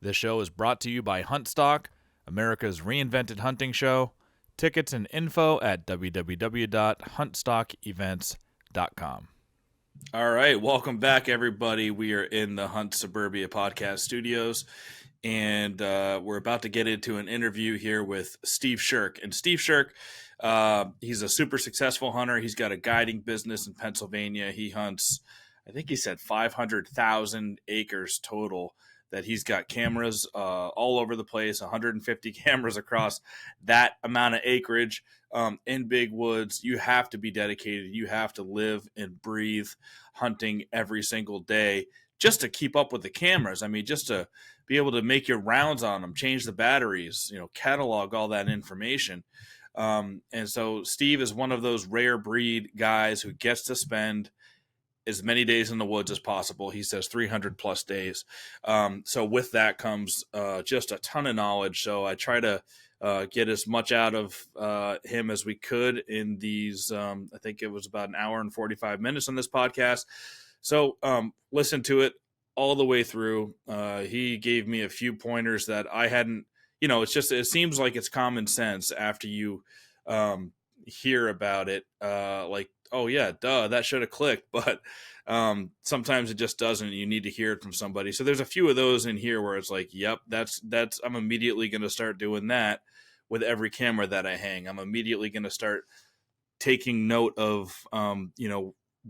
This show is brought to you by Huntstock, America's reinvented hunting show. Tickets and info at www.huntstockevents.com. All right, welcome back, everybody. We are in the Hunt Suburbia podcast studios, and we're about to get into an interview here with Steve Sherk. And Steve Sherk, he's a super successful hunter. He's got a guiding business in Pennsylvania. He hunts, I think he said 500,000 acres total, that he's got cameras all over the place, 150 cameras across that amount of acreage in big woods. You have to be dedicated. You have to live and breathe hunting every single day just to keep up with the cameras. I mean, just to be able to make your rounds on them, change the batteries, catalog all that information. And so Steve is one of those rare breed guys who gets to spend as many days in the woods as possible. He says 300 plus days. So with that comes just a ton of knowledge. So I try to get as much out of him as we could in these, I think it was about an hour and 45 minutes on this podcast. So listen to it all the way through. He gave me a few pointers that I hadn't, it seems like it's common sense after you hear about it, oh yeah, duh, that should have clicked. But sometimes it just doesn't. You need to hear it from somebody. So there's a few of those in here where it's like, yep, that's I'm immediately going to start doing that with every camera that I hang. I'm immediately going to start taking note of,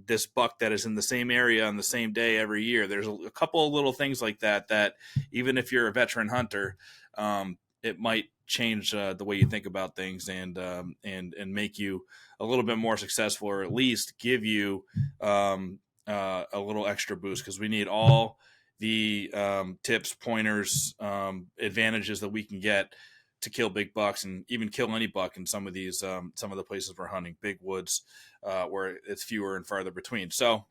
this buck that is in the same area on the same day every year. There's a couple of little things like that even if you're a veteran hunter, it might change the way you think about things and make you a little bit more successful, or at least give you a little extra boost, because we need all the tips, pointers, advantages that we can get to kill big bucks, and even kill any buck in some of these some of the places we're hunting, big woods, where it's fewer and farther between. So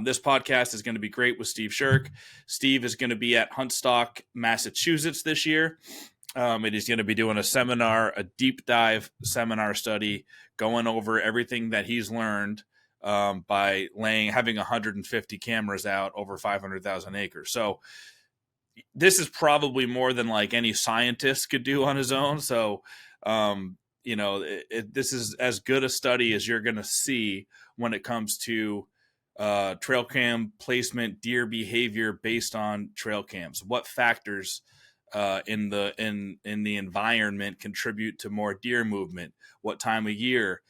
this podcast is going to be great with Steve Sherk. Steve is going to be at Huntstock, Massachusetts this year. And he's going to be doing a seminar, a deep dive seminar study, going over everything that he's learned by having 150 cameras out over 500,000 acres. So this is probably more than like any scientist could do on his own. So, this is as good a study as you're going to see when it comes to trail cam placement, deer behavior based on trail cams. What factors in the environment contribute to more deer movement? What time of year?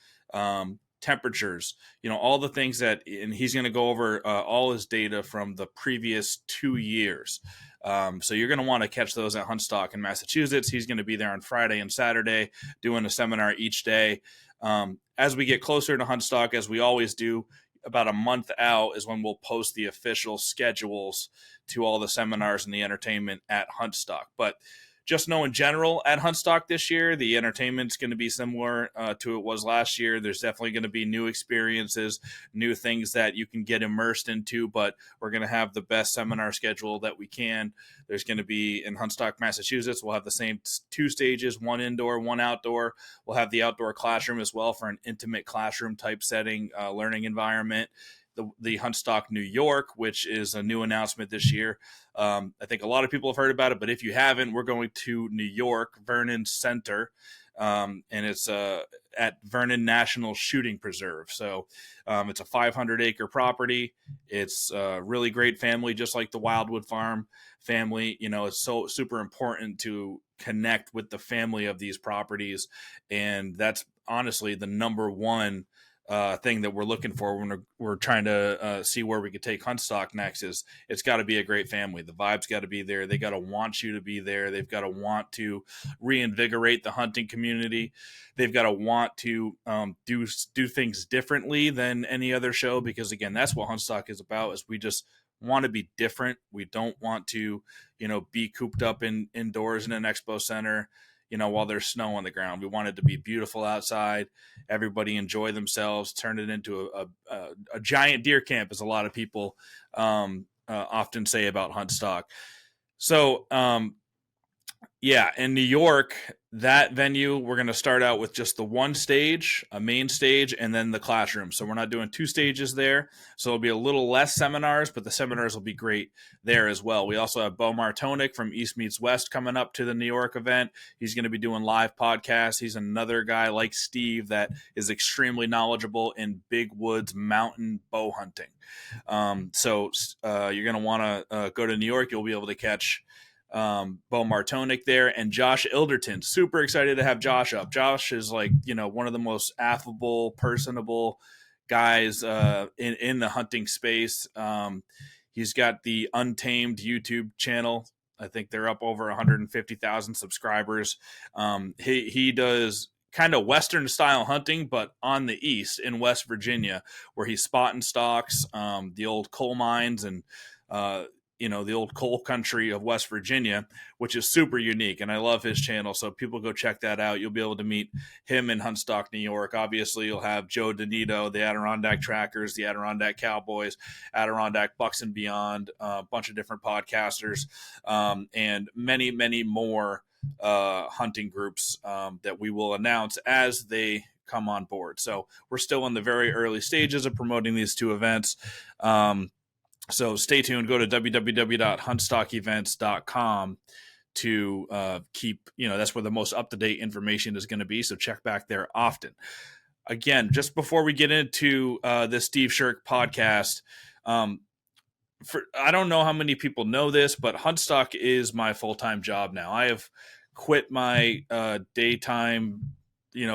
Temperatures, all the things that, and he's going to go over all his data from the previous 2 years. So you're going to want to catch those at Huntstock in Massachusetts. He's going to be there on Friday and Saturday doing a seminar each day. As we get closer to Huntstock, as we always do, about a month out is when we'll post the official schedules to all the seminars and the entertainment at Huntstock. But just know in general at Huntstock this year, the entertainment's going to be similar to it was last year. There's definitely going to be new experiences, new things that you can get immersed into, but we're going to have the best seminar schedule that we can. There's going to be in Huntstock, Massachusetts, we'll have the same 2 stages, 1 indoor, 1 outdoor. We'll have the outdoor classroom as well for an intimate classroom type setting, learning environment. The Huntstock, New York, which is a new announcement this year. I think a lot of people have heard about it, but if you haven't, we're going to New York, Vernon Center, and it's at Vernon National Shooting Preserve. So it's a 500-acre property. It's a really great family, just like the Wildwood Farm family. It's so super important to connect with the family of these properties, and that's honestly the number one thing that we're looking for when we're trying to see where we could take Huntstock next. Is it's got to be a great family. The vibe's got to be there. They got to want you to be there. They've got to want to reinvigorate the hunting community. They've got to want to do things differently than any other show, because again, that's what Huntstock is about. Is we just want to be different. We don't want to, be cooped up indoors in an expo center, while there's snow on the ground. We want it to be beautiful outside. Everybody enjoy themselves, turn it into a giant deer camp, as a lot of people often say about Huntstock. So, in New York, that venue, we're going to start out with just the one stage, a main stage, and then the classroom. So we're not doing two stages there. So it'll be a little less seminars, but the seminars will be great there as well. We also have Bo Martonic from East Meets West coming up to the New York event. He's going to be doing live podcasts. He's another guy like Steve that is extremely knowledgeable in big woods mountain bow hunting. So you're going to want to go to New York. You'll be able to catch Bo Martonic there, and Josh Ilderton. Super excited to have Josh up. Josh is like, one of the most affable, personable guys in the hunting space. He's got the Untamed YouTube channel. I think they're up over 150,000 subscribers. He does kind of Western style hunting, but on the east in West Virginia, where he's spotting stalks, the old coal mines, and the old coal country of West Virginia, which is super unique. And I love his channel. So people go check that out. You'll be able to meet him in Huntstock, New York. Obviously, you'll have Joe Donito, the Adirondack Trackers, the Adirondack Cowboys, Adirondack Bucks and Beyond, a bunch of different podcasters, and many, many more hunting groups that we will announce as they come on board. So we're still in the very early stages of promoting these two events. So stay tuned. Go to www.huntstockevents.com to keep, that's where the most up-to-date information is going to be. So check back there often. Again, just before we get into this Steve Sherk podcast, I don't know how many people know this, but Huntstock is my full-time job now. I have quit my daytime,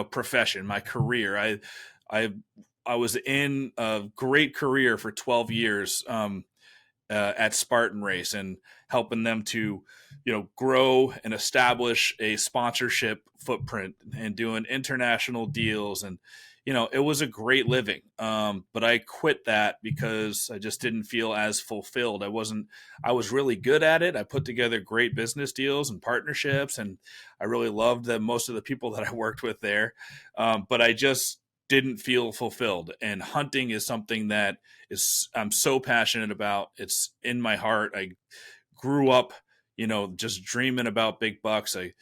profession, my career. I was in a great career for 12 years at Spartan Race, and helping them to, grow and establish a sponsorship footprint and doing international deals. And, it was a great living. But I quit that because I just didn't feel as fulfilled. I was really good at it. I put together great business deals and partnerships, and I really loved most of the people that I worked with there. But I just didn't feel fulfilled. And hunting is something that I'm so passionate about. It's in my heart. I grew up, just dreaming about big bucks. I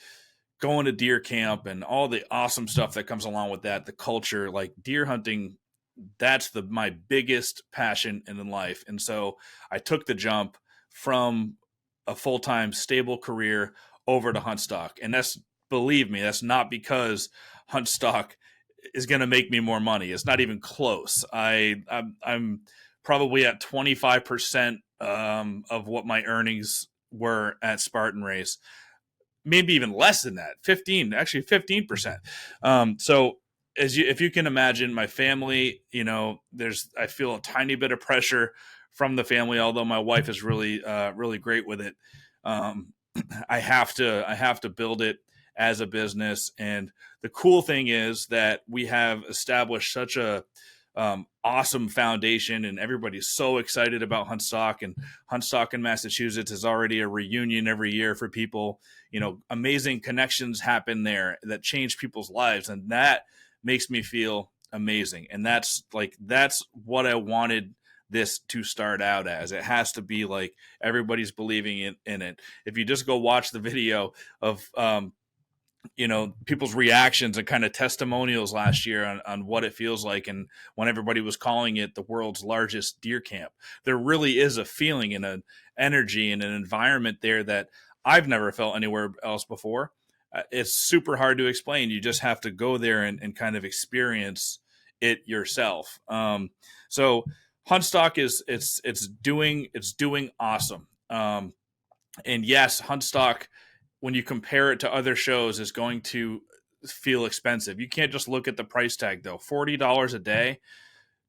going to deer camp and all the awesome stuff that comes along with that, the culture, like deer hunting, that's my biggest passion in life. And so I took the jump from a full-time stable career over to Huntstock. And believe me, that's not because Huntstock is going to make me more money. It's not even close. I'm probably at 25% of what my earnings were at Spartan Race, maybe even less than that. 15%. So if you can imagine, my family, I feel a tiny bit of pressure from the family, although my wife is really, really great with it. I have to build it as a business. And the cool thing is that we have established such a awesome foundation, and everybody's so excited about Huntstock. And Huntstock in Massachusetts is already a reunion every year for people. Amazing connections happen there that change people's lives, and that makes me feel amazing. And that's what I wanted this to start out as. It has to be like everybody's believing in it. If you just go watch the video of people's reactions and kind of testimonials last year on what it feels like, and when everybody was calling it the world's largest deer camp, there really is a feeling and an energy and an environment there that I've never felt anywhere else before. It's super hard to explain. You just have to go there and kind of experience it yourself. So Huntstock it's doing awesome. And yes, Huntstock, when you compare it to other shows, is going to feel expensive. You can't just look at the price tag, though. $40 a day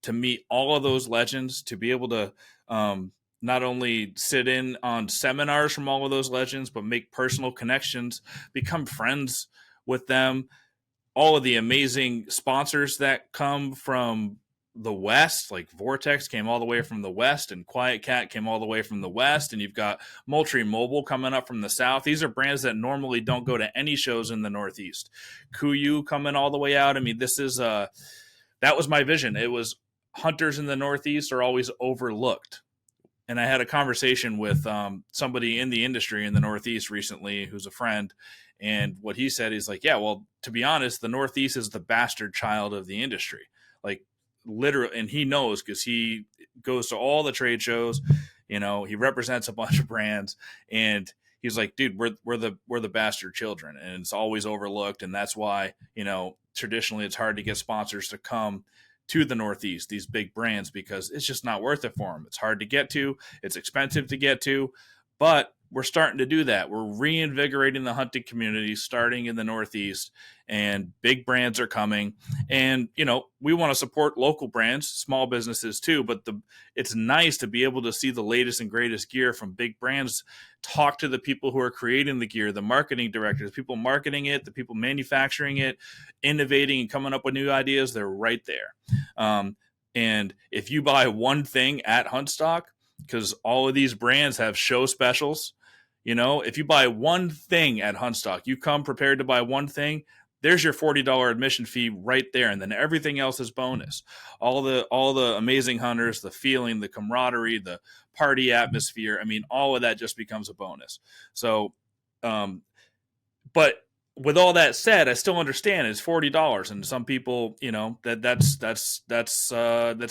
to meet all of those legends, to be able to not only sit in on seminars from all of those legends, but make personal connections, become friends with them. All of the amazing sponsors that come from the West, like Vortex came all the way from the West, and Quiet Cat came all the way from the West, and you've got Moultrie Mobile coming up from the South. These are brands that normally don't go to any shows in the Northeast. Kuiu coming all the way out. I mean, this is that was my vision. It was hunters in the Northeast are always overlooked. and I had a conversation with somebody in the industry in the Northeast recently who's a friend. And what he said is like, yeah, well, to be honest, the Northeast is the bastard child of the industry. Like literally, and he knows because he goes to all the trade shows, he represents a bunch of brands, and he's like, dude, we're the bastard children, and it's always overlooked. And that's why, traditionally it's hard to get sponsors to come to the Northeast, these big brands, because it's just not worth it for them. It's hard to get to, it's expensive to get to, but we're starting to do that. We're reinvigorating the hunting community starting in the Northeast, and big brands are coming. And, we want to support local brands, small businesses too, but it's nice to be able to see the latest and greatest gear from big brands, talk to the people who are creating the gear, the marketing directors, people marketing it, the people manufacturing it, innovating and coming up with new ideas. They're right there. And if you buy one thing at Huntstock, because all of these brands have show specials, if you buy one thing at Huntstock, you come prepared to buy one thing, there's your $40 admission fee right there. And then everything else is bonus. All the amazing hunters, the feeling, the camaraderie, the party atmosphere. I mean, all of that just becomes a bonus. So, but with all that said, I still understand it's $40, and some people, that's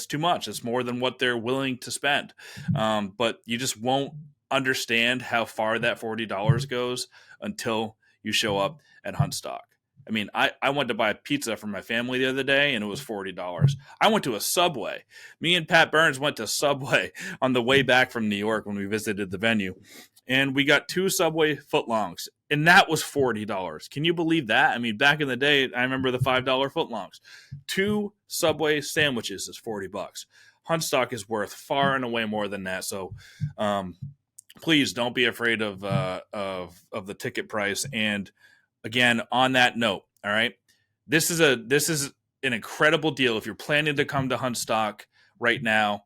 too much. It's more than what they're willing to spend. But you just won't understand how far that $40 goes until you show up at Huntstock. I mean, I went to buy a pizza for my family the other day, and it was $40. I went to a Subway. Me and Pat Burns went to Subway on the way back from New York when we visited the venue, and we got 2 Subway footlongs, and that was $40. Can you believe that? I mean, back in the day, I remember the $5 footlongs. 2 Subway sandwiches is $40. Huntstock is worth far and away more than that. So, please don't be afraid of the ticket price. And again, on that note, all right, this is an incredible deal. If you're planning to come to Huntstock right now,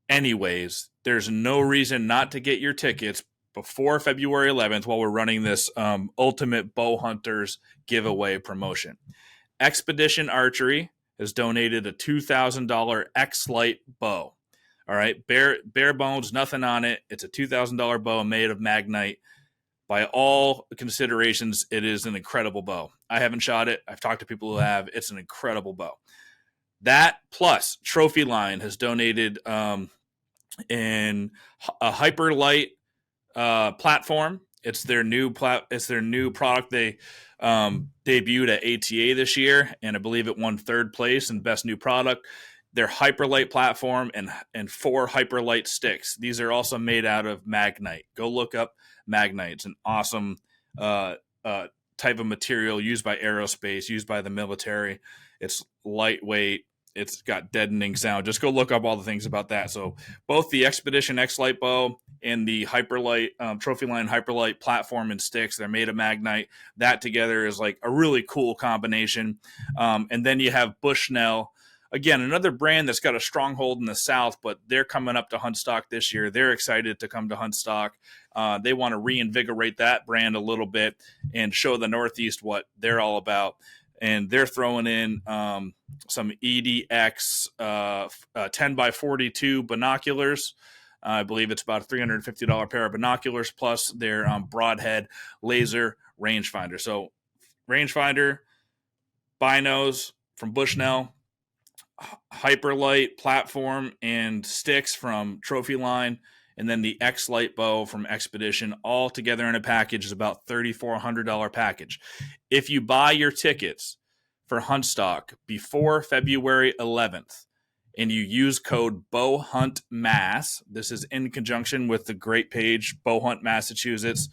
anyways, there's no reason not to get your tickets before February 11th while we're running this Ultimate Bow Hunters giveaway promotion. Expedition Archery has donated a $2,000 X-Lite bow. All right, bare bones, nothing on it. It's a $2,000 bow made of Magnite. By all considerations, it is an incredible bow. I haven't shot it. I've talked to people who have. It's an incredible bow. That plus Trophy Line has donated in a Hyperlight platform. It's their new product. They debuted at ATA this year, and I believe it won 3rd place in best new product. Their Hyperlight platform and 4 Hyperlight sticks. These are also made out of Magnite. Go look up Magnite. It's an awesome type of material used by aerospace, used by the military. It's lightweight. It's got deadening sound. Just go look up all the things about that. So both the Expedition X-Lite bow and the Hyperlight Trophy Line Hyperlight platform and sticks, they're made of Magnite. That together is like a really cool combination. And then you have Bushnell. Again, another brand that's got a stronghold in the South, but they're coming up to Huntstock this year. They're excited to come to Huntstock. They want to reinvigorate that brand a little bit and show the Northeast what they're all about. And they're throwing in some EDX 10x42 binoculars. I believe it's about a $350 pair of binoculars plus their broadhead laser rangefinder. So rangefinder, binos from Bushnell, Hyperlight platform and sticks from Trophy Line, and then the X-Lite bow from Expedition, all together in a package is about $3,400 package. If you buy your tickets for Huntstock before February 11th and you use code BowHuntMass, this is in conjunction with the great page Bow Hunt Massachusetts.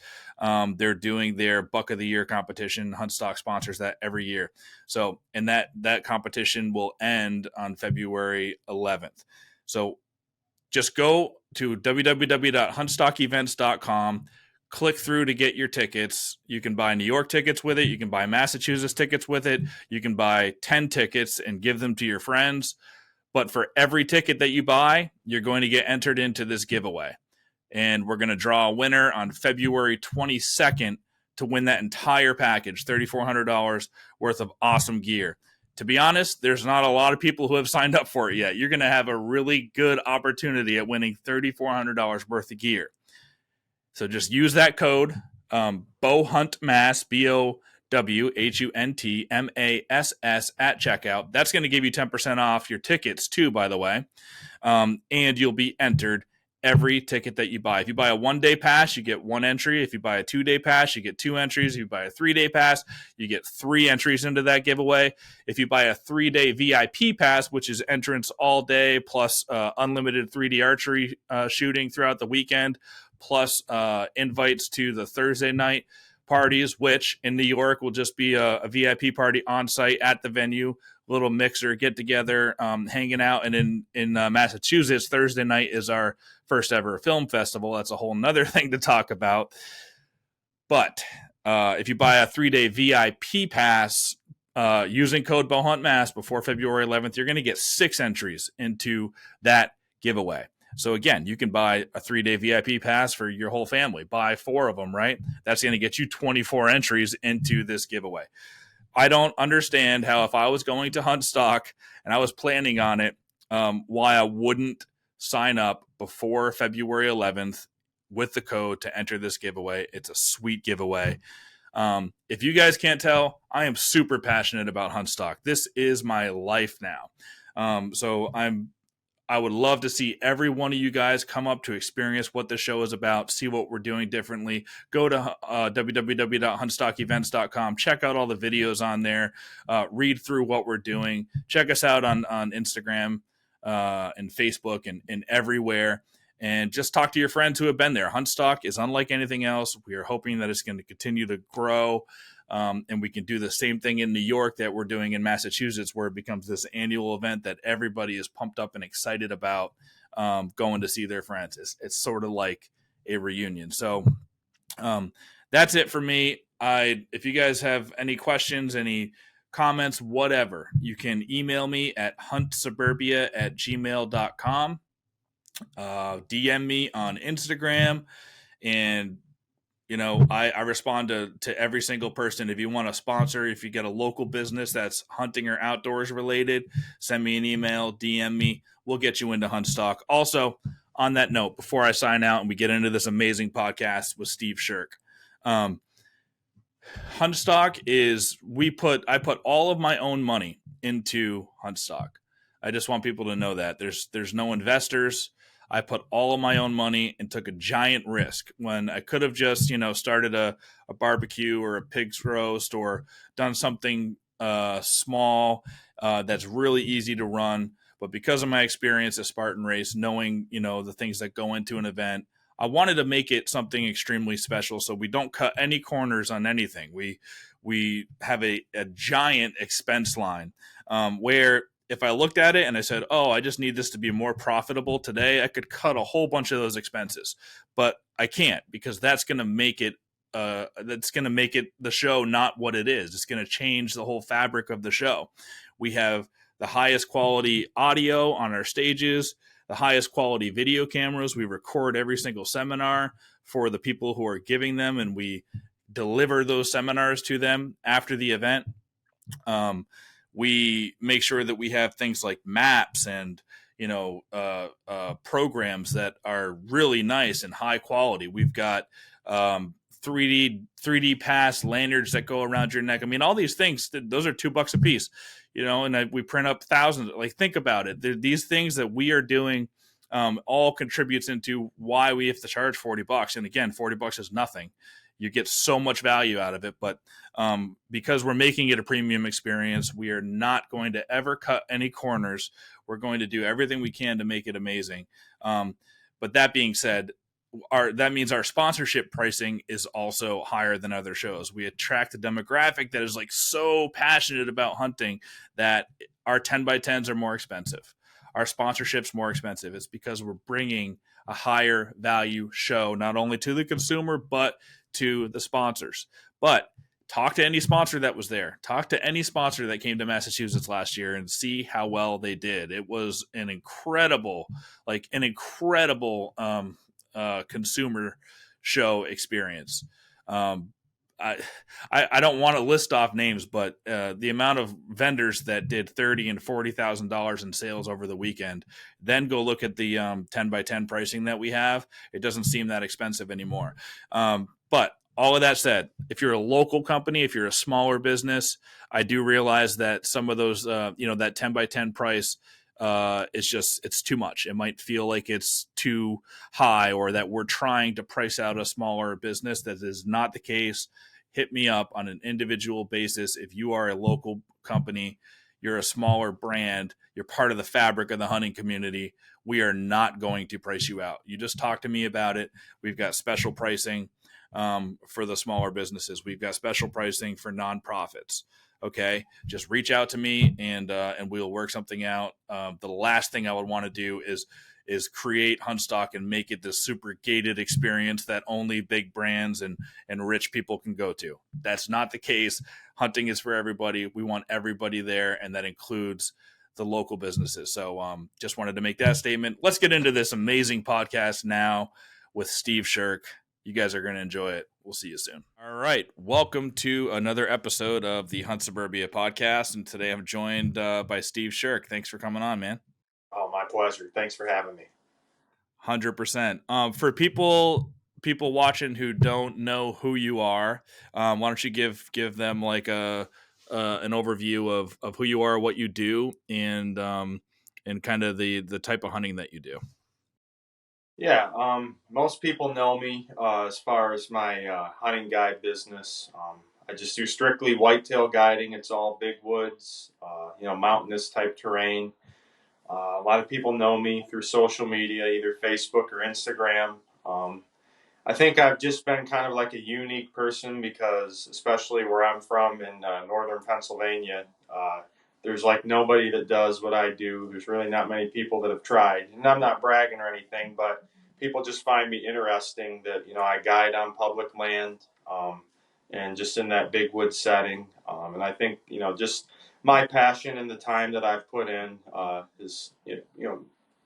They're doing their Buck of the Year competition. Huntstock sponsors that every year. So, and that competition will end on February 11th. So just go to www.huntstockevents.com, click through to get your tickets. You can buy New York tickets with it. You can buy Massachusetts tickets with it. You can buy 10 tickets and give them to your friends. But for every ticket that you buy, you're going to get entered into this giveaway. And we're going to draw a winner on February 22nd to win that entire package, $3,400 worth of awesome gear. To be honest, there's not a lot of people who have signed up for it yet. You're going to have a really good opportunity at winning $3,400 worth of gear. So just use that code, bowhuntmass, BOWHUNTMASS at checkout. That's going to give you 10% off your tickets too, by the way. And you'll be entered every ticket that you buy. If you buy a 1-day pass, you get 1 entry. If you buy a 2-day pass, you get 2 entries. If you buy a 3-day pass, you get 3 entries into that giveaway. If you buy a 3-day VIP pass, which is entrance all day plus unlimited 3D archery shooting throughout the weekend, plus invites to the Thursday night parties, which in New York will just be a VIP party on site at the venue, little mixer, get together, hanging out. And in Massachusetts, Thursday night is our first ever film festival. That's a whole nother thing to talk about. But if you buy a 3-day VIP pass using code bowhuntmass before February 11th, you're going to get 6 entries into that giveaway. So again, you can buy a 3-day VIP pass for your whole family. Buy 4 of them, right? That's going to get you 24 entries into this giveaway. I don't understand how, if I was going to Huntstock and I was planning on it, why I wouldn't sign up before February 11th with the code to enter this giveaway. It's a sweet giveaway. If you guys can't tell, I am super passionate about Huntstock. This is my life now. So I would love to see every one of you guys come up to experience what the show is about, see what we're doing differently. Go to www.huntstockevents.com. Check out all the videos on there. Read through what we're doing. Check us out on Instagram and Facebook and everywhere. And just talk to your friends who have been there. Huntstock is unlike anything else. We are hoping that it's going to continue to grow. And we can do the same thing in New York that we're doing in Massachusetts, where it becomes this annual event that everybody is pumped up and excited about going to see their friends. It's sort of like a reunion. So that's it for me. If you guys have any questions, any comments, whatever, you can email me at huntsuburbia@gmail.com. DM me on Instagram, and I respond to every single person. If you want to sponsor, if you get a local business that's hunting or outdoors related, send me an email, DM me. We'll get you into Huntstock. Also, on that note, before I sign out and we get into this amazing podcast with Steve Sherk, Huntstock is I put all of my own money into Huntstock. I just want people to know that there's no investors. I put all of my own money and took a giant risk when I could have just, started a barbecue or a pig's roast or done something small that's really easy to run. But because of my experience at Spartan Race, knowing, the things that go into an event, I wanted to make it something extremely special so we don't cut any corners on anything. We have a giant expense line where if I looked at it and I said, oh, I just need this to be more profitable today, I could cut a whole bunch of those expenses. But I can't, because that's going to make it the show not what it is. It's going to change the whole fabric of the show. We have the highest quality audio on our stages, the highest quality video cameras. We record every single seminar for the people who are giving them, and we deliver those seminars to them after the event. We make sure that we have things like maps and programs that are really nice and high quality. We've got 3D pass lanyards that go around your neck. I mean, all these things, those are $2 a piece, and we print up thousands. Like, think about it. These things that we are doing all contributes into why we have to charge $40. And again, $40 is nothing. You get so much value out of it, but because we're making it a premium experience, we are not going to ever cut any corners. We're going to do everything we can to make it amazing. But that being said, that means our sponsorship pricing is also higher than other shows. We attract a demographic that is so passionate about hunting that our 10x10s are more expensive. Our sponsorship's more expensive. It's because we're bringing a higher value show, not only to the consumer, but to the sponsors. But talk to any sponsor that was there. Talk to any sponsor that came to Massachusetts last year and see how well they did. It was an incredible consumer show experience. I don't want to list off names, but the amount of vendors that did $30,000 and $40,000 in sales over the weekend, then go look at the 10 by 10 pricing that we have. It doesn't seem that expensive anymore. But all of that said, if you're a local company, if you're a smaller business, I do realize that some of those, that 10 by 10 price, it's too much. It might feel like it's too high, or that we're trying to price out a smaller business. That is not the case. Hit me up on an individual basis. If you are a local company, you're a smaller brand, you're part of the fabric of the hunting community, we are not going to price you out. You just talk to me about it. We've got special pricing for the smaller businesses. We've got special pricing for nonprofits. Okay, just reach out to me and we'll work something out. The last thing I would want to do is create Huntstock and make it this super gated experience that only big brands and rich people can go to. That's not the case. Hunting is for everybody. We want everybody there, and that includes the local businesses. So just wanted to make that statement. Let's get into this amazing podcast now with Steve Sherk. You guys are going to enjoy it. We'll see you soon. All right. Welcome to another episode of the Hunt Suburbia podcast. And today I'm joined by Steve Sherk. Thanks for coming on, man. Oh, my pleasure. Thanks for having me. 100%. For people watching who don't know who you are, why don't you give them like an overview of who you are, what you do, and kind of the type of hunting that you do. Yeah, most people know me as far as my hunting guide business. I just do strictly whitetail guiding. It's all big woods, mountainous type terrain. A lot of people know me through social media, either Facebook or Instagram. I think I've just been kind of like a unique person because, especially where I'm from in northern Pennsylvania, there's like nobody that does what I do. There's really not many people that have tried. And I'm not bragging or anything, but people just find me interesting that, I guide on public land and just in that big wood setting. And I think, just my passion and the time that I've put in is,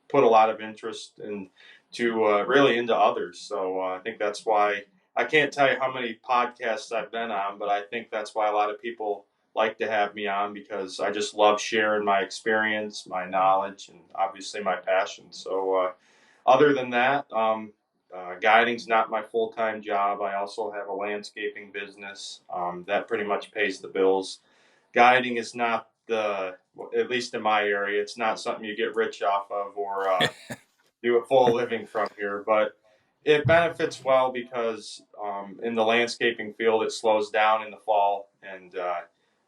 put a lot of interest into really into others. So I think that's why I can't tell you how many podcasts I've been on, but I think that's why a lot of people like to have me on, because I just love sharing my experience, my knowledge, and obviously my passion. So other than that, guiding's not my full-time job. I also have a landscaping business that pretty much pays the bills. Guiding is not at least in my area, it's not something you get rich off of or do a full living from here, but it benefits well because in the landscaping field, it slows down in the fall, and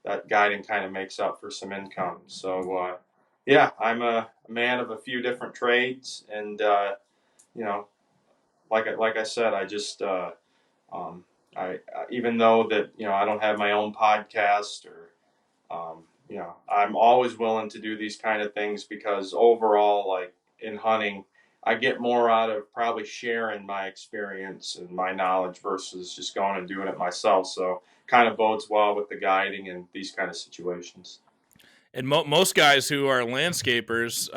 that guiding kind of makes up for some income. So, yeah, I'm a man of a few different trades, and you know, like I said, I just I even though that I don't have my own podcast or I'm always willing to do these kind of things because overall, like in hunting, I get more out of probably sharing my experience and my knowledge versus just going and doing it myself. So kind of bodes well with the guiding and these kind of situations. And most guys who are landscapers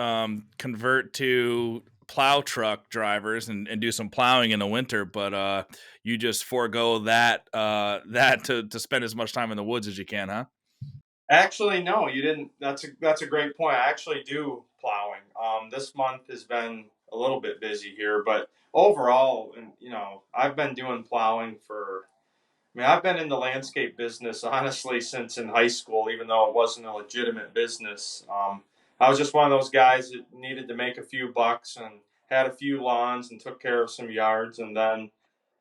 convert to plow truck drivers and do some plowing in the winter, but you just forego that to spend as much time in the woods as you can, huh? Actually, no, you didn't. That's a great point. I actually do plowing. This month has been a little bit busy here, but overall, and I've been doing plowing for. I mean, I've been in the landscape business honestly since in high school, even though it wasn't a legitimate business. I was just one of those guys that needed to make a few bucks and had a few lawns and took care of some yards, and then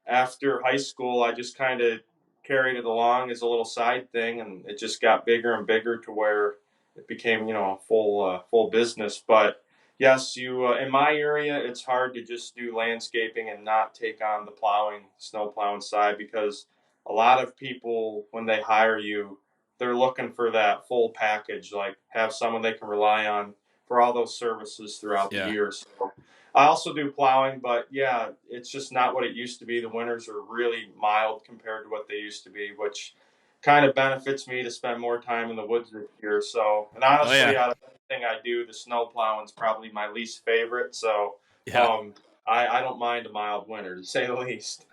after high school, I just kind of carried it along as a little side thing, and it just got bigger and bigger to where it became, a full business. But yes, you in my area, it's hard to just do landscaping and not take on the plowing, snow plowing side because a lot of people when they hire you, they're looking for that full package, like have someone they can rely on for all those services throughout the Yeah. year. So I also do plowing, but yeah, it's just not what it used to be. The winters are really mild compared to what they used to be, which kind of benefits me to spend more time in the woods this year. So, and Oh honestly, yeah. out of everything I do, the snow plowing is probably my least favorite. So, Yeah. I don't mind a mild winter, to say the least.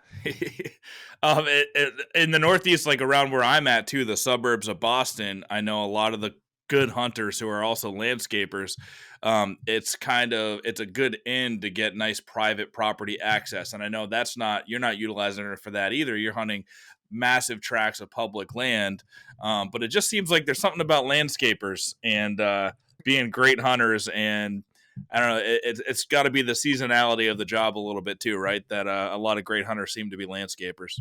In the Northeast, like around where I'm at too, the suburbs of Boston, I know a lot of the good hunters who are also landscapers. It's a good end to get nice private property access, and I know you're not utilizing it for that either. You're hunting massive tracts of public land, but it just seems like there's something about landscapers and being great hunters, and I don't know. It's got to be the seasonality of the job a little bit too, right? That a lot of great hunters seem to be landscapers.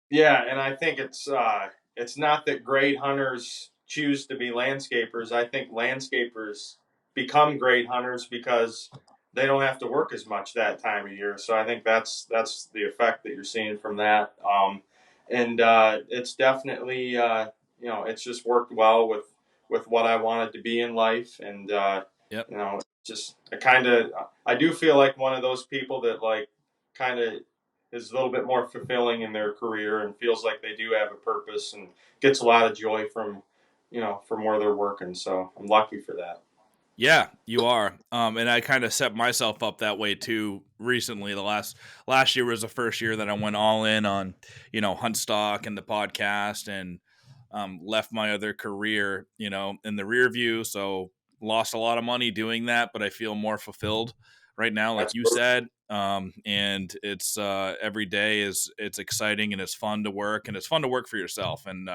Yeah, and I think it's not that great hunters choose to be landscapers. I think landscapers become great hunters because they don't have to work as much that time of year. So I think that's the effect that you're seeing from that. And it's definitely it's just worked well with what I wanted to be in life, and Yep. just I do feel like one of those people that like kind of is a little bit more fulfilling in their career and feels like they do have a purpose and gets a lot of joy from where they're working. So I'm lucky for that. Yeah, you are. And I kind of set myself up that way too. Recently, the last year was the first year that I went all in on, Huntstock and the podcast, and left my other career, in the rear view. So lost a lot of money doing that, but I feel more fulfilled right now, like That's you said. And it's every day it's exciting and it's fun to work, and it's fun to work for yourself. And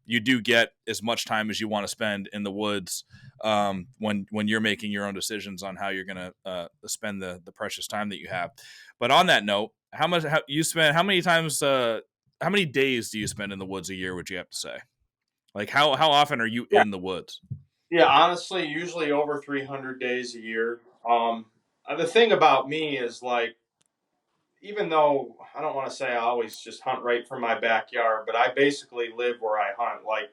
you do get as much time as you want to spend in the woods when you're making your own decisions on how you're going to spend the precious time that you have. But on that note, how many times how many days do you spend in the woods a year? Would you have to say? Like how often are you Yeah, in the woods? yeah. Honestly, usually over 300 days a year. The thing about me is like, even though I don't want to say I always just hunt right from my backyard, but I basically live where I hunt. Like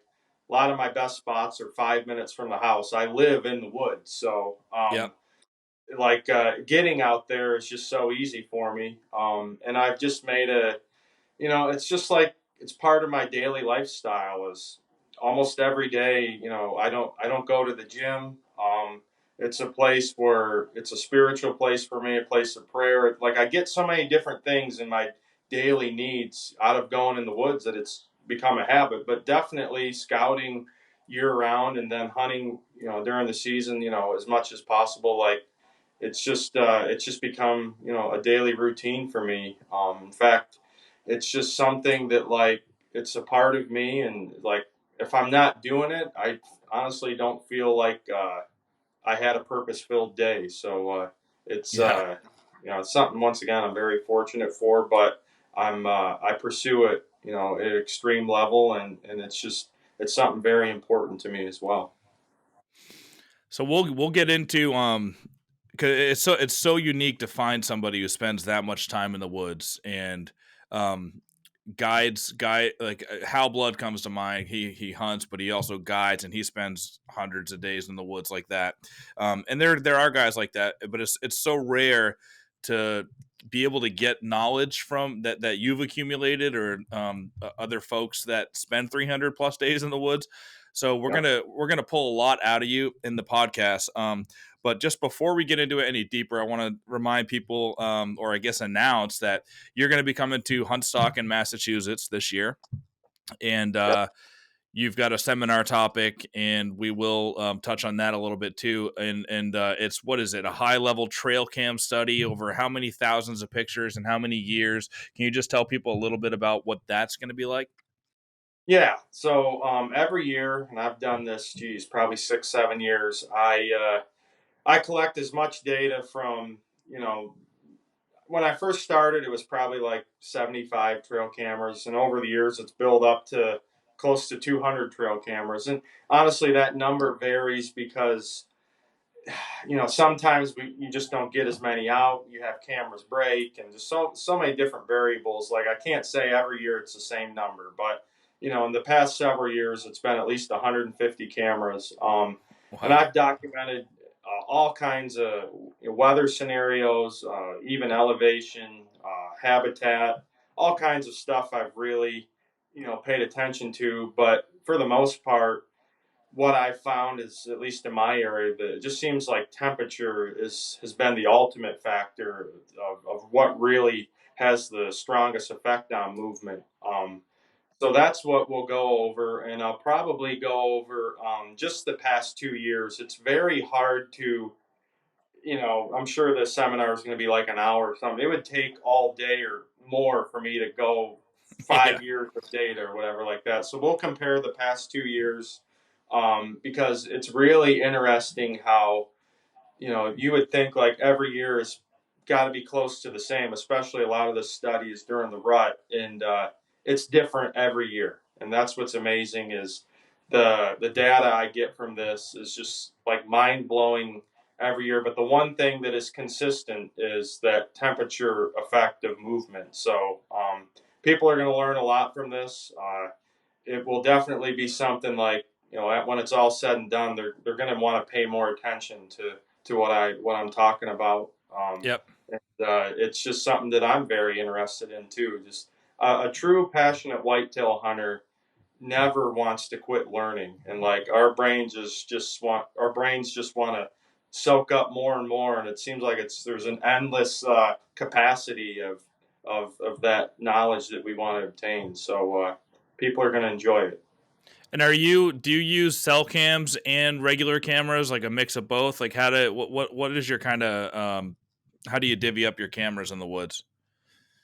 a lot of my best spots are 5 minutes from the house. I live in the woods, so Yep. getting out there is just so easy for me. And I've just made it's just like it's part of my daily lifestyle. Is almost every day. I don't go to the gym. It's a place where it's a spiritual place for me, a place of prayer. Like I get so many different things in my daily needs out of going in the woods that it's become a habit. But definitely scouting year round and then hunting, during the season, as much as possible. Like it's just become a daily routine for me. In fact, it's just something that like it's a part of me, and like if I'm not doing it, I honestly don't feel like I had a purpose filled day. So it's Yeah. it's something once again I'm very fortunate for, but I pursue it at an extreme level, and it's something very important to me as well. So we'll get into because it's so unique to find somebody who spends that much time in the woods and um guide like Hal Blood comes to mind. He hunts, but he also guides, and he spends hundreds of days in the woods like that. And there are guys like that, but it's so rare to be able to get knowledge from that you've accumulated, or other folks that spend 300 plus days in the woods. So Yep. we're gonna pull a lot out of you in the podcast. But just before we get into it any deeper, I want to remind people, or I guess announce that you're going to be coming to Huntstock in Massachusetts this year, and Yep. you've got a seminar topic, and we will touch on that a little bit too. And it's what is it? A high level trail cam study over how many thousands of pictures and how many years? Can you just tell people a little bit about what that's going to be like? Yeah. So every year, and I've done this, geez, probably 6, 7 years. I collect as much data from when I first started, it was probably like 75 trail cameras, and over the years, it's built up to close to 200 trail cameras. And honestly, that number varies because sometimes you just don't get as many out. You have cameras break, and just so many different variables. Like I can't say every year it's the same number, but in the past several years, it's been at least 150 cameras. And Wow. I've documented all kinds of weather scenarios, even elevation, habitat, all kinds of stuff I've really paid attention to. But for the most part, what I found is, at least in my area, that it just seems like temperature has been the ultimate factor of what really has the strongest effect on movement. So that's what we'll go over, and I'll probably go over just the past 2 years. It's very hard to, I'm sure the seminar is going to be like an hour or something. It would take all day or more for me to go Yeah. 5 years of data or whatever like that. So we'll compare the past 2 years because it's really interesting how, you would think like every year has got to be close to the same, especially a lot of the studies during the rut, and it's different every year. And that's what's amazing is the data I get from this is just like mind blowing every year. But the one thing that is consistent is that temperature effect of movement. So people are going to learn a lot from this. It will definitely be something like, when it's all said and done, they're going to want to pay more attention to what I'm talking about. Yep. And, it's just something that I'm very interested in too. Just a true passionate whitetail hunter never wants to quit learning, and like our brains just want to soak up more and more, and it seems like there's an endless capacity of that knowledge that we want to obtain. So people are going to enjoy it. And do you use cell cams and regular cameras, like a mix of both? Like what is your kind of how do you divvy up your cameras in the woods?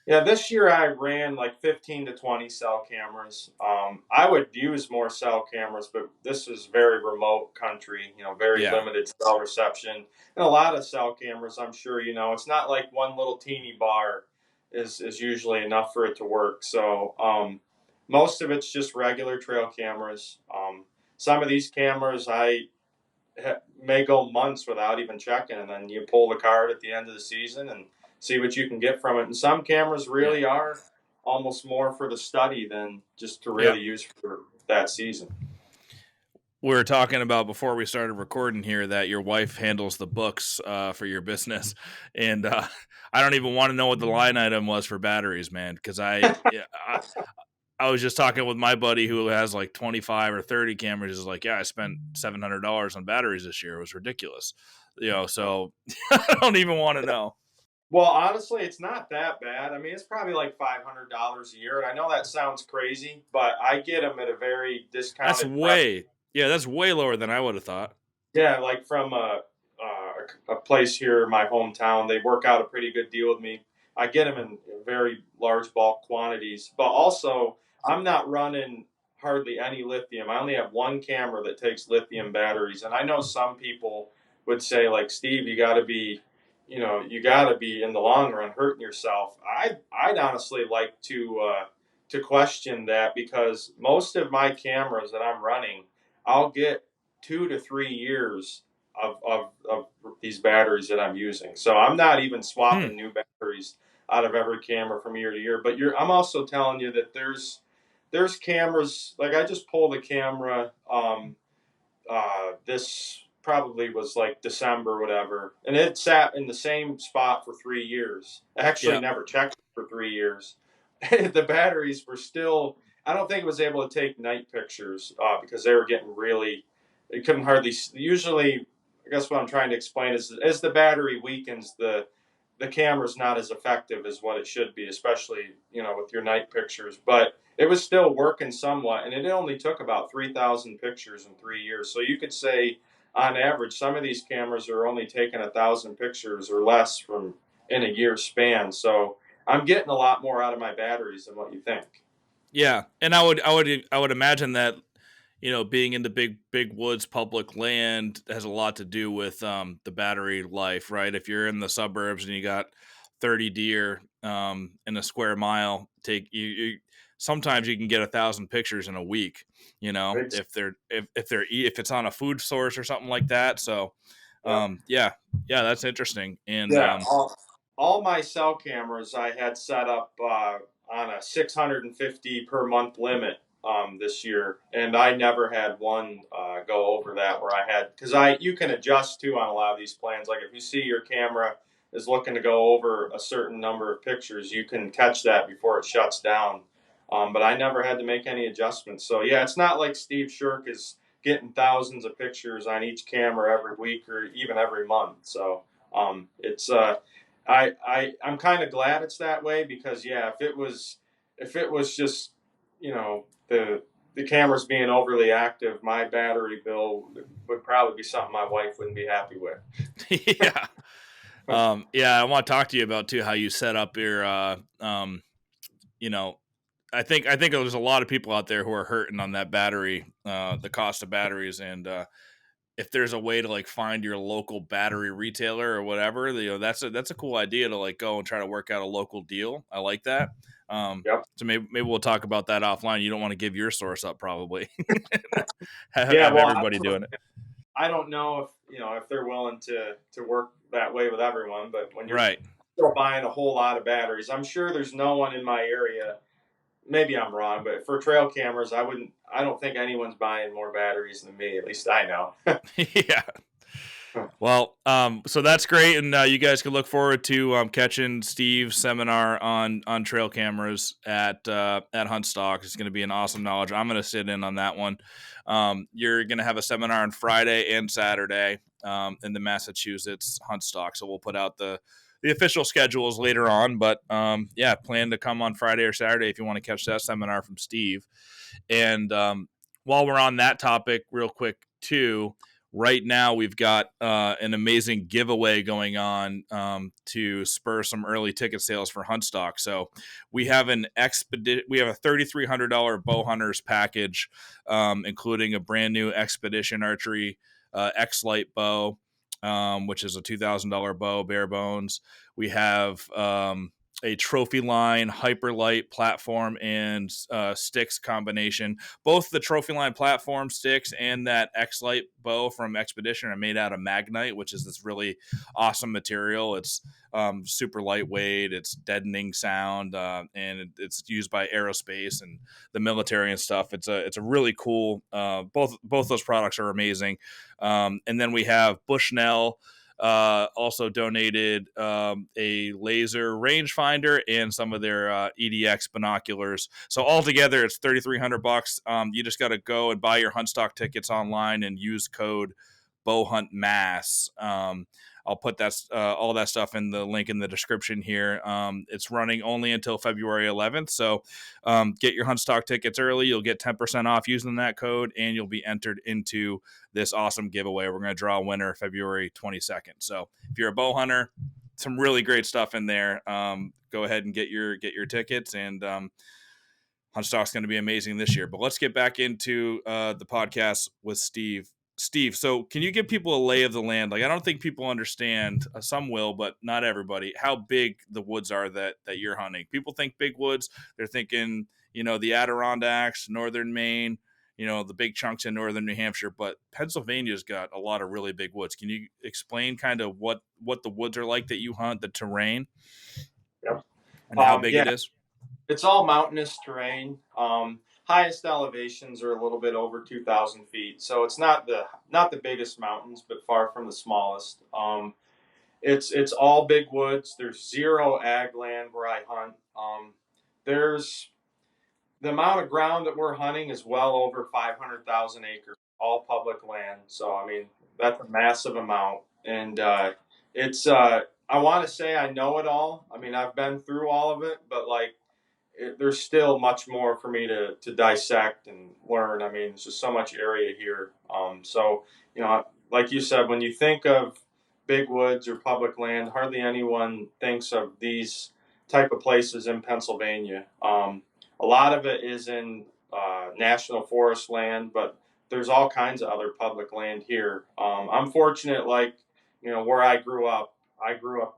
Yeah, this year I ran like 15 to 20 cell cameras. I would use more cell cameras, but this is very remote country, very Yeah. limited cell reception. And a lot of cell cameras, I'm sure it's not like one little teeny bar is usually enough for it to work. So most of it's just regular trail cameras. Some of these cameras may go months without even checking, and then you pull the card at the end of the season and see what you can get from it. And some cameras Yeah. really are almost more for the study than just to really Yep. use for that season. We were talking about before we started recording here that your wife handles the books for your business, and I don't even want to know what the line item was for batteries, man, because I was just talking with my buddy who has like 25 or 30 cameras. He's like, yeah, I spent $700 on batteries this year. It was ridiculous, so I don't even want to know. Well, honestly, it's not that bad. I mean, it's probably like $500 a year, and I know that sounds crazy, but I get them at a very That's discounted price. way, yeah, that's way lower than I would have thought. Yeah, like from a place here in my hometown, they work out a pretty good deal with me. I get them in very large bulk quantities, but also I'm not running hardly any lithium. I only have one camera that takes lithium batteries, and I know some people would say like, Steve, you got to be in the long run hurting yourself. I'd honestly like to question that, because most of my cameras that I'm running, I'll get 2 to 3 years of these batteries that I'm using. So I'm not even Hmm. swapping new batteries out of every camera from year to year. But I'm also telling you that there's cameras, like I just pulled a camera. This probably was like December, or whatever, and it sat in the same spot for 3 years. I actually Yeah. never checked it for 3 years. The batteries were still. I don't think it was able to take night pictures because they were getting really. It couldn't hardly. Usually, I guess what I'm trying to explain is as the battery weakens, the camera's not as effective as what it should be, especially with your night pictures. But it was still working somewhat, and it only took about 3,000 pictures in 3 years. So you could say, on average, some of these cameras are only taking 1,000 pictures or less from in a year span. So I'm getting a lot more out of my batteries than what you think. Yeah, and I would imagine that being in the big woods, public land has a lot to do with the battery life, right? If you're in the suburbs and you got 30 deer in a square mile, sometimes you can get 1,000 pictures in a week. If it's on a food source or something like that. So Yep. yeah, that's interesting. And Yeah, all my cell cameras I had set up on a 650 per month limit this year, and I never had one go over that where I had, because you can adjust too on a lot of these plans. Like if you see your camera is looking to go over a certain number of pictures, you can catch that before it shuts down. But I never had to make any adjustments. So yeah, it's not like Steve Sherk is getting thousands of pictures on each camera every week or even every month. So it's I'm kind of glad it's that way, because yeah, if it was just, the cameras being overly active, my battery bill would probably be something my wife wouldn't be happy with. Yeah. Yeah, I want to talk to you about too how you set up your you know, I think there's a lot of people out there who are hurting on that battery, the cost of batteries, and if there's a way to like find your local battery retailer or whatever, that's a cool idea to like go and try to work out a local deal. I like that. Yep. So maybe we'll talk about that offline. You don't want to give your source up, probably. Yeah. Have Well, everybody doing it, I don't know if if they're willing to work that way with everyone, but when you're right? still buying a whole lot of batteries, I'm sure there's no one in my area. Maybe I'm wrong, but for trail cameras, I don't think anyone's buying more batteries than me. At least I know. Yeah. Well, so that's great, and you guys can look forward to catching Steve's seminar on trail cameras at Huntstock. It's going to be an awesome knowledge. I'm going to sit in on that one. You're going to have a seminar on Friday and Saturday in the Massachusetts Huntstock. So we'll put out the official schedules later on, but yeah, plan to come on Friday or Saturday if you want to catch that seminar from Steve. And while we're on that topic, real quick too. Right now, we've got an amazing giveaway going on to spur some early ticket sales for Huntstock. So we have we have a $3,300 bow hunters package, including a brand new Expedition Archery X-Lite bow, which is a $2,000 bow, bare bones. We have a trophy line hyperlight platform and sticks combination. Both the trophy line platform sticks and that X-Lite bow from Expedition are made out of Magnite, which is this really awesome material. It's super lightweight, it's deadening sound, and it's used by aerospace and the military and stuff. It's a really cool. Both those products are amazing. And then we have Bushnell also donated a laser rangefinder and some of their EDX binoculars. So altogether, it's $3,300. You just got to go and buy your Huntstock tickets online and use code BowhuntMass. I'll put all that stuff in the link in the description here. It's running only until February 11th, so get your Huntstock tickets early. You'll get 10% off using that code, and you'll be entered into this awesome giveaway. We're going to draw a winner February 22nd. So if you're a bow hunter, some really great stuff in there. Go ahead and get your tickets, and Huntstock's going to be amazing this year. But let's get back into the podcast with Steve. Steve, so can you give people a lay of the land? Like, I don't think people understand. Some will, but not everybody. How big the woods are that you're hunting? People think big woods. They're thinking, the Adirondacks, northern Maine, the big chunks in northern New Hampshire. But Pennsylvania's got a lot of really big woods. Can you explain kind of what the woods are like that you hunt, the terrain, Yep. and how big Yeah, it is? it's all mountainous terrain. Highest elevations are a little bit over 2,000 feet, so it's not the biggest mountains, but far from the smallest. It's all big woods. There's zero ag land where I hunt. There's the amount of ground that we're hunting is well over 500,000 acres, all public land. So I mean that's a massive amount, and it's I want to say I know it all. I mean I've been through all of it, but like there's still much more for me to dissect and learn. I mean, there's just so much area here. So, like you said, when you think of big woods or public land, hardly anyone thinks of these type of places in Pennsylvania. A lot of it is in national forest land, but there's all kinds of other public land here. I'm fortunate, like, where I grew up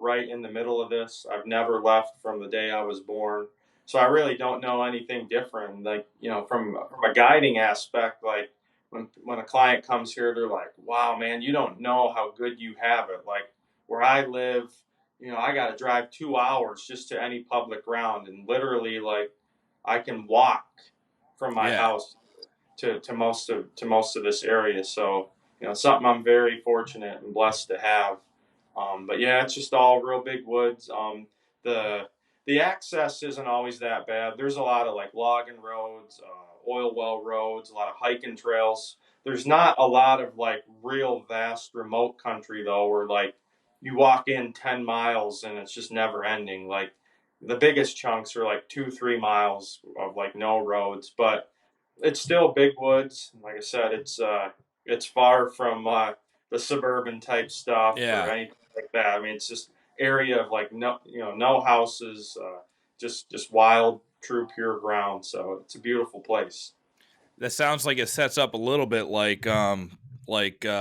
right in the middle of this. I've never left from the day I was born, so I really don't know anything different. Like, from a guiding aspect, like when a client comes here, they're like, "Wow, man, you don't know how good you have it." Like where I live, I got to drive 2 hours just to any public ground, and literally, like, I can walk from my Yeah. house to most of this area. So, something I'm very fortunate and blessed to have. But yeah, it's just all real big woods. The the access isn't always that bad. There's a lot of like logging roads, oil well roads, a lot of hiking trails. There's not a lot of like real vast remote country though, where like you walk in 10 miles and it's just never ending. Like the biggest chunks are like 2, 3 miles of like no roads, but it's still big woods. Like I said, it's far from the suburban type stuff or Yeah. anything like that. I mean, it's just area of like no houses, just wild, true, pure ground. So it's a beautiful place. That sounds like it sets up a little bit like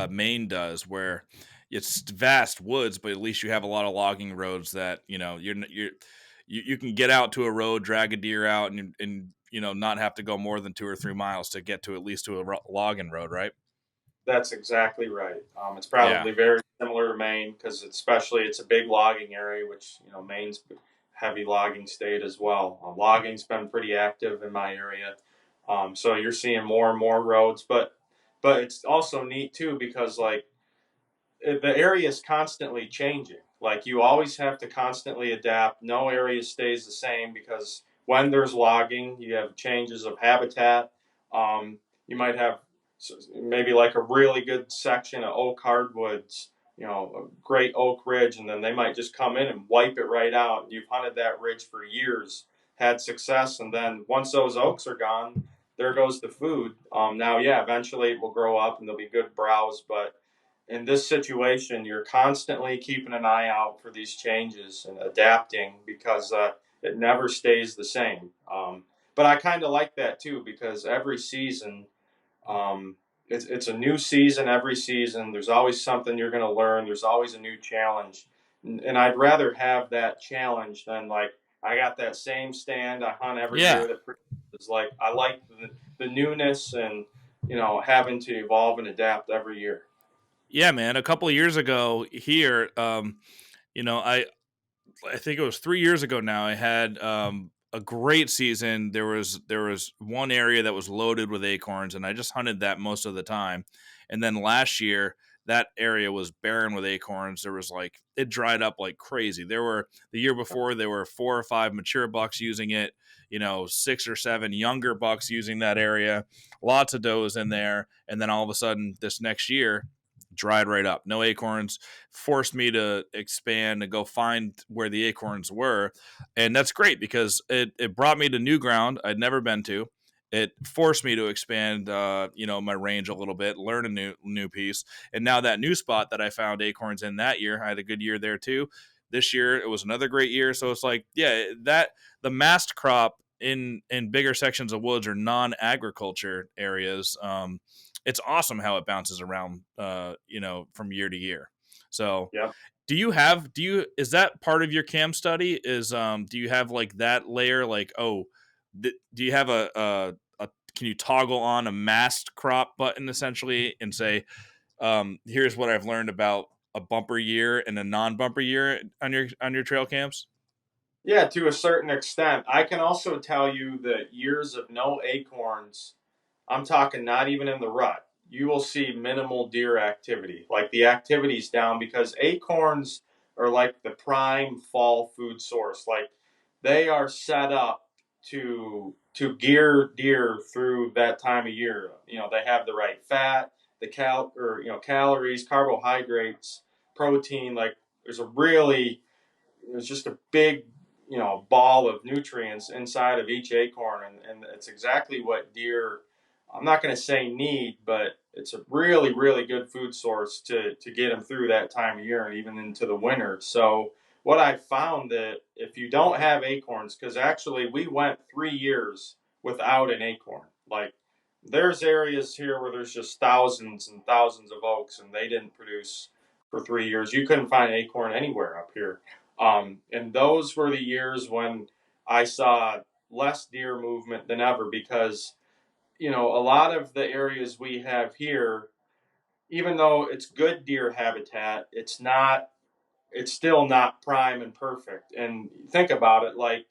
Maine does, where it's vast woods, but at least you have a lot of logging roads that you can get out to a road, drag a deer out, and not have to go more than 2 or 3 miles to get to at least to a logging road, right? That's exactly right. It's Yeah. probably very similar to Maine because especially it's a big logging area, which Maine's a heavy logging state as well. Logging's been pretty active in my area, so you're seeing more and more roads. But it's also neat too because like the area is constantly changing. Like you always have to constantly adapt. No area stays the same because when there's logging, you have changes of habitat. You might have maybe like a really good section of oak hardwoods, a great oak ridge, and then they might just come in and wipe it right out. You've hunted that ridge for years, had success, and then once those oaks are gone, there goes the food. Now, yeah, eventually it will grow up and there'll be good browse, but in this situation, you're constantly keeping an eye out for these changes and adapting because it never stays the same. But I kind of like that too because every season, um, it's a new season every season. There's always something you're going to learn. There's always a new challenge, and I'd rather have that challenge than like I got that same stand I hunt every Yeah. year. That is like I like the newness and having to evolve and adapt every year. Yeah, man. A couple of years ago here, you know, I think it was 3 years ago now. I had a great season. There was one area that was loaded with acorns, and I just hunted that most of the time. And then last year, that area was barren with acorns. There was like it dried up like crazy. There were the year before there were 4 or 5 mature bucks using it. 6 or 7 younger bucks using that area. Lots of does in there, and then all of a sudden this next year dried right up. No acorns, forced me to expand and go find where the acorns were. And that's great because it brought me to new ground I'd never been to. It forced me to expand, my range a little bit, learn a new piece. And now that new spot that I found acorns in that year, I had a good year there too. This year it was another great year. So it's like, yeah, that the mast crop in bigger sections of woods or non-agriculture areas, it's awesome how it bounces around, from year to year. So, Yeah. is that part of your cam study? Do you have like that layer? Like, do you have can you toggle on a mast crop button essentially and say, here's what I've learned about a bumper year and a non-bumper year on your trail cams? Yeah, to a certain extent. I can also tell you that years of no acorns, I'm talking not even in the rut, you will see minimal deer activity. Like the activity's down because acorns are like the prime fall food source. Like they are set up to gear deer through that time of year. They have the right fat, the calories, carbohydrates, protein. Like there's a really there's just a big ball of nutrients inside of each acorn, and it's exactly what deer, I'm not going to say need, but it's a really really good food source to get them through that time of year and even into the winter. So what I found that if you don't have acorns, because actually we went 3 years without an acorn. Like there's areas here where there's just thousands and thousands of oaks and they didn't produce for 3 years. You couldn't find an acorn anywhere up here. And those were the years when I saw less deer movement than ever because, a lot of the areas we have here, even though it's good deer habitat, it's still not prime and perfect. And think about it, like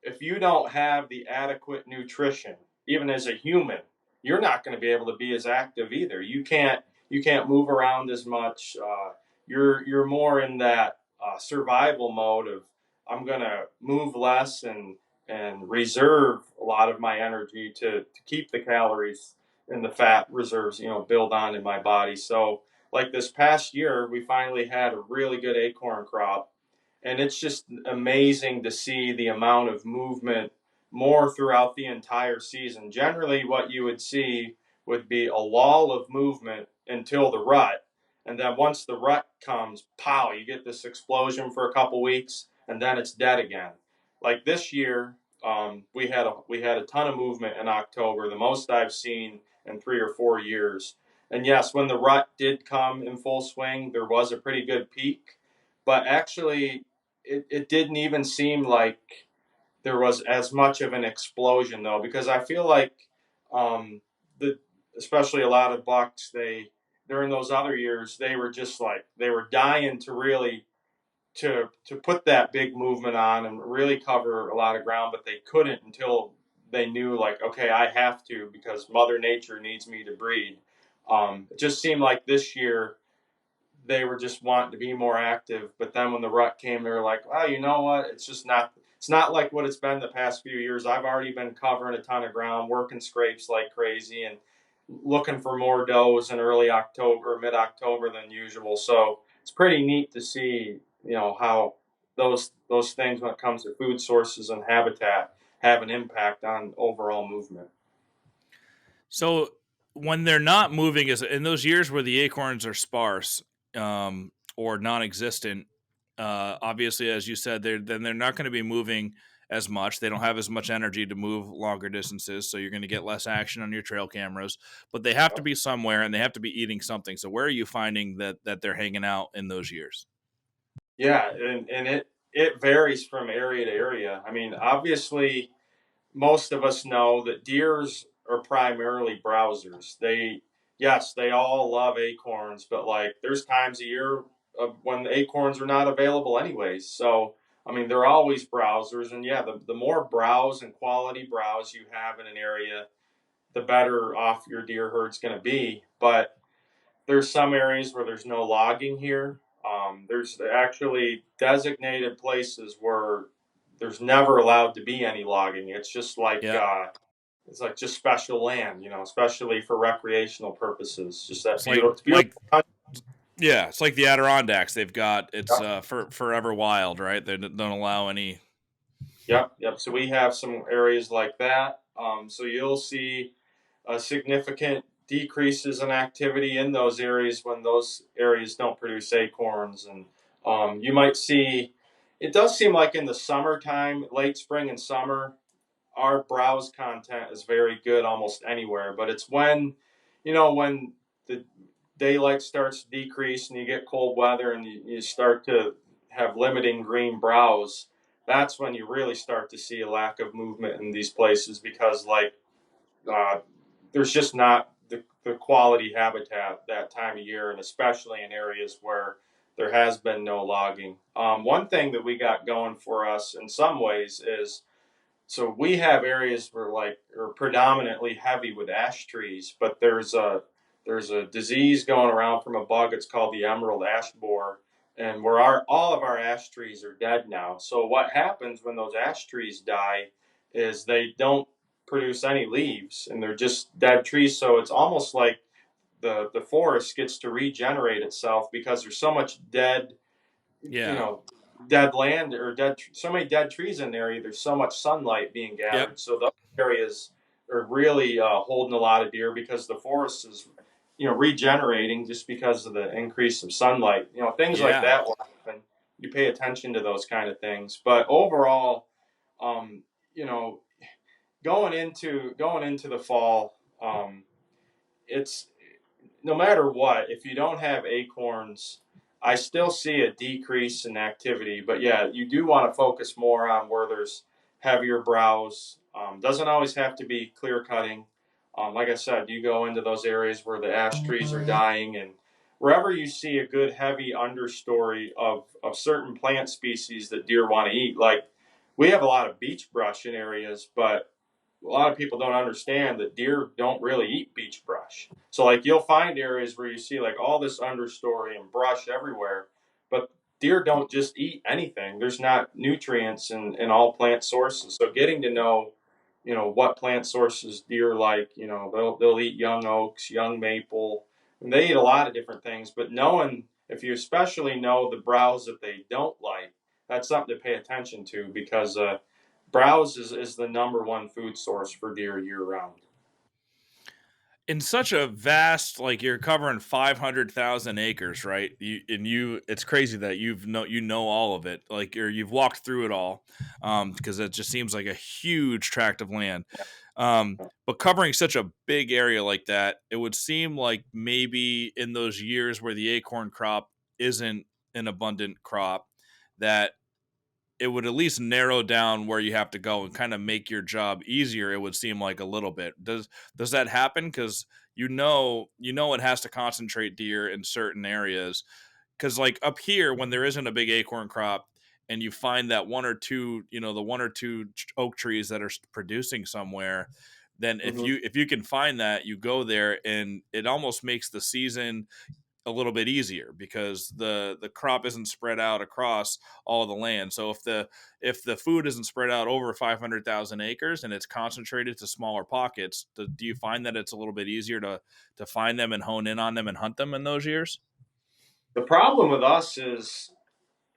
if you don't have the adequate nutrition, even as a human, you're not going to be able to be as active either. You can't move around as much. You're more in that survival mode of I'm going to move less and reserve a lot of my energy to keep the calories and the fat reserves, build on in my body. So like this past year, we finally had a really good acorn crop, and it's just amazing to see the amount of movement more throughout the entire season. Generally, what you would see would be a lull of movement until the rut, and then once the rut comes, pow, you get this explosion for a couple weeks, and then it's dead again. Like this year, we had a ton of movement in October, the most I've seen in 3 or 4 years. And yes, when the rut did come in full swing, there was a pretty good peak, but actually, it didn't even seem like there was as much of an explosion though, because I feel like um, the especially a lot of bucks, they during those other years, they were just like they were dying to really to put that big movement on and really cover a lot of ground, but they couldn't until they knew, like, okay, I have to because Mother Nature needs me to breed. It just seemed like this year they were just wanting to be more active, but then when the rut came, they were like, well, you know what? It's not like what it's been the past few years. I've already been covering a ton of ground, working scrapes like crazy, and looking for more does in early October, mid October than usual. So it's pretty neat to see, how those things when it comes to food sources and habitat have an impact on overall movement. So when they're not moving, is in those years where the acorns are sparse or non-existent, obviously, as you said, they're not going to be moving as much. They don't have as much energy to move longer distances, so you're going to get less action on your trail cameras. But they have to be somewhere, and they have to be eating something. So where are you finding that they're hanging out in those years? Yeah, and it varies from area to area. I mean, obviously, most of us know that deers are primarily browsers. Yes, they all love acorns, but like there's times a year when the acorns are not available anyways. So, I mean, they're always browsers. And yeah, the more browse and quality browse you have in an area, the better off your deer herd's going to be. But there's some areas where there's no logging here. There's actually designated places where there's never allowed to be any logging. Yeah, It's like just special land, especially for recreational purposes. Just that it's like beautiful, it's beautiful. like yeah, it's like the Adirondacks. They've got it's Yep, for forever wild, right? They don't allow any. yep, yep. So we have some areas like that. So you'll see significant decreases in activity in those areas when those areas don't produce acorns, and you might see. It does seem like in the summertime, late spring and summer, our browse content is very good almost anywhere, but it's when the daylight starts to decrease and you get cold weather and you start to have limiting green browse, that's when you really start to see a lack of movement in these places because like uh, there's just not the quality habitat that time of year, and especially in areas where there has been no logging. One thing that we got going for us in some ways is so we have areas where like are predominantly heavy with ash trees, but there's a disease going around from a bug. It's called the emerald ash borer, and where all of our ash trees are dead now. So what happens when those ash trees die is they don't produce any leaves, and they're just dead trees. So it's almost like the forest gets to regenerate itself because there's so much you Yeah. know, dead land or so many dead trees in the area. There's so much sunlight being Yep. gathered, so those areas are really holding a lot of deer because the forest is, regenerating just because of the increase of sunlight. Things like Yeah. that will happen. You pay attention to those kind of things, but overall, um, you know, going into the fall, it's no matter what, if you don't have acorns, I still see a decrease in activity. But yeah, you do want to focus more on where there's heavier browse. Doesn't always have to be clear cutting. Like I said, you go into those areas where the ash trees are dying, and wherever you see a good heavy understory of certain plant species that deer want to eat. Like we have a lot of beech brush in areas, but a lot of people don't understand that deer don't really eat beech brush. So like you'll find areas where you see like all this understory and brush everywhere, but deer don't just eat anything. There's not nutrients in all plant sources. So getting to know, what plant sources deer like. They'll eat young oaks, young maple, and they eat a lot of different things. But knowing, if you especially know the browse that they don't like, that's something to pay attention to, because browse is the number one food source for deer year round. In such a vast, like, you're covering 500,000 acres, right? It's crazy that you know all of it, like, or you've walked through it all, because it just seems like a huge tract of land. But covering such a big area like that, it would seem like maybe in those years where the acorn crop isn't an abundant crop, that it would at least narrow down where you have to go and kind of make your job easier. It would seem like a little bit. Does that happen? Because it has to concentrate deer in certain areas. Because like up here, when there isn't a big acorn crop, and you find that the one or two oak trees that are producing somewhere, then if Hmm. you can find that, you go there, and it almost makes the season a little bit easier because the crop isn't spread out across all the land. So if the food isn't spread out over 500,000 acres and it's concentrated to smaller pockets, do you find that it's a little bit easier to find them and hone in on them and hunt them in those years? The problem with us is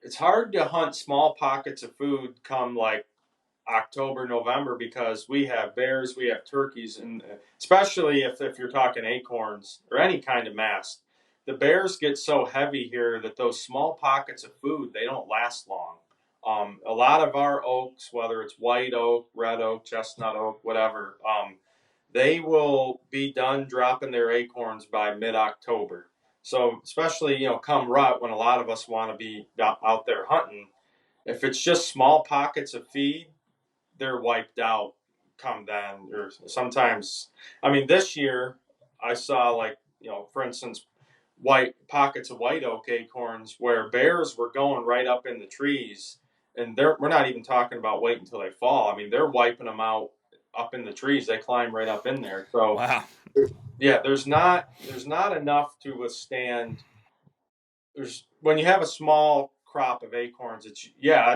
it's hard to hunt small pockets of food come like October, November, because we have bears, we have turkeys, and especially if you're talking acorns or any kind of mast, the bears get so heavy here that those small pockets of food, they don't last long. A lot of our oaks, whether it's white oak, red oak, chestnut oak, whatever, they will be done dropping their acorns by mid-October. So especially come rut, when a lot of us want to be out there hunting, if it's just small pockets of feed, they're wiped out come then. Or sometimes, I mean, this year I saw, like, for instance, white pockets of white oak acorns where bears were going right up in the trees, and we're not even talking about waiting until they fall. I mean, they're wiping them out up in the trees. They climb right up in there. So Wow. yeah, there's not enough to withstand. There's When you have a small crop of acorns, it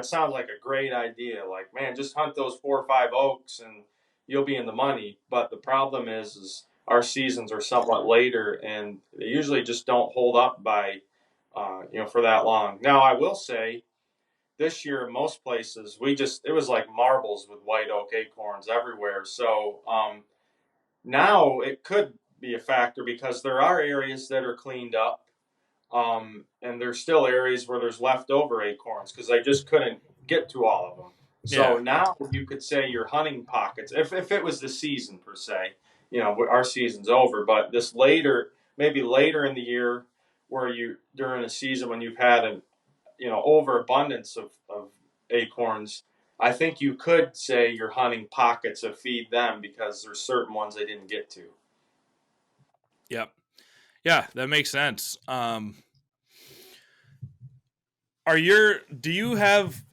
sounds like a great idea. Like, man, just hunt those 4 or 5 oaks and you'll be in the money. But the problem is our seasons are somewhat later, and they usually just don't hold up by for that long. Now, I will say, this year in most places, it was like marbles with white oak acorns everywhere. So now it could be a factor, because there are areas that are cleaned up, and there's still areas where there's leftover acorns because they just couldn't get to all of them. So Yeah. now you could say your hunting pockets, if it was the season per se, our season's over, but this later, maybe later in the year, where you during a season when you've had an overabundance of acorns, I think you could say you're hunting pockets of feed them, because there's certain ones they didn't get to. Yep. Yeah, that makes sense. Do you have,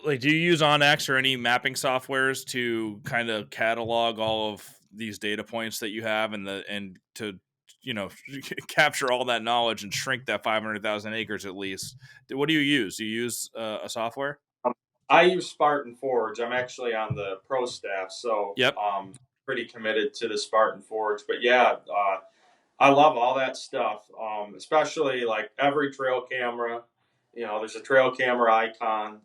like, do you use OnX or any mapping softwares to kind of catalog all of these data points that you have, and to you know capture all that knowledge and shrink that 500,000 acres at least? What do you use? Do you use a software? Um, I use Spartan Forge. I'm actually on the pro staff, so Yep. pretty committed to the Spartan Forge. But yeah, I love all that stuff, especially like every trail camera. There's a trail camera icon.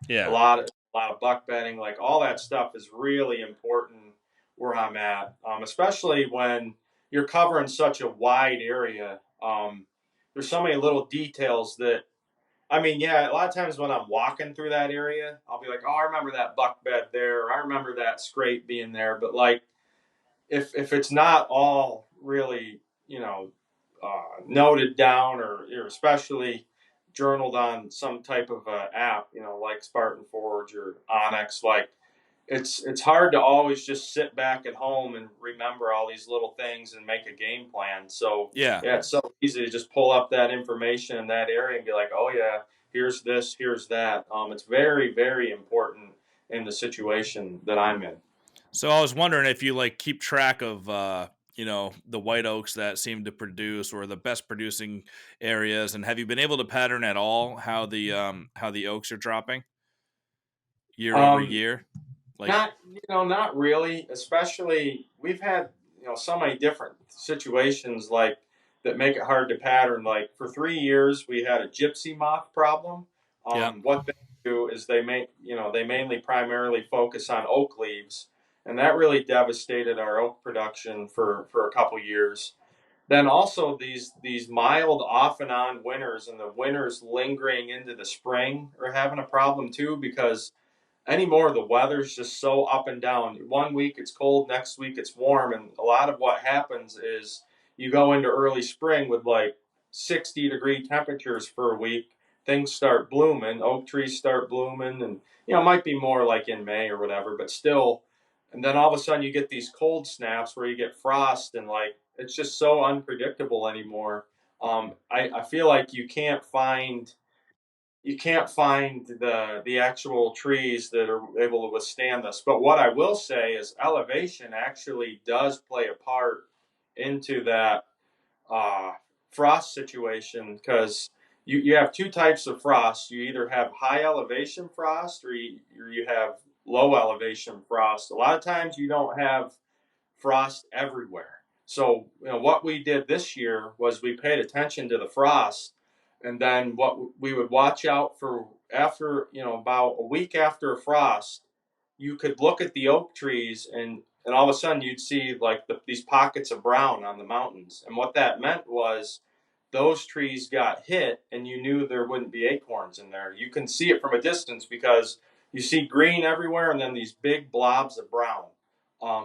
Yeah. A lot of buck bedding, like all that stuff is really important where I'm at, especially when you're covering such a wide area. There's so many little details that, I mean, yeah, a lot of times when I'm walking through that area, I'll be like, oh, I remember that buck bed there. Or I remember that scrape being there. But like, if it's not all really, noted down, or especially journaled on some type of app, like Spartan Forge or Onyx, like it's hard to always just sit back at home and remember all these little things and make a game plan. So Yeah. yeah, it's so easy to just pull up that information in that area and be like, oh yeah, here's this, here's that. It's very, very important in the situation that I'm in. So I was wondering if you like keep track of the white oaks that seem to produce, or the best producing areas, and have you been able to pattern at all how the oaks are dropping year over Um, year? Like, Not really. Especially we've had so many different situations like that make it hard to pattern. Like for 3 years, we had a gypsy moth problem. yeah. What they do is they mainly primarily focus on oak leaves, and that really devastated our oak production for a couple years. Then also these mild off and on winters and the winters lingering into the spring are having a problem too because anymore the weather's just so up and down. One week it's cold, next week it's warm, and a lot of what happens is you go into early spring with like 60-degree temperatures for a week. Things start blooming, oak trees start blooming, and it might be more like in May or whatever, but still. And then all of a sudden you get these cold snaps where you get frost, and like it's just so unpredictable anymore. I feel like you can't find the actual trees that are able to withstand this. But what I will say is elevation actually does play a part into that uh, frost situation because you have two types of frost. You either have high elevation frost or you have low elevation frost. A lot of times you don't have frost everywhere. So, what we did this year was we paid attention to the frost, and then what we would watch out for after, about a week after a frost, you could look at the oak trees and all of a sudden you'd see like these pockets of brown on the mountains. And what that meant was those trees got hit and you knew there wouldn't be acorns in there. You can see it from a distance because you see green everywhere and then these big blobs of brown.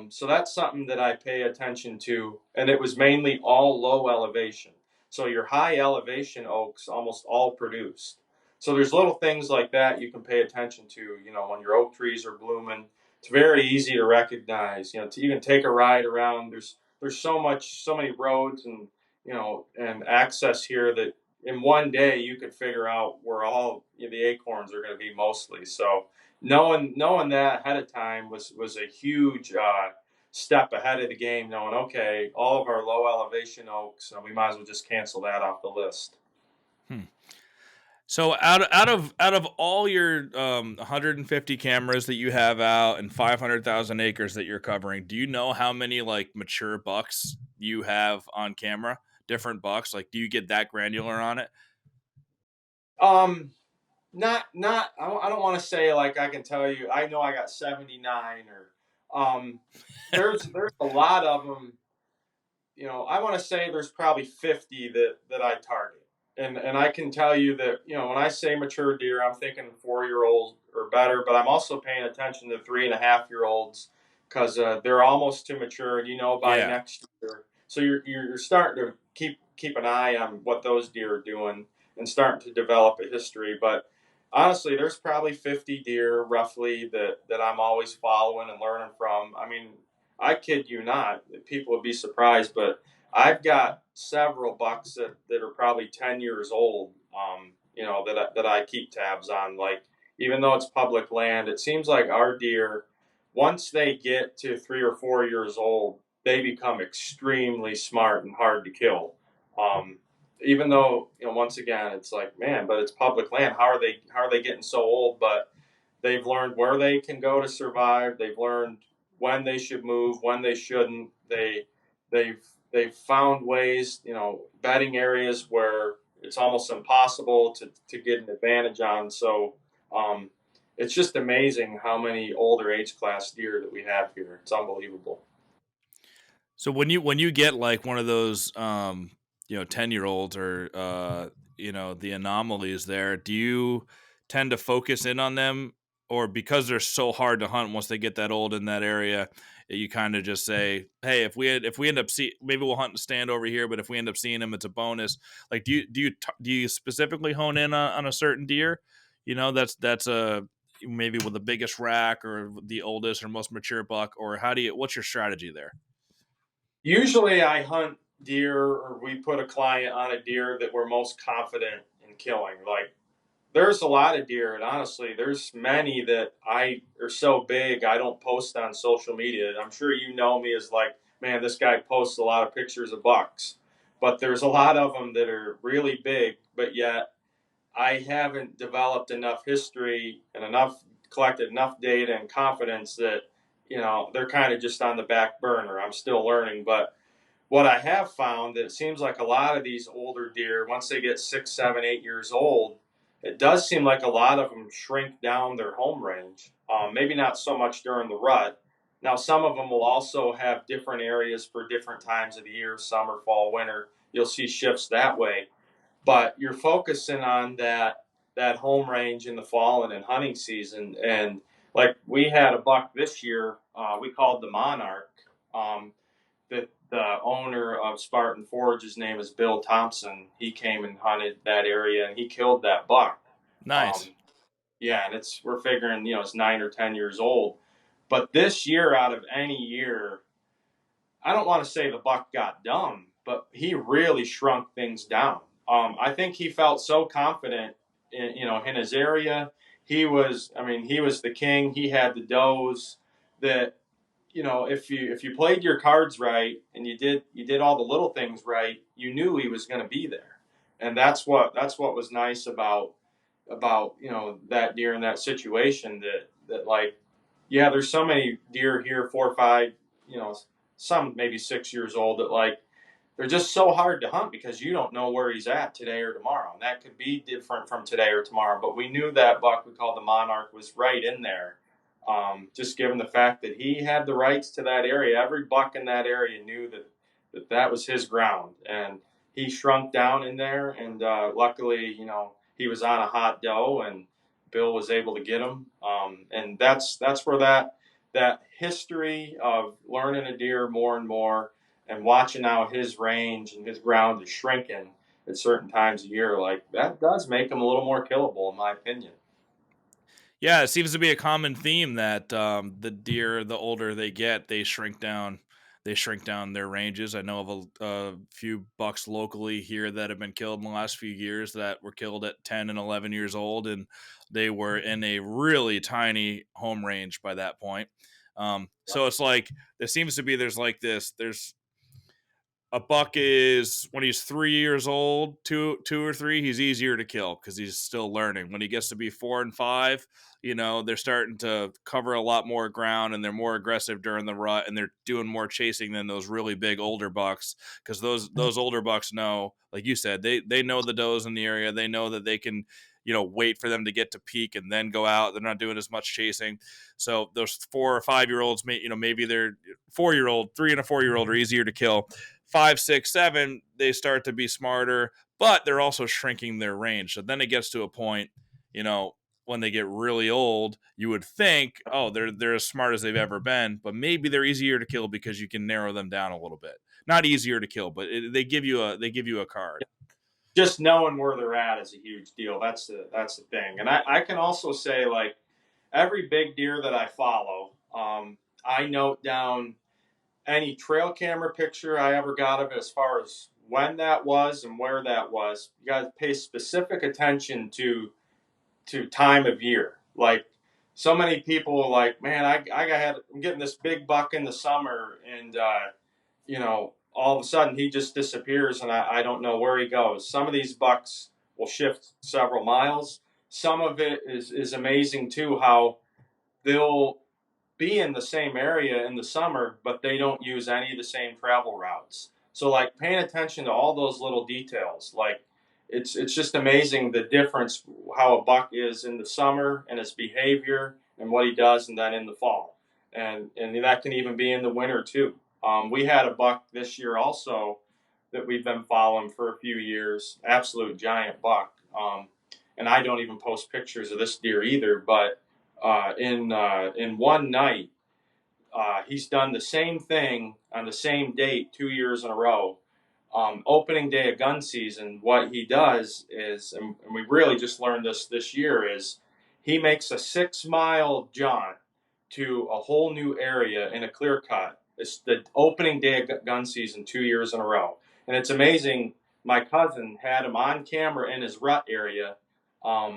So that's something that I pay attention to. And it was mainly all low elevation. So your high elevation oaks almost all produced. So there's little things like that you can pay attention to, when your oak trees are blooming. It's very easy to recognize, to even take a ride around. There's so many roads and access here that in one day you could figure out where all the acorns are going to be mostly. So knowing that ahead of time was a huge step ahead of the game. Knowing, okay, all of our low elevation oaks, we might as well just cancel that off the list. Hmm. So out of all your 150 cameras that you have out and 500,000 acres that you're covering, do you know how many like mature bucks you have on camera? Different bucks, like do you get that granular on it? Um, not. I don't want to say like I can tell you. I know I got 79 or there's a lot of them. I want to say there's probably 50 that I target. And I can tell you that, when I say mature deer, I'm thinking 4-year olds or better, but I'm also paying attention to 3.5-year olds because they're almost to mature, and by Yeah. next year. So you're starting to keep an eye on what those deer are doing and starting to develop a history. But honestly, there's probably 50 deer roughly that I'm always following and learning from. I mean, I kid you not. People would be surprised, but I've got several bucks that are probably 10 years old, that I keep tabs on. Like, even though it's public land, it seems like our deer, once they get to 3 or 4 years old, they become extremely smart and hard to kill. Um, Even though, once again, it's like, man, but it's public land. How are they getting so old? But they've learned where they can go to survive. They've learned when they should move, when they shouldn't. They've they've found ways, bedding areas where it's almost impossible to get an advantage on. So um, it's just amazing how many older age class deer that we have here. It's unbelievable. So when you get like one of those 10-year-olds or the anomalies there, do you tend to focus in on them, or because they're so hard to hunt once they get that old in that area, you kind of just say, hey, if we end up maybe we'll hunt and stand over here, but if we end up seeing them, it's a bonus. Like do you specifically hone in on a certain deer? That's a maybe with the biggest rack or the oldest or most mature buck, or what's your strategy there? Usually I hunt deer, or we put a client on a deer that we're most confident in killing. Like, there's a lot of deer, and honestly, there's many that I are so big I don't post on social media. I'm sure you know me as like, man, this guy posts a lot of pictures of bucks, but there's a lot of them that are really big, but yet I haven't developed enough history and enough collected enough data and confidence that, they're kind of just on the back burner. I'm still learning, but what I have found that it seems like a lot of these older deer, once they get 6, 7, 8 years old, it does seem like a lot of them shrink down their home range. Maybe not so much during the rut. Now, some of them will also have different areas for different times of the year, summer, fall, winter. You'll see shifts that way, but you're focusing on that home range in the fall and in hunting season. And like we had a buck this year, we called the Monarch. The owner of Spartan Forge, his name is Bill Thompson. He came and hunted that area and he killed that buck. Nice. Um, yeah, and we're figuring it's 9 or 10 years old. But this year, out of any year, I don't want to say the buck got dumb, but he really shrunk things down. I think he felt so confident in his area. He was the king. He had the does that if you played your cards right and you did all the little things right, you knew he was going to be there. And that's what was nice about that deer in that situation, that like, yeah, there's so many deer here, 4 or 5, some maybe 6 years old, that like they're just so hard to hunt because you don't know where he's at today or tomorrow. And that could be different from today or tomorrow. But we knew that buck we called the Monarch was right in there. Just given the fact that he had the rights to that area. Every buck in that area knew that was his ground. And he shrunk down in there. And luckily, he was on a hot doe and Bill was able to get him. And that's where that history of learning a deer more and more and watching how his range and his ground is shrinking at certain times of year, like that does make him a little more killable, in my opinion. Yeah, it seems to be a common theme that the deer, the older they get, they shrink down. They shrink down their ranges. I know of a few bucks locally here that have been killed in the last few years that were killed at 10 and 11 years old, and they were in a really tiny home range by that point. So it's like there seems to be there's like this there's a buck is when he's 3 years old, two or three, he's easier to kill because he's still learning. When he gets to be 4 and 5, they're starting to cover a lot more ground and they're more aggressive during the rut and they're doing more chasing than those really big older bucks because those older bucks know, like you said, they know the does in the area. They know that they can wait for them to get to peak and then go out. They're not doing as much chasing. So those 4 or 5 year olds, maybe they're 4 year old, 3 and a 4 year old are easier to kill. 5, 6, 7, they start to be smarter, but they're also shrinking their range. So then it gets to a point, when they get really old, you would think, oh, they're as smart as they've ever been, but maybe they're easier to kill because you can narrow them down a little bit. Not easier to kill, but they give you a card. Just knowing where they're at is a huge deal. That's the thing. And I can also say, like, every big deer that I follow, I note down any trail camera picture I ever got of it, as far as when that was and where that was. You got to pay specific attention to time of year. Like, so many people are like, man, I'm getting this big buck in the summer, and all of a sudden he just disappears, and I don't know where he goes. Some of these bucks will shift several miles. Some of it is amazing too, how they'll be in the same area in the summer, but they don't use any of the same travel routes. So like paying attention to all those little details, like it's just amazing the difference how a buck is in the summer and his behavior and what he does, and then in the fall, and that can even be in the winter too. We had a buck this year also that we've been following for a few years, absolute giant buck. And I don't even post pictures of this deer either, but in one night, he's done the same thing on the same date 2 years in a row. Opening day of gun season, what he does is, and we really just learned this year, is he makes a 6 mile jaunt to a whole new area in a clear cut. It's the opening day of gun season 2 years in a row. And it's amazing. My cousin had him on camera in his rut area. I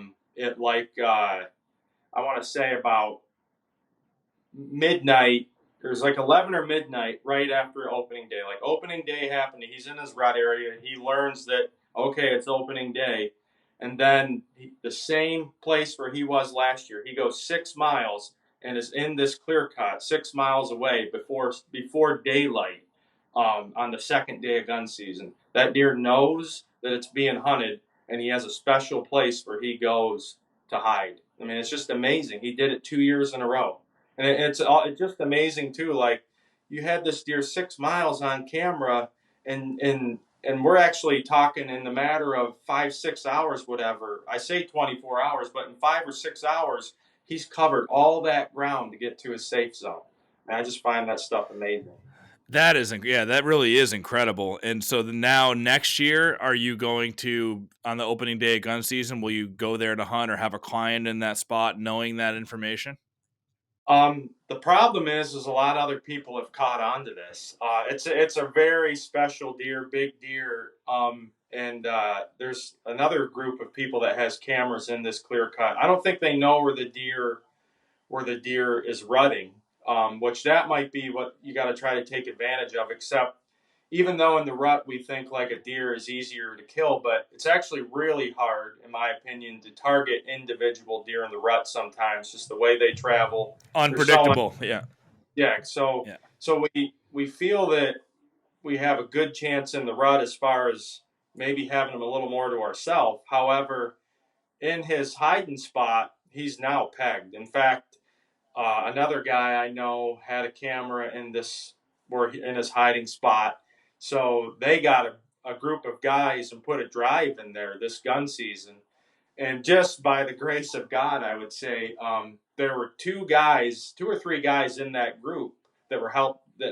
want to say about midnight. There's like 11 or midnight right after opening day. Like opening day happened, he's in his rut area. He learns that, okay, it's opening day. and then the same place where he was last year, he goes 6 miles and is in this clear cut 6 miles away before daylight, on the second day of gun season. That deer knows that it's being hunted, and he has a special place where he goes to hide. I mean, it's just amazing. He did it 2 years in a row, and it's just amazing too. Like, you had this deer 6 miles on camera, and we're actually talking in the matter of 5-6 hours, whatever. I say 24 hours, but in 5 or 6 hours, he's covered all that ground to get to his safe zone. And I just find that stuff amazing. That is, yeah, that really is incredible. And so now next year, are you going to, on the opening day of gun season, will you go there to hunt or have a client in that spot knowing that information? The problem is a lot of other people have caught on to this. It's a very special deer, big deer. And there's another group of people that has cameras in this clear cut. I don't think they know where the deer is rutting, which that might be what you got to try to take advantage of. Except, even though in the rut we think like a deer is easier to kill, but it's actually really hard, in my opinion, to target individual deer in the rut sometimes, just the way they travel. They're so, Unpredictable. Yeah. yeah. So Yeah. we feel that we have a good chance in the rut as far as maybe having them a little more to ourselves. However, in his hiding spot, he's now pegged. In fact, another guy I know had a camera in in his hiding spot, so they got a group of guys and put a drive in there this gun season. And just by the grace of God, I would say, there were two or three guys in that group that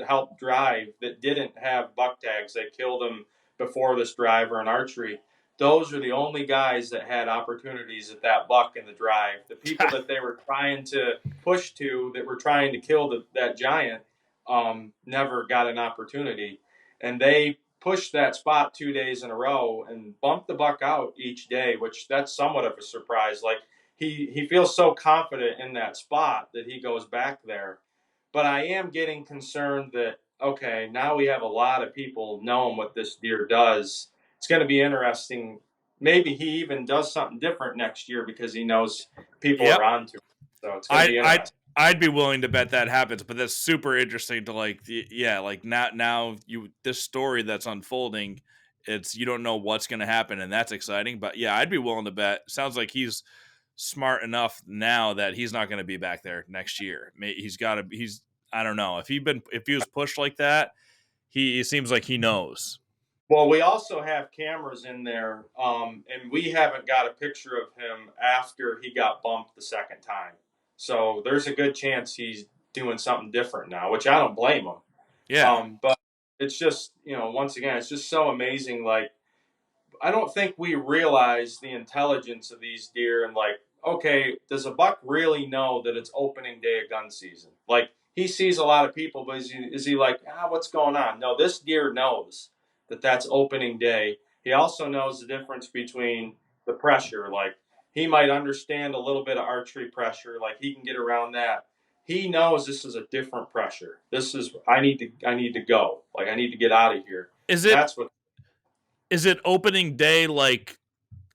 helped drive that didn't have buck tags. They killed them before this driver in archery. Those are the only guys that had opportunities at that buck in the drive. The people that they were trying to push to, that were trying to kill that giant, never got an opportunity. And they pushed that spot 2 days in a row and bumped the buck out each day, which that's somewhat of a surprise. Like, he feels so confident in that spot that he goes back there. But I am getting concerned that, okay, now we have a lot of people knowing what this deer does. It's going to be interesting. Maybe he even does something different next year because he knows people Yep. are onto it. So it's going to I be I interesting. I'd be willing to bet that happens, but that's super interesting to like, yeah, like now you this story that's unfolding, it's you don't know what's going to happen, and that's exciting. But yeah, I'd be willing to bet. Sounds like he's smart enough now that he's not going to be back there next year. He's got to. He's I don't know if he was pushed like that, he it seems like he knows. Well, we also have cameras in there, and we haven't got a picture of him after he got bumped the second time. So there's a good chance he's doing something different now, which I don't blame him. Yeah. But it's just, once again, it's just so amazing. Like, I don't think we realize the intelligence of these deer, and like, okay, does a buck really know that it's opening day of gun season? Like, he sees a lot of people, but is he like, what's going on? No, this deer knows that that's opening day. He also knows the difference between the pressure. Like, he might understand a little bit of archery pressure. Like, he can get around that. He knows this is a different pressure. This is, I need to go. Like, I need to get out of here. Is it That's what. is it opening day like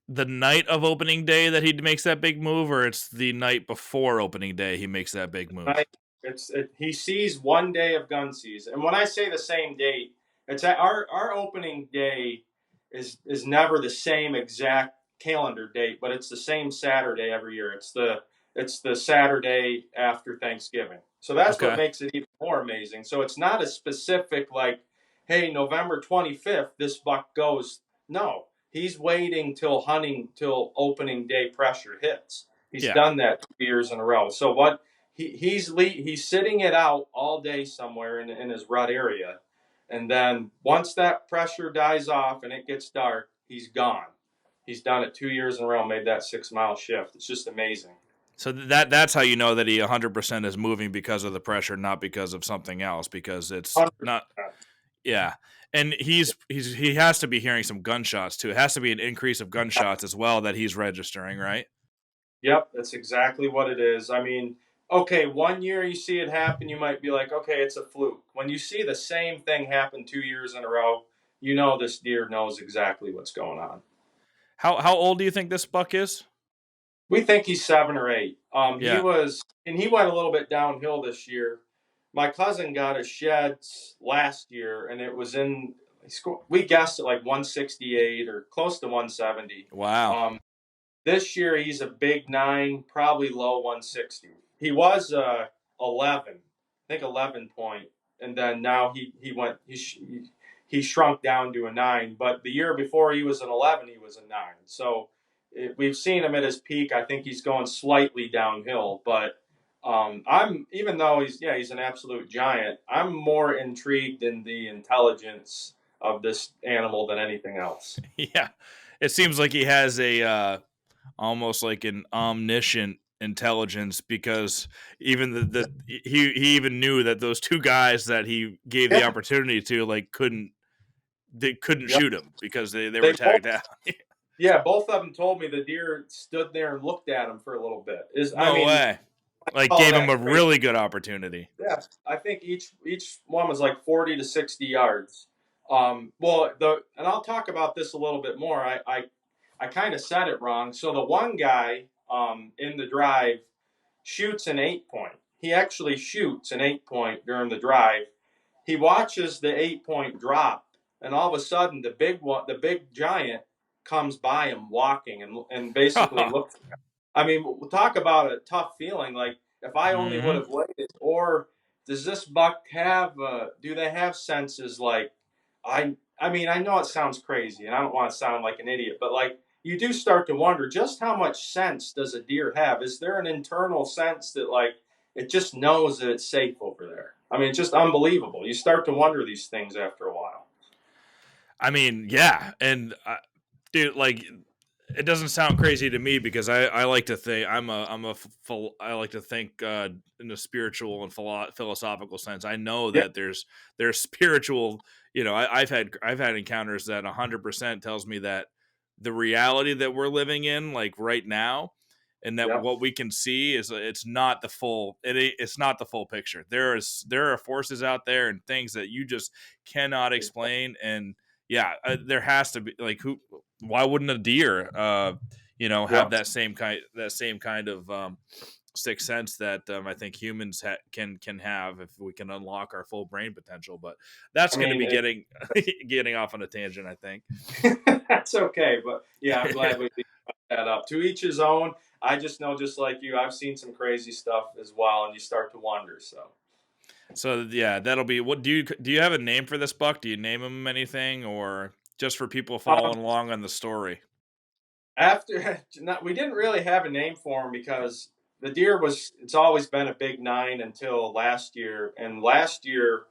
the night of opening day that he makes that big move, or it's the night before opening day he makes that big move? He sees one day of gun season, and when I say the same date, it's at our opening day is never the same exact calendar date, but it's the same Saturday every year. It's the Saturday after Thanksgiving. So that's what Okay. makes it even more amazing. So it's not a specific like, hey, November 25th, this buck goes. No, he's waiting till opening day pressure hits. He's Yeah. done that 2 years in a row. So what he's sitting it out all day somewhere in his rut area, and then once that pressure dies off and it gets dark, he's gone. He's done it 2 years in a row, made that 6 mile shift. It's just amazing. So that's how you know that he 100% is moving because of the pressure, not because of something else. Because it's not. 100%. Yeah, and he has to be hearing some gunshots too. It has to be an increase of gunshots as well that he's registering, right? Yep, that's exactly what it is. I mean, okay, one year you see it happen, you might be like, okay, it's a fluke. When you see the same thing happen 2 years in a row, you know this deer knows exactly what's going on. How old do you think this buck is? We think he's 7 or 8. He Yeah. was, and he went a little bit downhill this year. My cousin got his sheds last year, and it was in. We guessed at like 168 or close to 170. Wow. Um, this year he's a big 9, probably low 160. He was 11, I think 11 point, and then now he went he shrunk down to a 9. But the year before he was an 11, he was a 9. So we've seen him at his peak. I think he's going slightly downhill, but I'm even though he's an absolute giant. I'm more intrigued in the intelligence of this animal than anything else. Yeah. It seems like he has a almost like an omniscient intelligence, because even he even knew that those two guys that he gave the Yeah, opportunity to, like, they couldn't yep. shoot him because they were They both tagged out. Yeah, both of them told me the deer stood there and looked at him for a little bit. I No mean, way. Like, all gave him that a crazy. really good opportunity. Yeah, I think each one was like 40 to 60 yards. And I'll talk about this a little bit more. I kind of said it wrong. So the one guy in the drive shoots an 8 point. He actually shoots an 8 point during the drive. He watches the 8 point drop, and all of a sudden the big giant comes by him walking and basically looks. I mean, we'll talk about a tough feeling. Like if I only would Hmm. have waited, or does this buck have? Do they have senses like I mean, I know it sounds crazy, and I don't want to sound like an idiot, but like you do start to wonder just how much sense does a deer have? Is there an internal sense that like it just knows that it's safe over there? I mean, it's just unbelievable. You start to wonder these things after a while. I mean, yeah, and dude, like, it doesn't sound crazy to me, because I like to think I like to think in a spiritual and philosophical sense. I know Yeah, that there's spiritual. I've had encounters that 100% tells me that the reality that we're living in, like right now, and that yeah. what we can see is, it's not the full it's not the full picture. There are forces out there and things that you just cannot explain. And yeah, there has to be, like, who why wouldn't a deer Yeah. have that same kind of sixth sense that I think humans can have, if we can unlock our full brain potential. But that's I going to mean, be getting off on a tangent, I think. that's okay, but yeah, I'm glad we brought that up. To each his own. I just know, just like you, I've seen some crazy stuff as well, and you start to wonder. So So yeah, that'll be. What do you have a name for this buck? Do you name him anything, or just for people um, following along on the story? after we didn't really have a name for him because the deer was. It's always been a big 9 until last year, and last year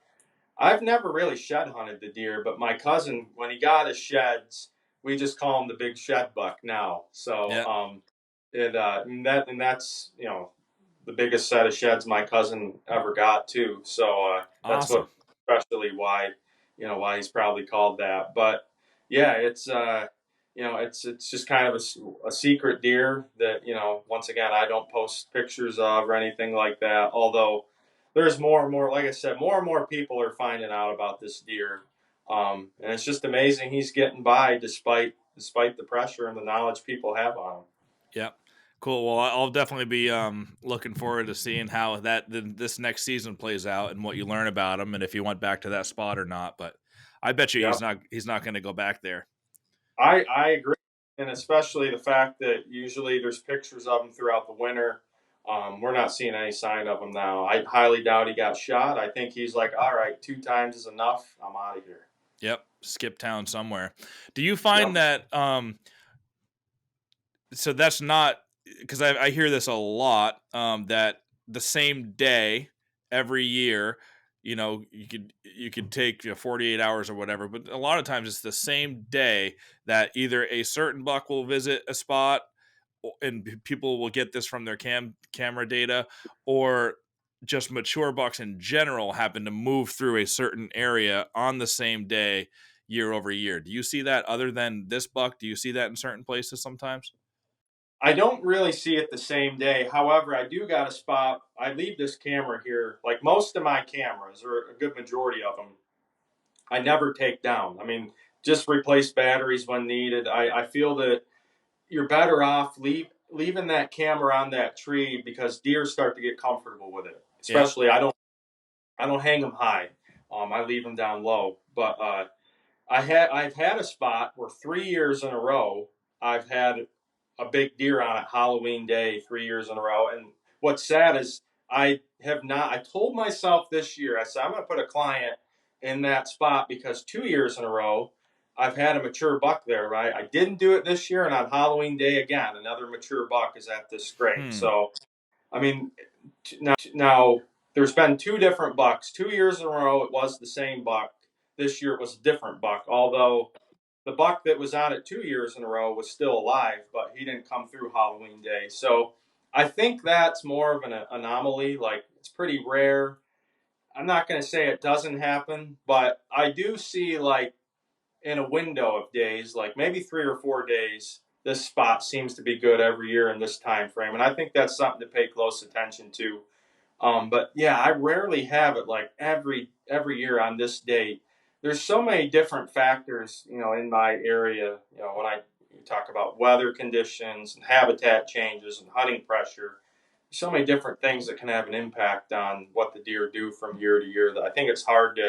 I've never really shed hunted the deer, but my cousin, when he got his sheds, we just call him the big shed buck now. So Yeah, and that's the biggest set of sheds my cousin ever got too. So that's awesome. what especially why why he's probably called that. But yeah, it's just kind of a secret deer that once again I don't post pictures of or anything like that. Although there's more and more, like I said, more and more people are finding out about this deer, and it's just amazing he's getting by despite the pressure and the knowledge people have on him. Yep. Cool. Well, I'll definitely be looking forward to seeing how this next season plays out, and what you learn about him, and if he went back to that spot or not. But I bet you Yep. he's not going to go back there. I agree, and especially the fact that usually there's pictures of him throughout the winter. We're not seeing any sign of him now. I highly doubt he got shot. I think he's like, all right, 2 times is enough. I'm out of here. Yep. Skip town somewhere. Do you find Yep. that so that's not, because I hear this a lot, that the same day every year, you could take 48 hours or whatever, but a lot of times it's the same day that either a certain buck will visit a spot, and people will get this from their camera data, or just mature bucks in general happen to move through a certain area on the same day year over year. Do you see that, other than this buck? Do you see that in certain places sometimes? I don't really see it the same day. However, I do got a spot. I leave this camera here, like most of my cameras, or a good majority of them, I never take down. I mean, just replace batteries when needed. I feel that you're better off leaving that camera on that tree because deer start to get comfortable with it. Yep. Especially, I don't hang them high. I leave them down low. But I've had a spot where 3 years in a row I've had a big deer on it Halloween Day 3 years in a row. And what's sad is I have not. I told myself this year, I said I'm going to put a client in that spot because 2 years in a row I've had a mature buck there. Right, I didn't do it this year, and on Halloween Day again, another mature buck is at this scrape. Hmm. So I mean, now there's been two different bucks. 2 years in a row, it was the same buck. This year, it was a different buck. Although the buck that was on it 2 years in a row was still alive, but he didn't come through Halloween Day. So I think that's more of an anomaly. Like it's pretty rare. I'm not going to say it doesn't happen, but I do see like in a window of days, like maybe 3 or 4 days, this spot seems to be good every year in this time frame, and I think that's something to pay close attention to. But yeah, I rarely have it like every year on this date. There's so many different factors, in my area. When I talk about weather conditions and habitat changes and hunting pressure, so many different things that can have an impact on what the deer do from year to year. That I think it's hard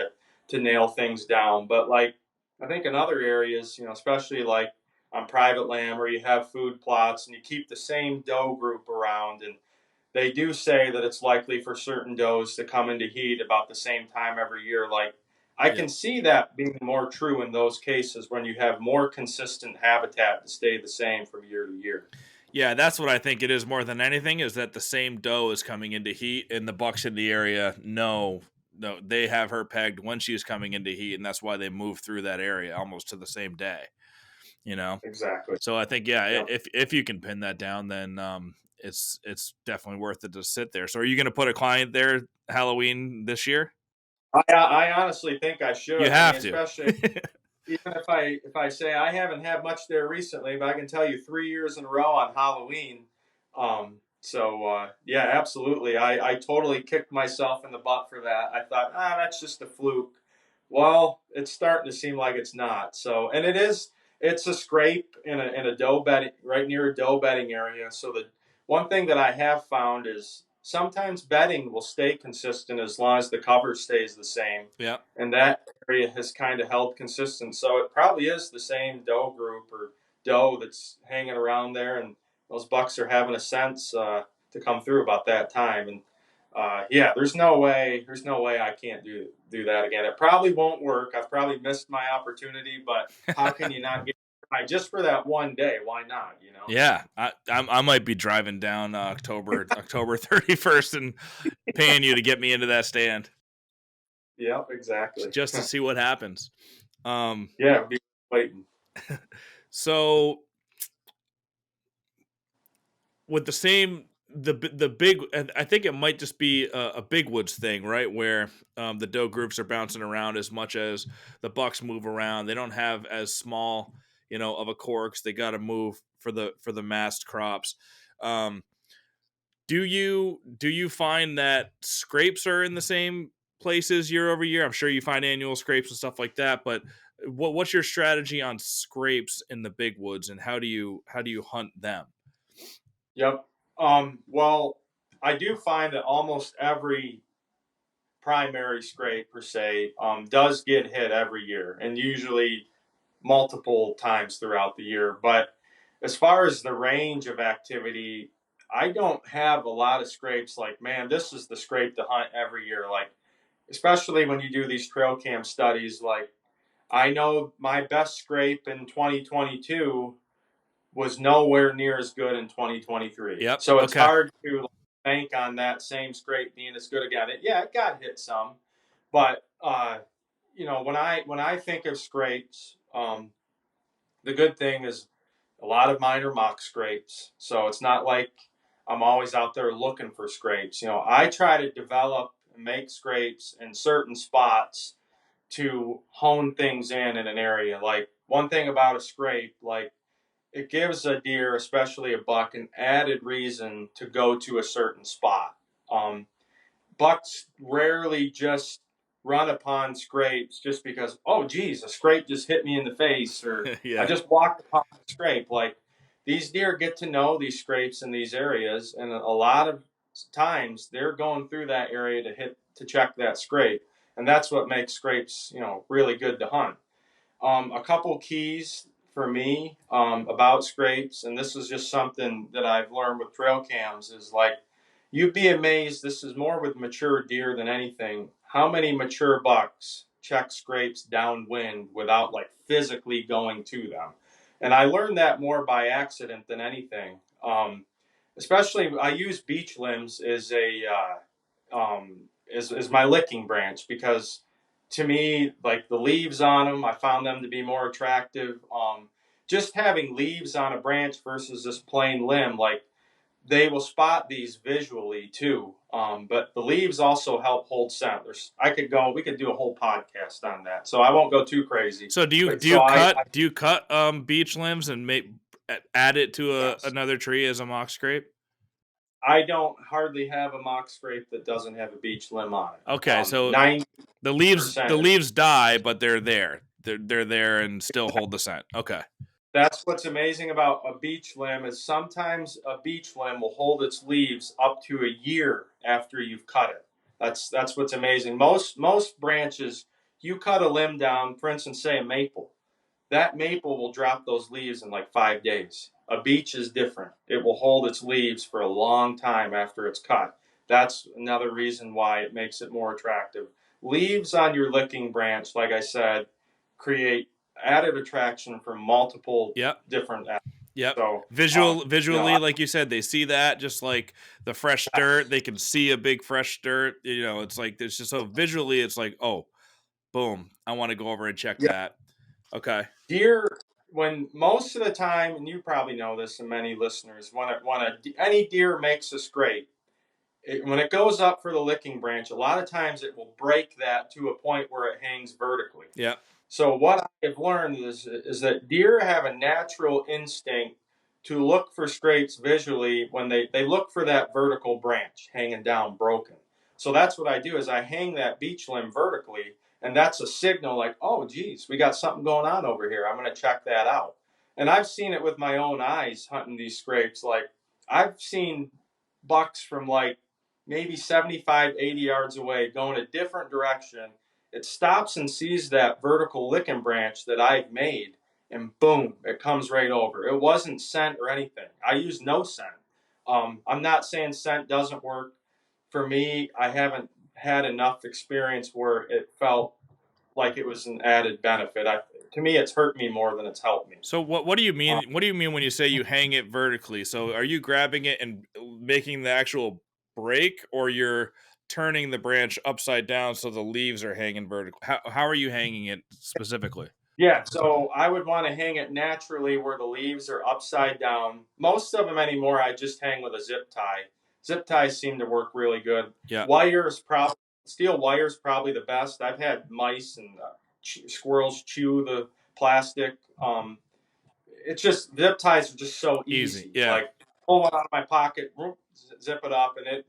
to nail things down. But like I think in other areas, especially like on private land where you have food plots and you keep the same doe group around, and they do say that it's likely for certain does to come into heat about the same time every year. Like I Yep. can see that being more true in those cases when you have more consistent habitat to stay the same from year to year. Yeah, that's what I think it is more than anything, is that the same doe is coming into heat, and the bucks in the area no, they have her pegged when she's coming into heat, and that's why they move through that area almost to the same day. You know, Exactly. so I think yeah, Yep. if you can pin that down, then it's definitely worth it to sit there. So are you going to put a client there Halloween this year? I honestly think I You should. I mean, have to. especially even if I say I haven't had much there recently, but I can tell you 3 years in a row on Halloween. Yeah, absolutely. I totally kicked myself in the butt for that. I thought, that's just a fluke. Well, it's starting to seem like it's not. So, and it is. It's a scrape in a doe bedding right near a doe bedding area. So the one thing that I have found is sometimes bedding will stay consistent as long as the cover stays the same, Yeah. and that area has kind of held consistent. So it probably is the same doe group or doe that's hanging around there, and those bucks are having a sense to come through about that time. And yeah, there's no way I can't do that again. It probably won't work. I've probably missed my opportunity, but how can you not get just for that one day? Why not? Yeah, I might be driving down October 31st and paying you to get me into that stand Yep, exactly. just to see what happens. Yeah, be waiting. So with the big, and I think it might just be a big woods thing, right? Where the doe groups are bouncing around as much as the bucks move around. They don't have as small, of a corks. They got to move for the mast crops. Um, do you find that scrapes are in the same places year over year? I'm sure you find annual scrapes and stuff like that, but what's your strategy on scrapes in the big woods, and how do you hunt them? Yep. Well, I do find that almost every primary scrape per se does get hit every year, and usually multiple times throughout the year. But as far as the range of activity, I don't have a lot of scrapes like, man, this is the scrape to hunt every year. Like, especially when you do these trail cam studies, like I know my best scrape in 2022 was nowhere near as good in 2023. Yep. So it's Okay. hard to bank on that same scrape being as good again. It got hit some, but when I think of scrapes, the good thing is a lot of mine are mock scrapes. So it's not like I'm always out there looking for scrapes. I try to develop and make scrapes in certain spots to hone things in an area. Like one thing about a scrape, like it gives a deer, especially a buck, an added reason to go to a certain spot. Um, Bucks rarely just run upon scrapes just because, oh, geez, a scrape just hit me in the face, or I Yeah. just walked upon a scrape. Like, these deer get to know these scrapes in these areas, and a lot of times they're going through that area to check that scrape, and that's what makes scrapes, really good to hunt. A couple keys for me about scrapes, and this is just something that I've learned with trail cams, is like, you'd be amazed. This is more with mature deer than anything. How many mature bucks check scrapes downwind without like physically going to them? And I learned that more by accident than anything. Especially, I use beech limbs as as my licking branch, because to me, like the leaves on them, I found them to be more attractive. Just having leaves on a branch versus this plain limb, like they will spot these visually too. But the leaves also help hold scent. We could do a whole podcast on that, so I won't go too crazy. So do you But do you so cut do you cut beech limbs and add it to yes, another tree as a mock scrape? I don't hardly have a mock scrape that doesn't have a beech limb on it. Okay, so 90%. the leaves die, but they're there. They're there and still hold the scent. Okay. That's what's amazing about a beech limb, is sometimes a beech limb will hold its leaves up to a year after you've cut it. That's what's amazing. Most branches, you cut a limb down, for instance, say a maple. That maple will drop those leaves in like 5 days. A beech is different. It will hold its leaves for a long time after it's cut. That's another reason why it makes it more attractive. Leaves on your licking branch, like I said, create added attraction from multiple Yep. different aspects. Yep. So, Visually, like you said, they see that just like the fresh dirt. They can see a big fresh dirt. It's like there's just so visually, it's like, oh, boom, I want to go over and check yeah, that. Okay. deer. When most of the time, and you probably know this, and many listeners, any deer makes a scrape, when it goes up for the licking branch, a lot of times it will break that to a point where it hangs vertically. Yeah. So what I've learned is that deer have a natural instinct to look for scrapes visually when they look for that vertical branch hanging down broken. So that's what I do, is I hang that beech limb vertically, and that's a signal like, oh geez, we got something going on over here. I'm going to check that out. And I've seen it with my own eyes hunting these scrapes. Like, I've seen bucks from like maybe 75, 80 yards away going a different direction. It stops and sees that vertical licking branch that I've made, and boom, it comes right over. It wasn't scent or anything. I use no scent. I'm not saying scent doesn't work. For me, I haven't had enough experience where it felt like it was an added benefit. To me, it's hurt me more than it's helped me. So what do you Um, mean? What do you mean when you say you hang it vertically? So are you grabbing it and making the actual break, or you're turning the branch upside down so the leaves are hanging vertical? How are you hanging it specifically? Yeah, so I would want to hang it naturally where the leaves are upside down. Most of them anymore, I just hang with a zip tie. Zip ties seem to work really good. Yeah. Wires, probably steel wires, probably the best. I've had mice and squirrels chew the plastic. It's just, zip ties are just so Easy. easy. Yeah. Like, pull one out of my pocket, zip it up, and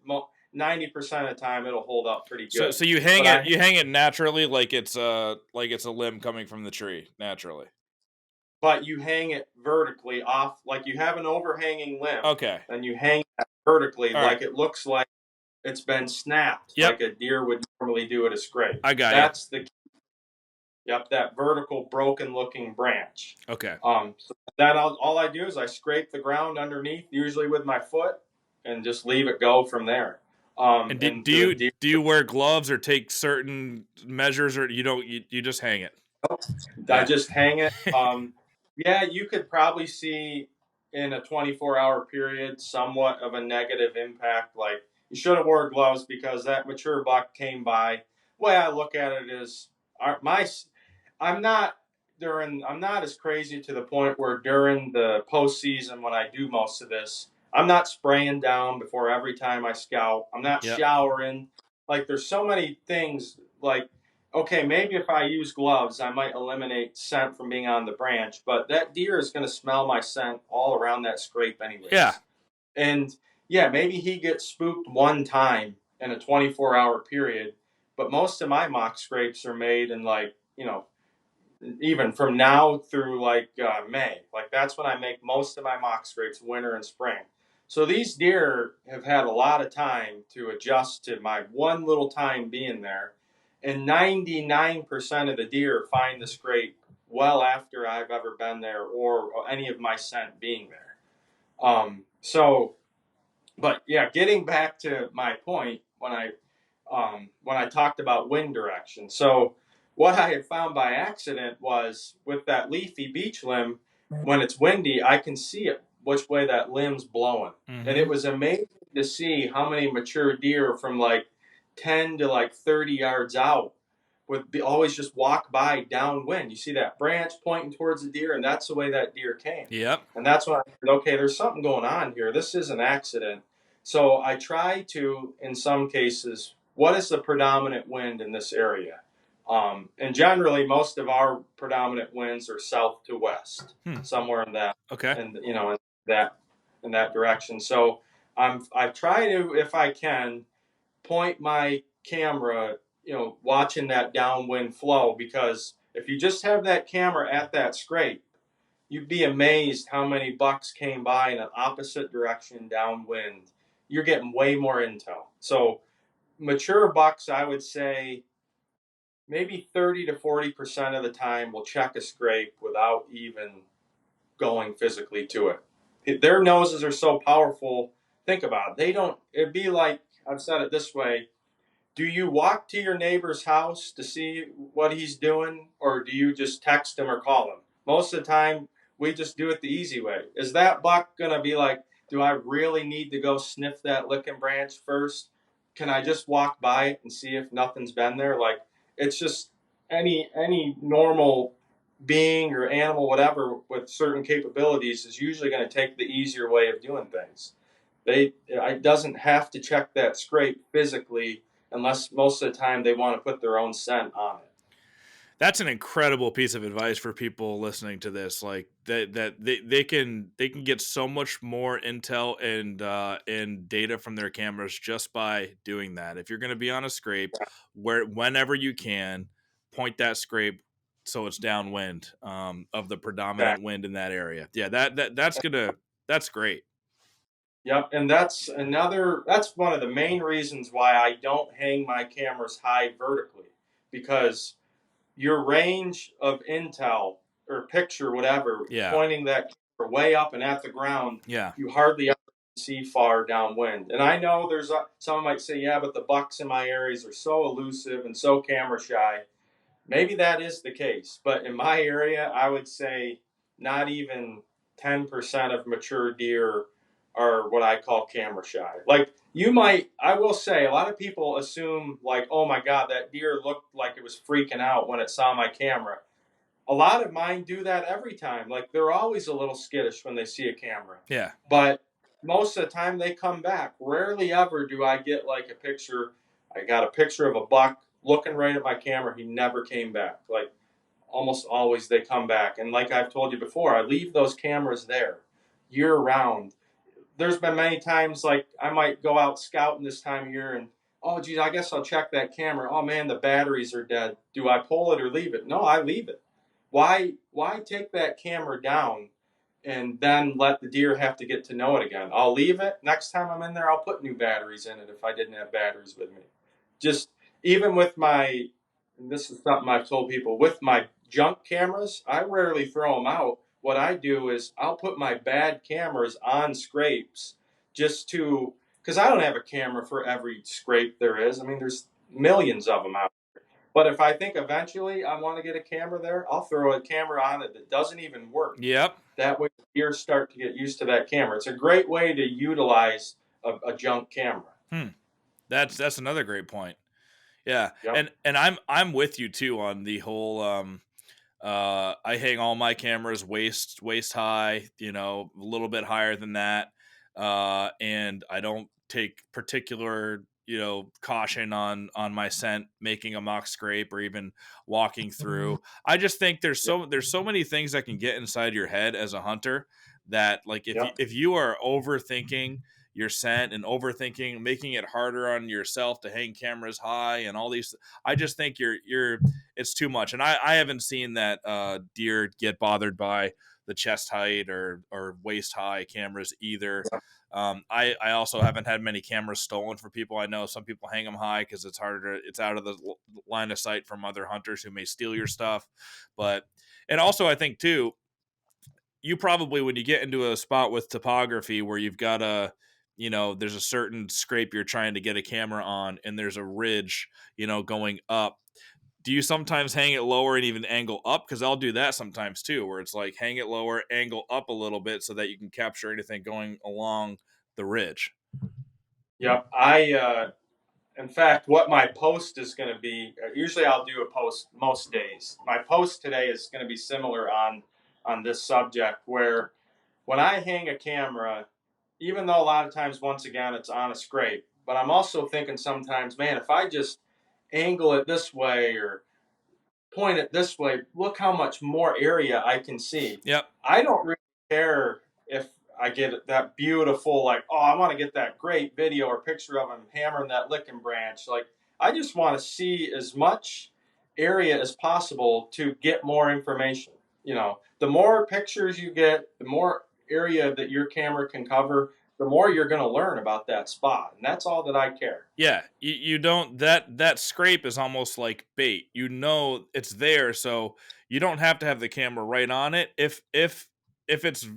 90% of the time it'll hold up pretty So good. so But I you hang it naturally, like it's a limb coming from the tree naturally. but you hang it vertically off, like you have an overhanging limb, Okay. and you hang it vertically, All right. like it looks like it's been snapped, Yep. like a deer would normally do at a scrape. I got you. That's the Yep, that vertical broken looking branch. Okay. So that all I do is I scrape the ground underneath, usually with my foot, and just leave it go from there. And And the deer, do you wear gloves or take certain measures, or you don't? You just hang it. I Yeah. just hang it. Yeah, you could probably see in a 24-hour period somewhat of a negative impact. Like, you should have wore gloves because that mature buck came by. The way I look at it is, my I'm not I'm not as crazy to the point where during the postseason, when I do most of this, I'm not spraying down before every time I scout. I'm not Yeah. showering. Like, there's so many things. Like, okay, maybe if I use gloves, I might eliminate scent from being on the branch, but that deer is going to smell my scent all around that scrape Yeah. anyways. And yeah, maybe he gets spooked one time in a 24-hour period, but most of my mock scrapes are made in, like, even from now through like May. Like that's when I make most of my mock scrapes, winter and spring. So these deer have had a lot of time to adjust to my one little time being there, and 99% of the deer find the scrape well after I've ever been there or any of my scent being there. So, but yeah, getting back to my point when I talked about wind direction. So what I had found by accident was with that leafy beech limb, when it's windy, I can see it which way that limb's blowing, and it Mm-hmm. was amazing to see how many mature deer from like 10 to like 30 yards out would be always just walk by downwind. You see that branch pointing towards the deer, and that's the way that deer came. Yep. And that's when I said, okay, there's something going on here. This is an accident. So I try to, in some cases, what is the predominant wind in this area? And generally, most of our predominant winds are south to west, Hmm. somewhere in that, Okay. and in that in that direction. So I try to, if I can, point my camera, watching that downwind flow, because if you just have that camera at that scrape, you'd be amazed how many bucks came by in an opposite direction downwind. You're getting way more intel. So mature bucks, I would say maybe 30 to 40% of the time will check a scrape without even going physically to it. Their noses are so powerful. Think about it. They don't, it'd be like, I've said it this way: do you walk to your neighbor's house to see what he's doing, or do you just text him or call him? Most of the time, we just do it the easy way. Is that buck going to be like, do I really need to go sniff that licking branch first? Can I just walk by it and see if nothing's been there? Like, it's just any normal being or animal, whatever, with certain capabilities is usually going to take the easier way of doing things. It doesn't have to check that scrape physically unless most of the time they want to put their own scent on it. That's an incredible piece of advice for people listening to this. Like they can get so much more intel and data from their cameras just by doing that. If you're going to be on a scrape, whenever you can, point that scrape so it's downwind of the predominant Exactly. wind in that area. Yeah, that's great. Yep, and that's one of the main reasons why I don't hang my cameras high vertically, because your range of intel or picture, whatever, Yeah, pointing that camera way up and at the ground, yeah, you hardly ever see far downwind. And I know someone might say, yeah, but the bucks in my areas are so elusive and so camera shy. Maybe that is the case, but in my area, I would say not even 10% of mature deer are what I call camera shy. Like I will say, a lot of people assume, like, oh my God, that deer looked like it was freaking out when it saw my camera. A lot of mine do that every time. Like, they're always a little skittish when they see a camera. yeah. But most of the time they come back. Rarely ever do I get like a picture. I got a picture of a buck looking right at my camera. He never came back. Like, almost always they come back. And like I've told you before, I leave those cameras there year round. There's been many times like I might go out scouting this time of year, and oh geez, I guess I'll check that camera. Oh man, the batteries are dead. Do I pull it or leave it? No, I leave it. Why take that camera down and then let the deer have to get to know it again? I'll leave it. Next time I'm in there, I'll put new batteries in it if I didn't have batteries with me. Just even with my, and this is something I've told people, with my junk cameras, I rarely throw them out. What I do is I'll put my bad cameras on scrapes just to, because I don't have a camera for every scrape there is. I mean, there's millions of them out. But if I think eventually I want to get a camera there, I'll throw a camera on it that doesn't even work. Yep. That way, deer start to get used to that camera. It's a great way to utilize a junk camera. Hmm. That's another great point. Yeah, Yep. and I'm with you too on the whole. I hang all my cameras waist high, a little bit higher than that, and I don't take particular caution on my scent making a mock scrape or even walking through. I just think there's so many things that can get inside your head as a hunter that, like, Yep. if you are overthinking your scent and overthinking, making it harder on yourself to hang cameras high and all these. I just think it's too much. And I haven't seen that deer get bothered by the chest height or waist high cameras either. I also haven't had many cameras stolen for people. I know some people hang them high because it's harder. It's out of the line of sight from other hunters who may steal your stuff. But, and also I think too, you probably, when you get into a spot with topography where you've got there's a certain scrape you're trying to get a camera on and there's a ridge, going up. Do you sometimes hang it lower and even angle up? Because I'll do that sometimes too, where it's like hang it lower, angle up a little bit so that you can capture anything going along the ridge. Yep. In fact, what my post is going to be, usually I'll do a post most days. My post today is going to be similar on this subject, where when I hang a camera, even though a lot of times, once again, it's on a scrape, but I'm also thinking sometimes, man, if I just angle it this way or point it this way, look how much more area I can see. Yep. I don't really care if I get that beautiful, like, oh, I want to get that great video or picture of him hammering that licking branch. Like, I just want to see as much area as possible to get more information. The more pictures you get, the more area that your camera can cover, the more you're going to learn about that spot. And that's all that I care. Yeah, you don't, that scrape is almost like bait. It's there, so you don't have to have the camera right on it. If it's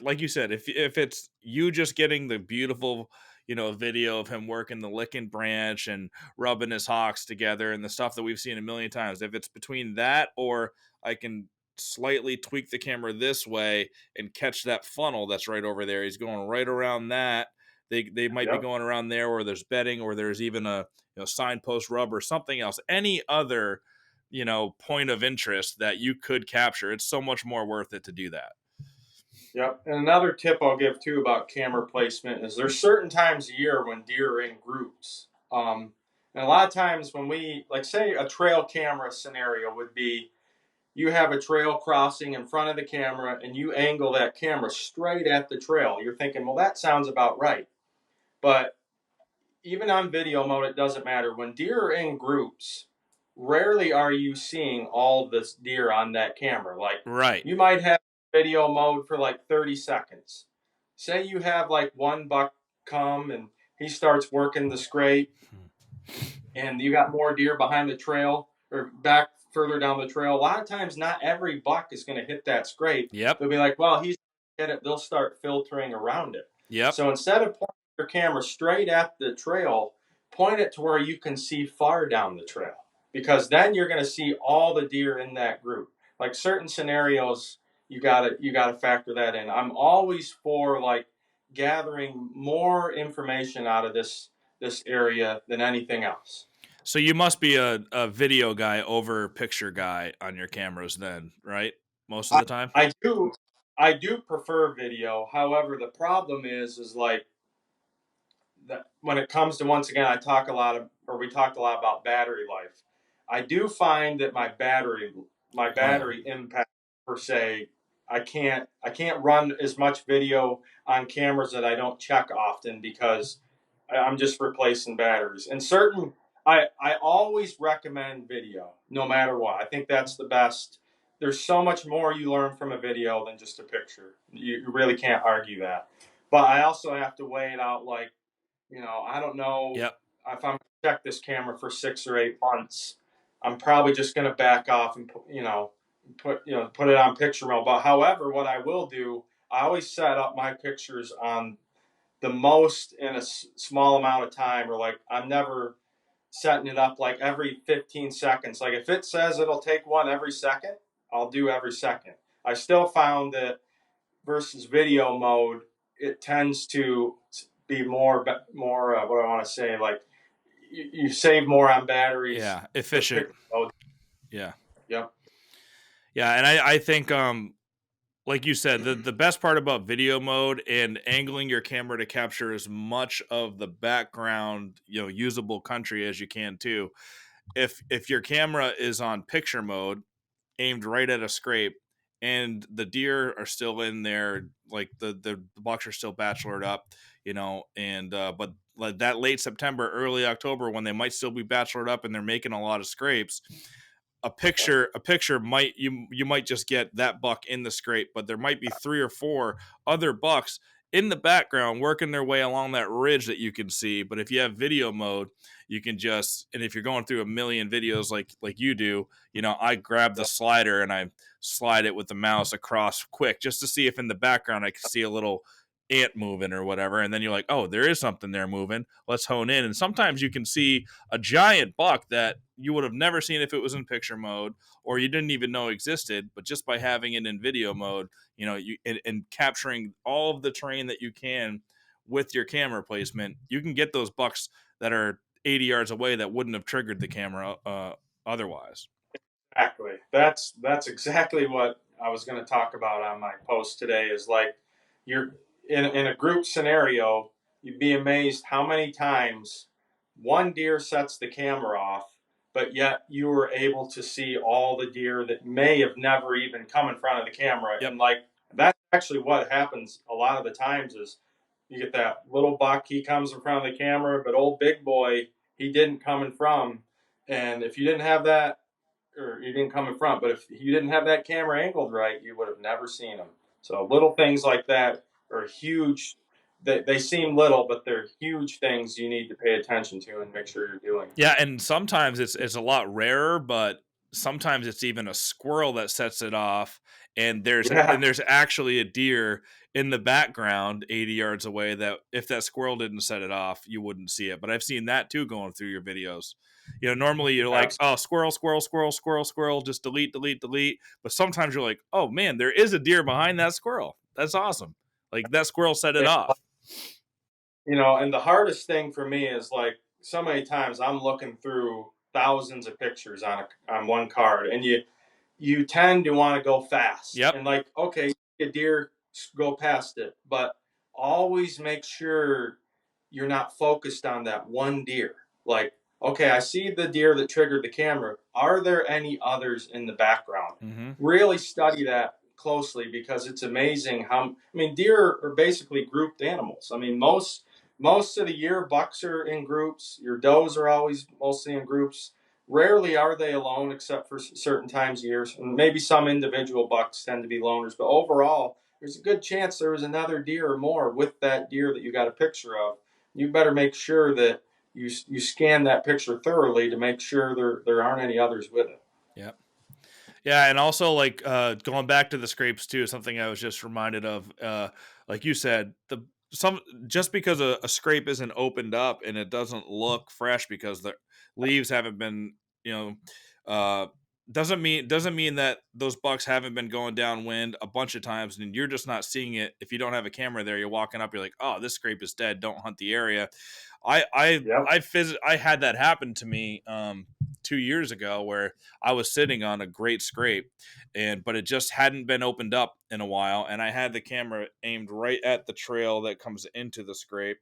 like you said, if it's you just getting the beautiful video of him working the licking branch and rubbing his hocks together and the stuff that we've seen a million times. If it's between that or I can slightly tweak the camera this way and catch that funnel that's right over there. He's going right around that. They might be Yep. going around there where there's bedding or there's even a signpost rub or something else. Any other point of interest that you could capture, it's so much more worth it to do that. Yep. And another tip I'll give too about camera placement is there's certain times a year when deer are in groups. And a lot of times when we, like, say a trail camera scenario would be you have a trail crossing in front of the camera and you angle that camera straight at the trail. You're thinking, well, that sounds about right. But even on video mode, it doesn't matter. When deer are in groups, rarely are you seeing all this deer on that camera. Like, Right. you might have video mode for like 30 seconds. Say you have like one buck come and he starts working the scrape, and you got more deer behind the trail or back further down the trail. A lot of times, not every buck is going to hit that scrape. Yep. They'll be like, well, he's hit it. They'll start filtering around it. Yep. So instead of pointing your camera straight at the trail, point it to where you can see far down the trail, because then you're going to see all the deer in that group. Like, certain scenarios, you gotta factor that in. I'm always for like gathering more information out of this area than anything else. So you must be a video guy over picture guy on your cameras then, right? Most of I, the time? I do prefer video. However, the problem is like that when it comes to, once again, we talked a lot about battery life. I do find that my battery Oh, impact per se, I can't run as much video on cameras that I don't check often, because I'm just replacing batteries. And I always recommend video, no matter what. I think that's the best. There's so much more you learn from a video than just a picture. You really can't argue that. But I also have to weigh it out. Like, I don't know yep. if I'm going to check this camera for 6 or 8 months. I'm probably just going to back off and put it on picture mode. But however, what I will do, I always set up my pictures on the most in a small amount of time, or like I'm never setting it up like every 15 seconds. Like, if it says it'll take one every second, I'll do every second. I still found that versus video mode, it tends to be more what I want to say, like, you save more on batteries Yeah. with Efficient. picture mode. Yeah. Yep. Yeah. And I think like you said, the best part about video mode and angling your camera to capture as much of the background, usable country as you can too. If your camera is on picture mode, aimed right at a scrape, and the deer are still in there, like the bucks are still bachelored up, and but like that late September, early October, when they might still be bachelored up and they're making a lot of scrapes, a picture might you might just get that buck in the scrape, but there might be 3 or 4 other bucks in the background working their way along that ridge that you can see. But if you have video mode, you can just, and if you're going through a million videos like you do, I grab the slider and I slide it with the mouse across quick just to see if in the background I can see a little ant moving or whatever, and then you're like, oh, there is something there moving, let's hone in. And sometimes you can see a giant buck that you would have never seen if it was in picture mode, or you didn't even know existed, but just by having it in video mode, and capturing all of the terrain that you can with your camera placement, you can get those bucks that are 80 yards away that wouldn't have triggered the camera otherwise. Exactly. That's exactly what I was going to talk about on my post today. Is like you're in a group scenario, you'd be amazed how many times one deer sets the camera off, but yet you were able to see all the deer that may have never even come in front of the camera. Yep. And like that's actually what happens a lot of the times is you get that little buck, he comes in front of the camera, but old big boy, he didn't come in front. And if you didn't have that, or you didn't come in front, but if you didn't have that camera angled right, you would have never seen them. So little things like that are huge. They seem little, but they're huge things you need to pay attention to and make sure you're doing. Yeah, and sometimes it's a lot rarer, but sometimes it's even a squirrel that sets it off, and Yeah, there's actually a deer in the background 80 yards away that if that squirrel didn't set it off, you wouldn't see it. But I've seen that too going through your videos. Normally you're like, absolutely. oh, squirrel, squirrel, squirrel, squirrel, squirrel, just delete, delete, delete. But sometimes you're like, oh man, there is a deer behind that squirrel. That's awesome. Like that squirrel set it off. And the hardest thing for me is like so many times I'm looking through thousands of pictures on one card, and you tend to want to go fast Yep. and like okay, a deer, go past it, but always make sure you're not focused on that one deer. Like, okay, I see the deer that triggered the camera, are there any others in the background? Mm-hmm. Really study that closely, because it's amazing how, I mean, deer are basically grouped animals. I mean, most of the year bucks are in groups, your does are always mostly in groups. Rarely are they alone, except for certain times of years. And maybe some individual bucks tend to be loners, but overall, there's a good chance there was another deer or more with that deer that you got a picture of. You better make sure that you scan that picture thoroughly to make sure there aren't any others with it. Yep. Yeah, and also like going back to the scrapes too, something I was just reminded of. Like you said, the some just because a scrape isn't opened up and it doesn't look fresh because the leaves haven't been, you know, uh, doesn't mean that those bucks haven't been going downwind a bunch of times and you're just not seeing it. If you don't have a camera there, you're walking up, you're like, oh, this scrape is dead. Don't hunt the area. I I Yep. I had that happen to me 2 years ago where I was sitting on a great scrape, but it just hadn't been opened up in a while, and I had the camera aimed right at the trail that comes into the scrape,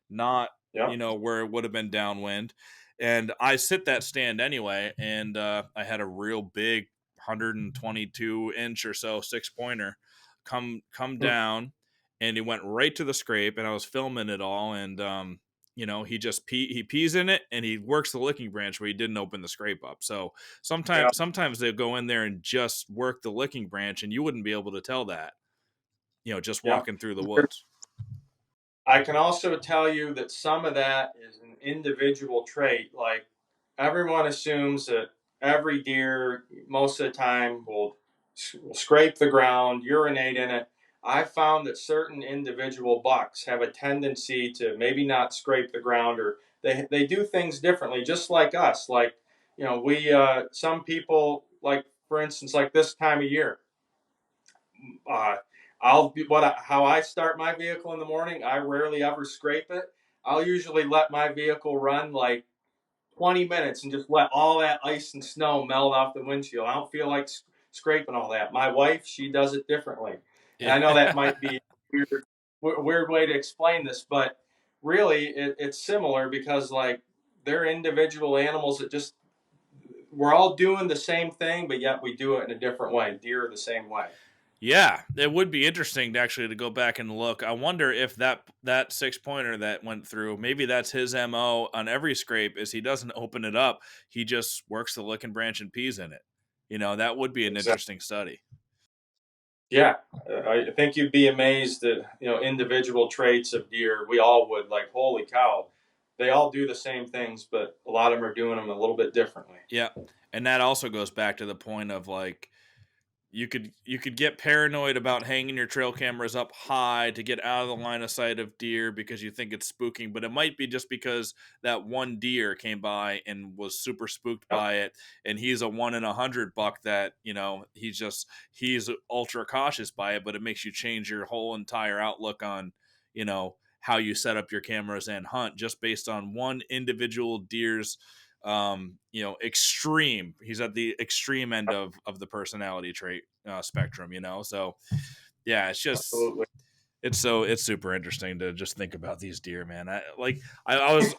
not Yep. where it would have been downwind. And I sit that stand anyway, and I had a real big 122-inch or so 6-pointer come down, and he went right to the scrape, and I was filming it all, and he pees in it and he works the licking branch where he didn't open the scrape up. So Yep. sometimes they go in there and just work the licking branch, and you wouldn't be able to tell that, just Yep. walking through the woods. I can also tell you that some of that is an individual trait. Like everyone assumes that every deer, most of the time, will scrape the ground, urinate in it. I found that certain individual bucks have a tendency to maybe not scrape the ground, or they do things differently, just like us. Like, we, some people, like, for instance, like this time of year, uh, how I start my vehicle in the morning. I rarely ever scrape it. I'll usually let my vehicle run like 20 minutes and just let all that ice and snow melt off the windshield. I don't feel like scraping all that. My wife, she does it differently, and Yeah. I know that might be a weird way to explain this, but really it's similar, because like they're individual animals that just, we're all doing the same thing, but yet we do it in a different way. Deer are the same way. Yeah, it would be interesting to actually to go back and look. I wonder if that 6 pointer that went through, maybe that's his MO on every scrape is he doesn't open it up. He just works the licking branch and peas in it. That would be an Exactly. interesting study. Yeah, I think you'd be amazed at individual traits of deer. We all would, like, holy cow, they all do the same things, but a lot of them are doing them a little bit differently. Yeah. And that also goes back to the point of like you could get paranoid about hanging your trail cameras up high to get out of the line of sight of deer because you think it's spooking, but it might be just because that one deer came by and was super spooked Yep. by it, and he's a 1 in 100 buck that he's ultra cautious by it, but it makes you change your whole entire outlook on how you set up your cameras and hunt just based on one individual deer's extreme. He's at the extreme end of the personality trait spectrum, So yeah, Absolutely. it's super interesting to just think about these deer, man. I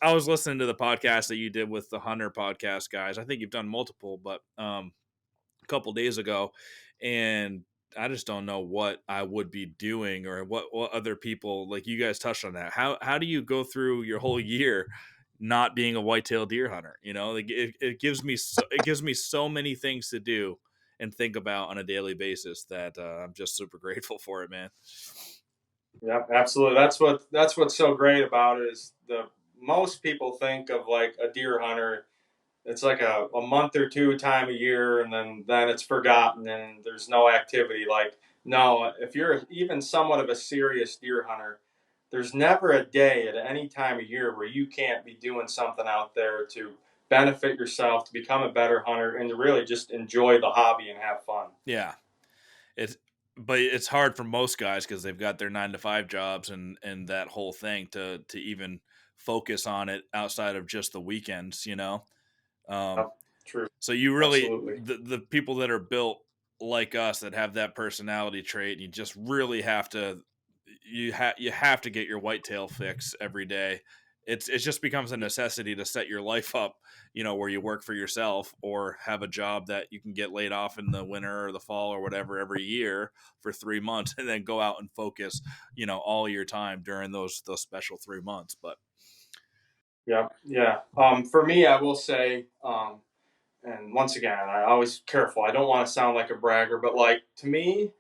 was listening to the podcast that you did with the Hunter podcast guys. I think you've done multiple, but a couple days ago, and I just don't know what I would be doing or what other people like you guys touched on that. How do you go through your whole year not being a whitetail deer hunter? Like it gives me so many things to do and think about on a daily basis that I'm just super grateful for it, man. Yep, absolutely. That's what's so great about it is the most people think of like a deer hunter. It's like a month or two time a year, and then it's forgotten, and there's no activity. Like, no, if you're even somewhat of a serious deer hunter, there's never a day at any time of year where you can't be doing something out there to benefit yourself, to become a better hunter, and to really just enjoy the hobby and have fun. Yeah, it's but it's hard for most guys because they've got their 9 to 5 jobs and that whole thing to even focus on it outside of just the weekends. Um, Yep, true. so you really Absolutely. the people that are built like us that have that personality trait, you just really have to you have to get your whitetail fix every day. It just becomes a necessity to set your life up, where you work for yourself or have a job that you can get laid off in the winter or the fall or whatever every year for 3 months, and then go out and focus, all your time during those special 3 months. But Yeah, yeah. For me, I will say, and once again, I always careful. I don't want to sound like a bragger, but like to me,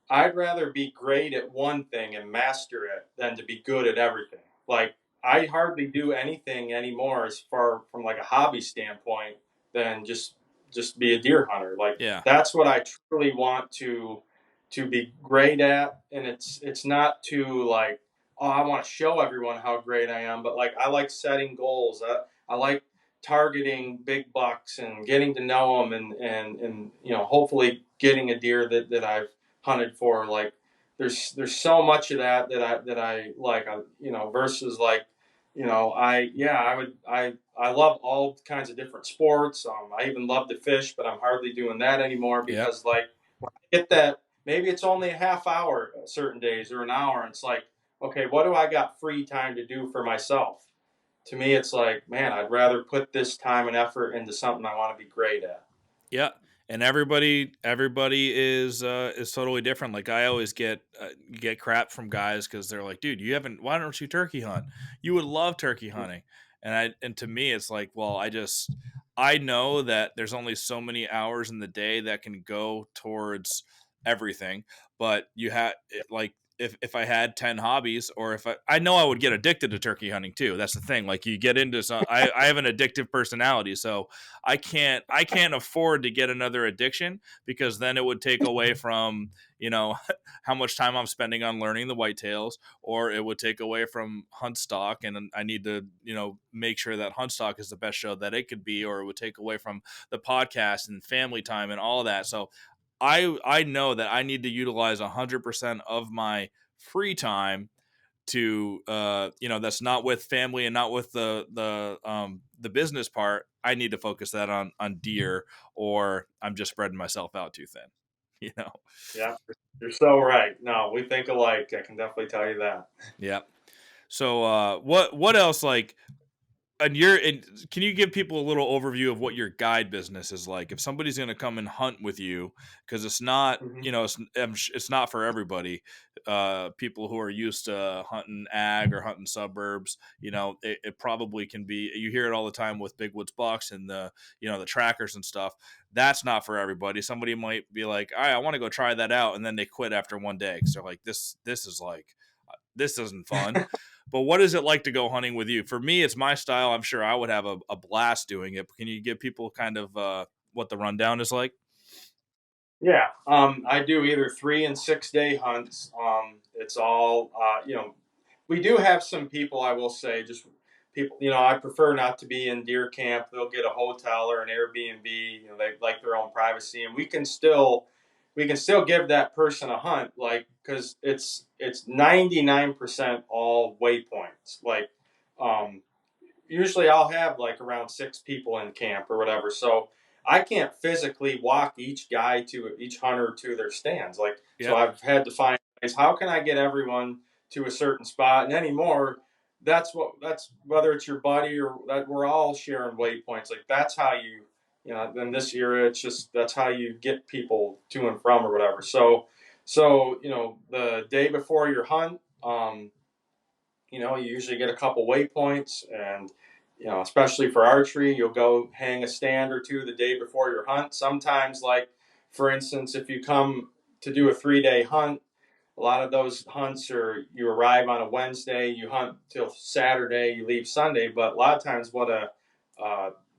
I'd rather be great at one thing and master it than to be good at everything. Like I hardly do anything anymore as far from like a hobby standpoint than just be a deer hunter. Like yeah, that's what I truly want to be great at, and it's not to like, oh, I want to show everyone how great I am, but like I like setting goals. I like targeting big bucks and getting to know them, and hopefully getting a deer that I've hunted for. Like there's so much of that I like. Versus like I love all kinds of different sports. I even love to fish, but I'm hardly doing that anymore yep, because like when I get that, maybe it's only a half hour certain days or an hour, and it's like, okay, what do I got free time to do for myself? To me, it's like, man, I'd rather put this time and effort into something I want to be great at. yeah. And everybody is totally different. Like I always get crap from guys because they're like, dude, you haven't. Why don't you turkey hunt? You would love turkey hunting. And to me, it's like, well, I know that there's only so many hours in the day that can go towards everything, but you have like if I had 10 hobbies, or if I know I would get addicted to turkey hunting too. That's the thing. Like you get into some, I have an addictive personality, so I can't afford to get another addiction because then it would take away from how much time I'm spending on learning the whitetails, or it would take away from Huntstock, and I need to make sure that Huntstock is the best show that it could be, or it would take away from the podcast and family time and all of that. So I know that I need to utilize 100% of my free time to that's not with family and not with the business part. I need to focus that on deer, or I'm just spreading myself out too thin. you know Yeah, you're so right. No, we think alike. I can definitely tell you that. yeah. So what else, like, can you give people a little overview of what your guide business is like? If somebody's going to come and hunt with you, because it's not, Hmm. it's not for everybody. People who are used to hunting ag or hunting suburbs, it probably can be. You hear it all the time with big woods bucks and the trackers and stuff. That's not for everybody. Somebody might be like, all right, I want to go try that out, and then they quit after one day because they're like, this is like, this isn't fun. But what is it like to go hunting with you? For me, it's my style. I'm sure I would have a blast doing it. But can you give people kind of what the rundown is like? Yeah, I do either 3 and 6 day hunts. It's all, we do have some people, I will say, just people, I prefer not to be in deer camp. They'll get a hotel or an Airbnb, they like their own privacy, and we can still give that person a hunt, like, because it's 99% all waypoints. Like, um, usually I'll have like around 6 people in camp or whatever. So I can't physically walk each hunter to their stands. Like, so Yep. I've had to find ways, how can I get everyone to a certain spot? And anymore, that's whether it's your buddy or that, we're all sharing waypoints. Like, that's how in this era, it's just, that's how you get people to and from or whatever. So the day before your hunt, you usually get a couple waypoints, and especially for archery, you'll go hang a stand or two the day before your hunt. Sometimes, like, for instance, if you come to do a 3 day hunt, a lot of those hunts are, you arrive on a Wednesday, you hunt till Saturday, you leave Sunday. But a lot of times, what a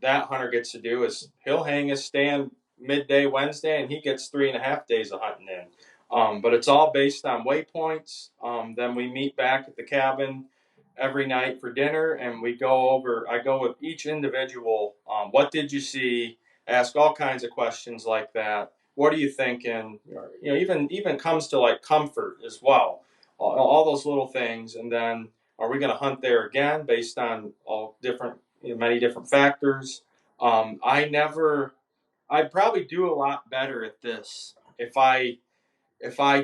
that hunter gets to do is he'll hang his stand midday Wednesday, and he gets 3.5 days of hunting in. But it's all based on waypoints. Then we meet back at the cabin every night for dinner, and we go over. I go with each individual. What did you see? Ask all kinds of questions like that. What are you thinking? Even comes to like comfort as well. All those little things, and then are we going to hunt there again based on all different, many different factors? I never. I'd probably do a lot better at this if I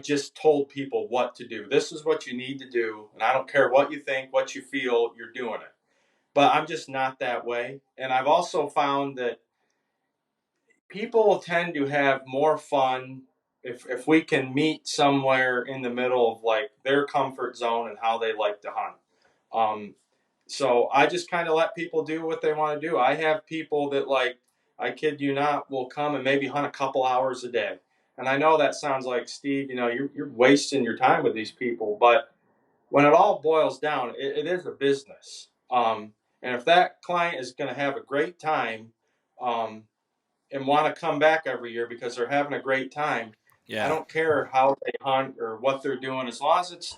just told people what to do. This is what you need to do, and I don't care what you think, what you feel, you're doing it. But I'm just not that way. And I've also found that people tend to have more fun if we can meet somewhere in the middle of like their comfort zone and how they like to hunt. Um, so I just kind of let people do what they want to do. I have people that, like, I kid you not, will come and maybe hunt a couple hours a day. And I know that sounds like, Steve, you're wasting your time with these people, but when it all boils down, it is a business. And if that client is going to have a great time, um, and want to come back every year because they're having a great time, I Yeah. don't care how they hunt or what they're doing, as long as it's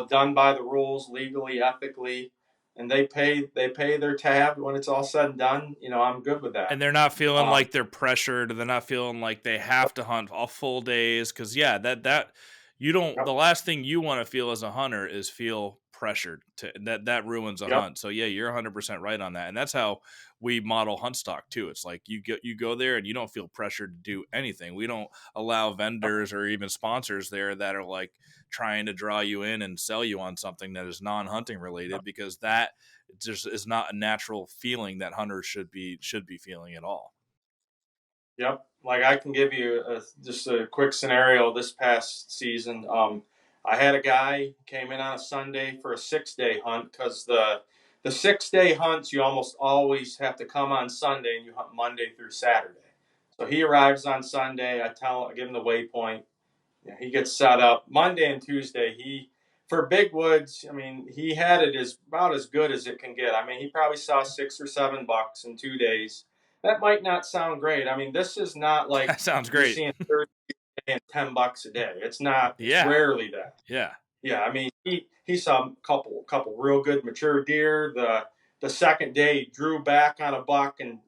done by the rules, legally, ethically, and they pay their tab when it's all said and done. I'm good with And that. they're not feeling Um, like they're pressured. They're not feeling like they have to hunt all full days. Because yeah, that you don't. yep, The last thing you want to feel as a hunter is feel pressured to that ruins a yep, hunt. So yeah, you're 100% right on that, and that's how we model Huntstock too. It's like you go there and you don't feel pressured to do anything. We don't allow yep, vendors or even sponsors there that are like trying to draw you in and sell you on something that is non-hunting related, because that just is not a natural feeling that hunters should be feeling at all. yep. Like, I can give you just a quick scenario. This past season, I had a guy came in on a Sunday for a 6 day hunt, because the 6 day hunts, you almost always have to come on Sunday and you hunt Monday through Saturday. So he arrives on Sunday. I give him the waypoint. He gets set up Monday and Tuesday. For big woods, I mean, he had it as about as good as it can get. I mean, he probably saw 6 or 7 bucks in 2 days. That might not sound great. I mean, this is not like That sounds you're great. seeing 30 and 10 bucks a day. It's not. It's Yeah, rarely that. yeah. Yeah, I mean, he saw a couple real good mature deer. The second day, he drew back on a buck, and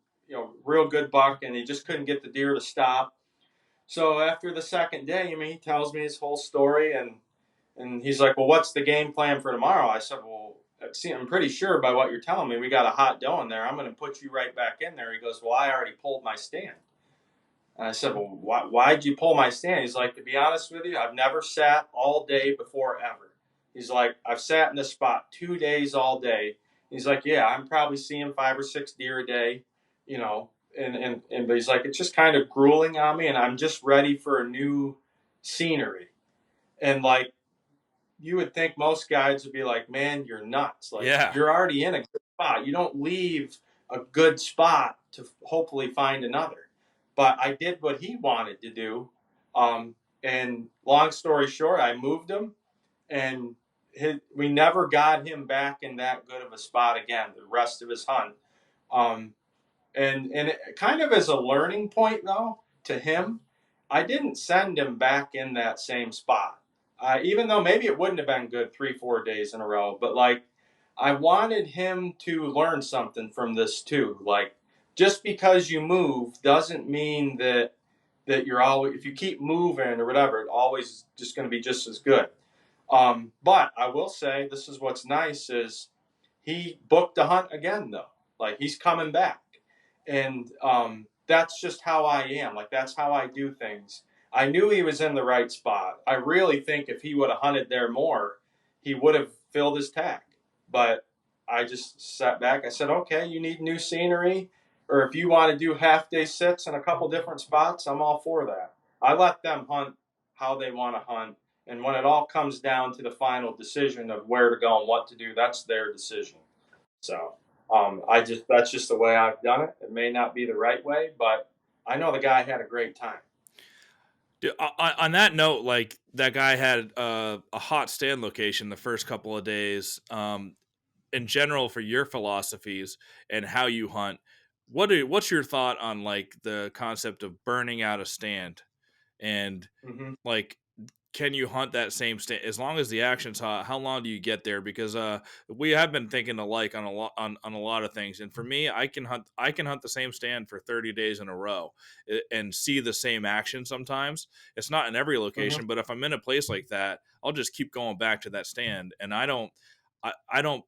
real good buck, and he just couldn't get the deer to stop. So after the second day, I mean, he tells me his whole story, and he's like, "Well, what's the game plan for tomorrow?" I said, "Well, see, I'm pretty sure by what you're telling me, we got a hot doe in there. I'm going to put you right back in there." He goes, "Well, I already pulled my stand." And I said, "Well, why'd you pull my stand?" He's like, "To be honest with you, I've never sat all day before ever." He's like, "I've sat in this spot 2 days all day, He's like, yeah, I'm probably seeing 5 or 6 deer a day, you know, but he's like, it's just kind of grueling on me, and I'm just ready for a new scenery. And like, you would think most guides would be like, man, you're nuts. Like, Yeah. you're already in a good spot. You don't leave a good spot to hopefully find another. But I did what he wanted to do. And long story short, I moved him, and we never got him back in that good of a spot again the rest of his hunt. Um, and it, kind of as a learning point though to him, I didn't send him back in that same spot. Even though maybe it wouldn't have been good 3 4 days in a row, but like I wanted him to learn something from this too. Like, just because you move doesn't mean that you're always, if you keep moving or whatever, it always just going to be just as good. But I will say, this is what's nice is he booked a hunt again though. Like, he's coming back, and that's just how I am. Like, that's how I do things. I knew he was in the right spot. I really think if he would have hunted there more, he would have filled his tag. But I just sat back. I said, okay, you need new scenery, or if you want to do half day sits in a couple different spots, I'm all for that. I let them hunt how they want to hunt. And when it all comes down to the final decision of where to go and what to do, that's their decision. So that's just the way I've done it. It may not be the right way, but I know the guy had a great time. Dude, on that note, like that guy had a hot stand location the first couple of days. In general, for your philosophies and how you hunt, what's your thought on like the concept of burning out a stand and Mm-hmm. like can you hunt that same stand as long as the action's hot? How long do you get there? Because we have been thinking alike on a lot on a lot of things. And for me, I can hunt the same stand for 30 days in a row and see the same action sometimes. It's not in every Mm-hmm. location, but if I'm in a place like that, I'll just keep going back to that stand. And I don't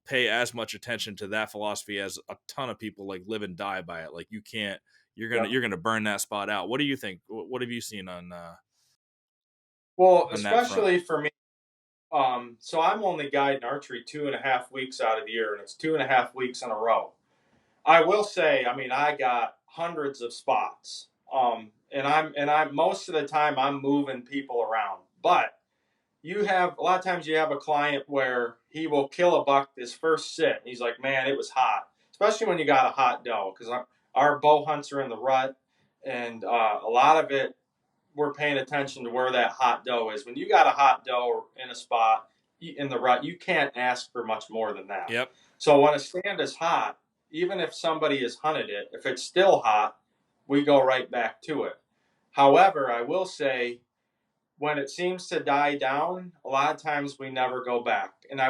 pay as much attention to that philosophy as a ton of people like live and die by it. Like you can't Yep. you're gonna burn that spot out. What do you think? What have you seen Well, on that front? especially for me, so I'm only guiding archery 2.5 weeks out of the year, and it's 2.5 weeks in a row. I will say, I mean, I got hundreds of spots, and I'm most of the time I'm moving people around. But you have a lot of times you have a client where he will kill a buck this first sit, and he's like, "Man, it was hot," especially when you got a hot doe, because our bow hunts are in the rut, and a lot of it we're paying attention to where that hot doe is. When you got a hot doe in a spot in the rut, you can't ask for much more than that. Yep. So when a stand is hot, even if somebody has hunted it, if it's still hot, we go right back to it. However, I will say, when it seems to die down, a lot of times we never go back. And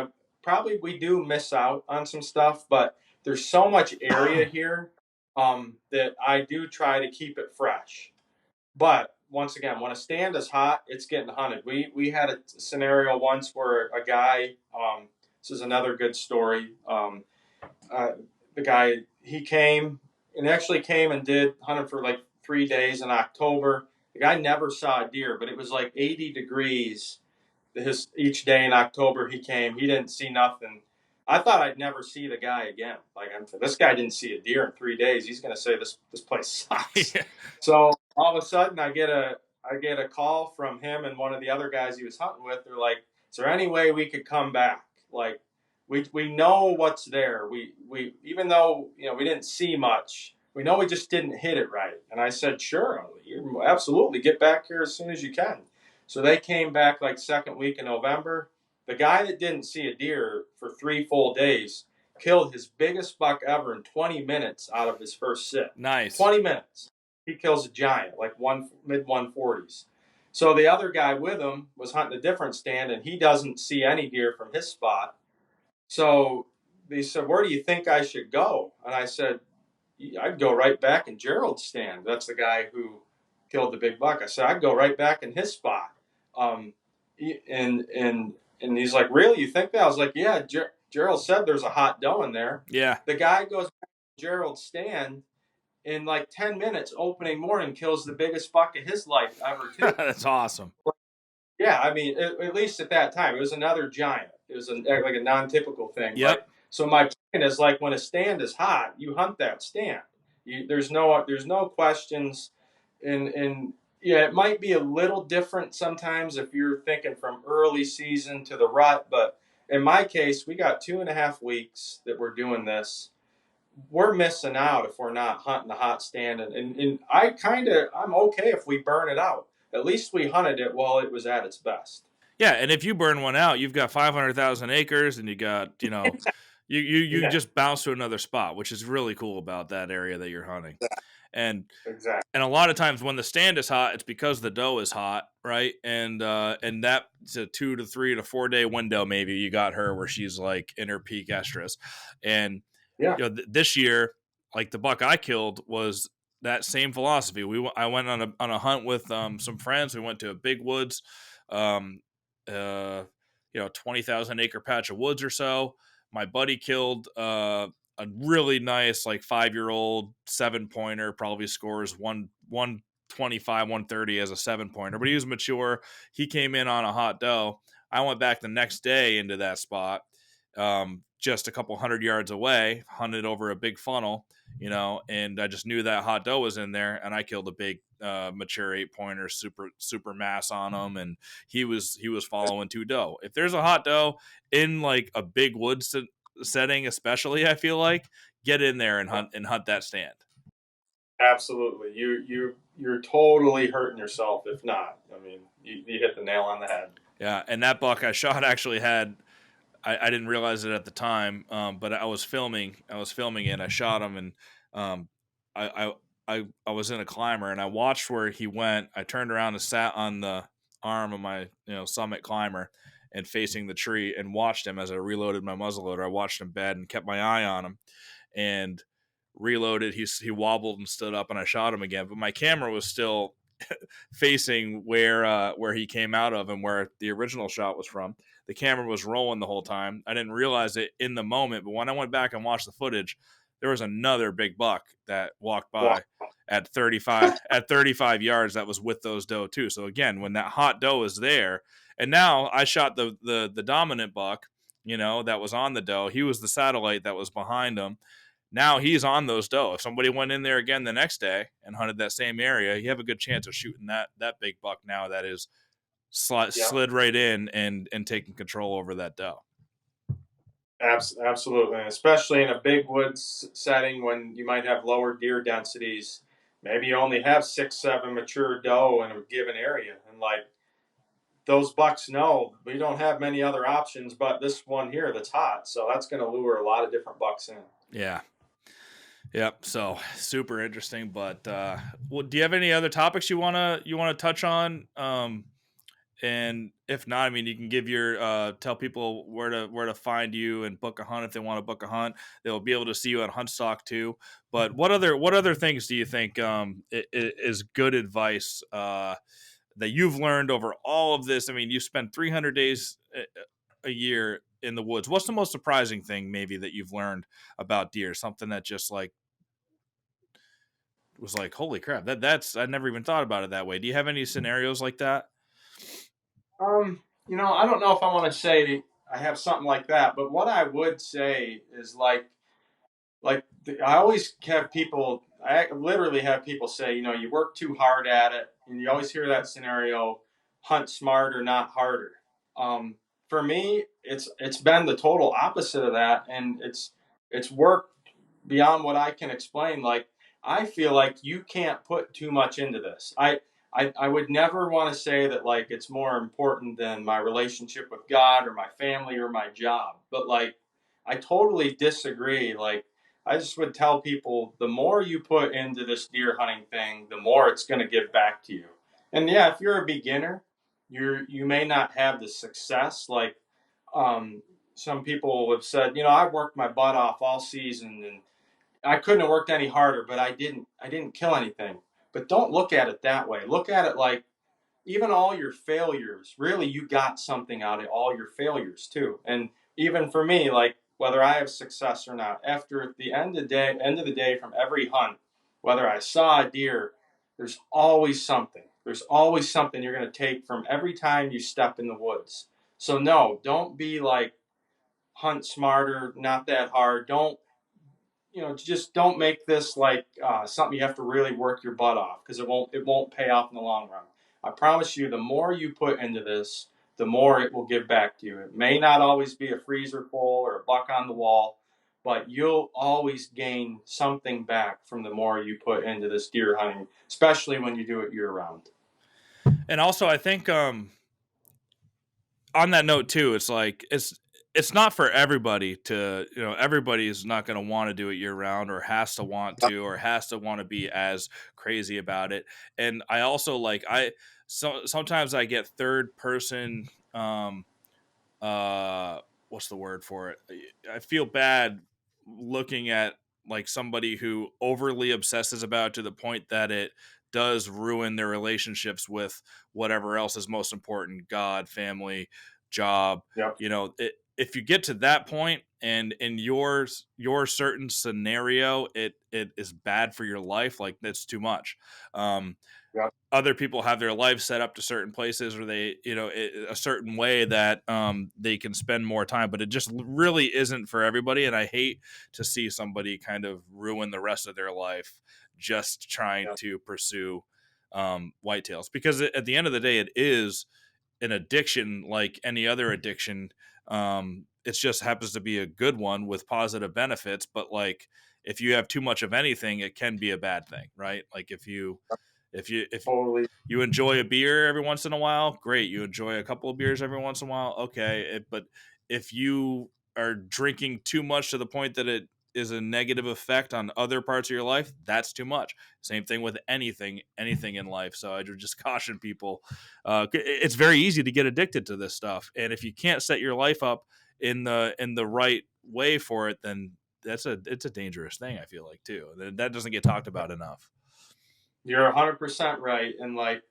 we do miss out on some stuff, but there's so much area here that I do try to keep it fresh. But once again, when a stand is hot, it's getting hunted. We had a scenario once where a guy. This is another good story. Uh, the guy, he came and actually came and did hunted for like 3 days in October. The guy never saw a deer, but it was like 80 degrees each day in October. He came, he didn't see nothing. I thought I'd never see the guy again. Like, this guy didn't see a deer in 3 days. He's going to say this place sucks. Yeah. So all of a sudden, I get a call from him and one of the other guys he was hunting with. They're like, "Is there any way we could come back? Like, we know what's there. We even though we didn't see much, we know we just didn't hit it right." And I said, "Sure, you absolutely get back here as soon as you can." So they came back like second week in November. The guy that didn't see a deer for 3 full days killed his biggest buck ever in 20 minutes out of his first sit. Nice. 20 minutes. He kills a giant, like mid 140s. So the other guy with him was hunting a different stand, and he doesn't see any deer from his spot. So they said, "Where do you think I should go?" And I said, "I'd go right back in Gerald's stand." That's the guy who killed the big buck. I said, "I'd go right back in his spot." Um, and he's like, "Really? You think that?" I was like, "Yeah." Gerald said there's a hot doe in there. Yeah. The guy goes back to Gerald's stand in like 10 minutes, opening morning, kills the biggest buck of his life ever, too. That's awesome. Yeah, I mean, at least at that time, it was another giant. It was like a non-typical thing. Yep. So my And it's like when a stand is hot, you hunt that stand. There's no questions, and yeah, it might be a little different sometimes if you're thinking from early season to the rut, but in my case, we got 2.5 weeks that we're doing this. We're missing out if we're not hunting the hot stand, and I'm okay if we burn it out. At least we hunted it while it was at its best. Yeah, and if you burn one out, you've got 500,000 acres, and you got you Yeah, just bounce to another spot, which is really cool about that area that you're hunting. And exactly. and a lot of times when the stand is hot, it's because the doe is hot, right? And that's a 2 to 3 to 4 day window. Maybe you got her where she's like in her peak estrus, and Yeah, this year, like the buck I killed was that same philosophy. I went on a hunt with some friends. We went to a big woods, um, 20,000 acre patch of woods or so. My buddy killed a really nice like 5 year old 7 pointer. Probably scores 125, 130 as a 7 pointer, but he was mature. He came in on a hot doe. I went back the next day into that spot, just a couple hundred yards away, hunted over a big funnel, and I just knew that hot doe was in there, and I killed a big mature 8 pointer, super mass on him, and he was following two doe. If there's a hot doe in like a big woods setting, especially, I feel like get in there and hunt that stand. absolutely. You're totally hurting yourself if not. I mean, you hit the nail on the head. Yeah, and that buck I shot actually had I didn't realize it at the time, but I was filming. I was filming it. I shot him, and um, I, I was in a climber, and I watched where he went. I turned around and sat on the arm of my summit climber, and facing the tree, and watched him as I reloaded my muzzleloader. I watched him bed and kept my eye on him, and reloaded. He wobbled and stood up, and I shot him again. But my camera was still facing where he came out of and where the original shot was from. The camera was rolling the whole time. I didn't realize it in the moment, but when I went back and watched the footage, there was another big buck that walked Wow. by at 35 yards that was with those doe too. So again, when that hot doe is there, and now I shot the dominant buck, that was on the doe. He was the satellite that was behind him. Now he's on those doe. If somebody went in there again the next day and hunted that same area, you have a good chance of shooting that big buck now that is Yeah, slid right in and taking control over that doe. absolutely. And especially in a big woods setting when you might have lower deer densities. Maybe you only have 6, 7 mature doe in a given area, and like those bucks know we don't have many other options but this one here that's hot. So that's going to lure a lot of different bucks in. Yeah. Yep. So super interesting. But well, do you have any other topics you wanna touch on? And if not, I mean, you can give your tell people where to find you and book a hunt if they want to book a hunt. They'll be able to see you on Huntstock too. But what other things do you think is good advice that you've learned over all of this? I mean, you spend 300 days a year in the woods. What's the most surprising thing maybe that you've learned about deer? Something that just like was like, holy crap, that's I never even thought about it that way. Do you have any scenarios like that? I don't know if I want to say I have something like that, but what I would say is I always have people. I literally have people say, you work too hard at it, and you always hear that scenario: hunt smarter, not harder. Um, for me, it's been the total opposite of that, and it's worked beyond what I can explain. Like I feel like you can't put too much into this. I would never want to say that like it's more important than my relationship with God or my family or my job, but like I totally disagree. Like I just would tell people the more you put into this deer hunting thing, the more it's going to give back to you. And yeah, if you're a beginner, you may not have the success like um, some people have said. I've worked my butt off all season and I couldn't have worked any harder, but I didn't kill anything. But don't look at it that way. Look at it like even all your failures, really you got something out of all your failures too. And even for me, like whether I have success or not, after the end of the day from every hunt, whether I saw a deer, there's always something. There's always something you're going to take from every time you step in the woods. So no, don't be like hunt smarter, not that hard. Don't, just don't make this like something you have to really work your butt off, because it won't pay off in the long run. I promise you, the more you put into this, the more it will give back to you. It may not always be a freezer full or a buck on the wall, but you'll always gain something back from the more you put into this deer hunting, especially when you do it year round. And also, I think on that note too, it's like it's not for everybody to, everybody is not going to want to do it year round, or has to want to, or has to want to be as crazy about it. And I also like sometimes I get third person uh what's the word for it? I feel bad looking at like somebody who overly obsesses about it to the point that it does ruin their relationships with whatever else is most important: God, family, job. Yep. If you get to that point, and in your certain scenario it is bad for your life, like that's too much. um Yep. Other people have their lives set up to certain places, or they, a certain way that they can spend more time, but it just really isn't for everybody. And I hate to see somebody kind of ruin the rest of their life just trying Yep. to pursue whitetails, because at the end of the day, it is an addiction like any other addiction. It just happens to be a good one with positive benefits, but like if you have too much of anything, it can be a bad thing, right? Like if Totally. you enjoy a beer every once in a while, great. You enjoy a couple of beers every once in a while, okay. But if you are drinking too much to the point that it is a negative effect on other parts of your life, that's too much. Same thing with anything in life. So I would just caution people. It's very easy to get addicted to this stuff, and if you can't set your life up in the right way for it, then it's a dangerous thing. I feel like too. That doesn't get talked about enough. You're 100% right. And like,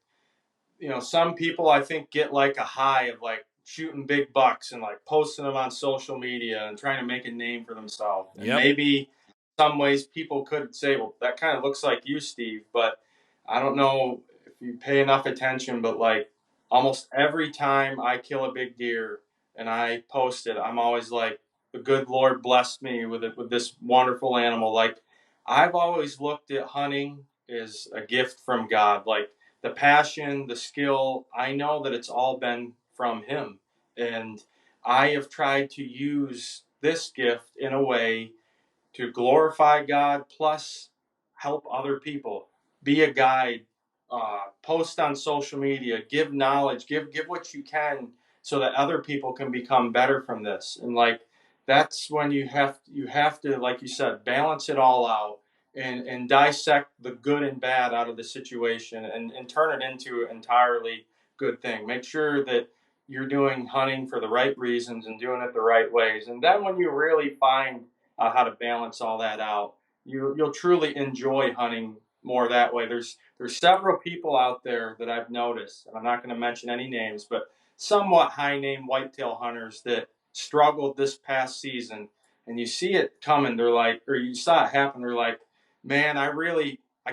some people I think get like a high of like shooting big bucks and like posting them on social media and trying to make a name for themselves. And Yep. maybe some ways people could say, well, that kind of looks like you, Steve. But I don't know if you pay enough attention, but like almost every time I kill a big deer and I post it, I'm always like, the good Lord blessed me with it, with this wonderful animal. Like, I've always looked at hunting as a gift from God. Like, the passion, the skill, I know that it's all been from him. And I have tried to use this gift in a way to glorify God, plus help other people. Be a guide, post on social media, give knowledge, give what you can, so that other people can become better from this. And like, that's when you have to, like you said, balance it all out, and dissect the good and bad out of the situation, and turn it into an entirely good thing. Make sure that you're doing hunting for the right reasons and doing it the right ways. And then when you really find how to balance all that out, you'll truly enjoy hunting more that way. There's several people out there that I've noticed, and I'm not going to mention any names, but somewhat high name whitetail hunters that struggled this past season, and you see it coming. They're like, or you saw it happen. They're like, man, I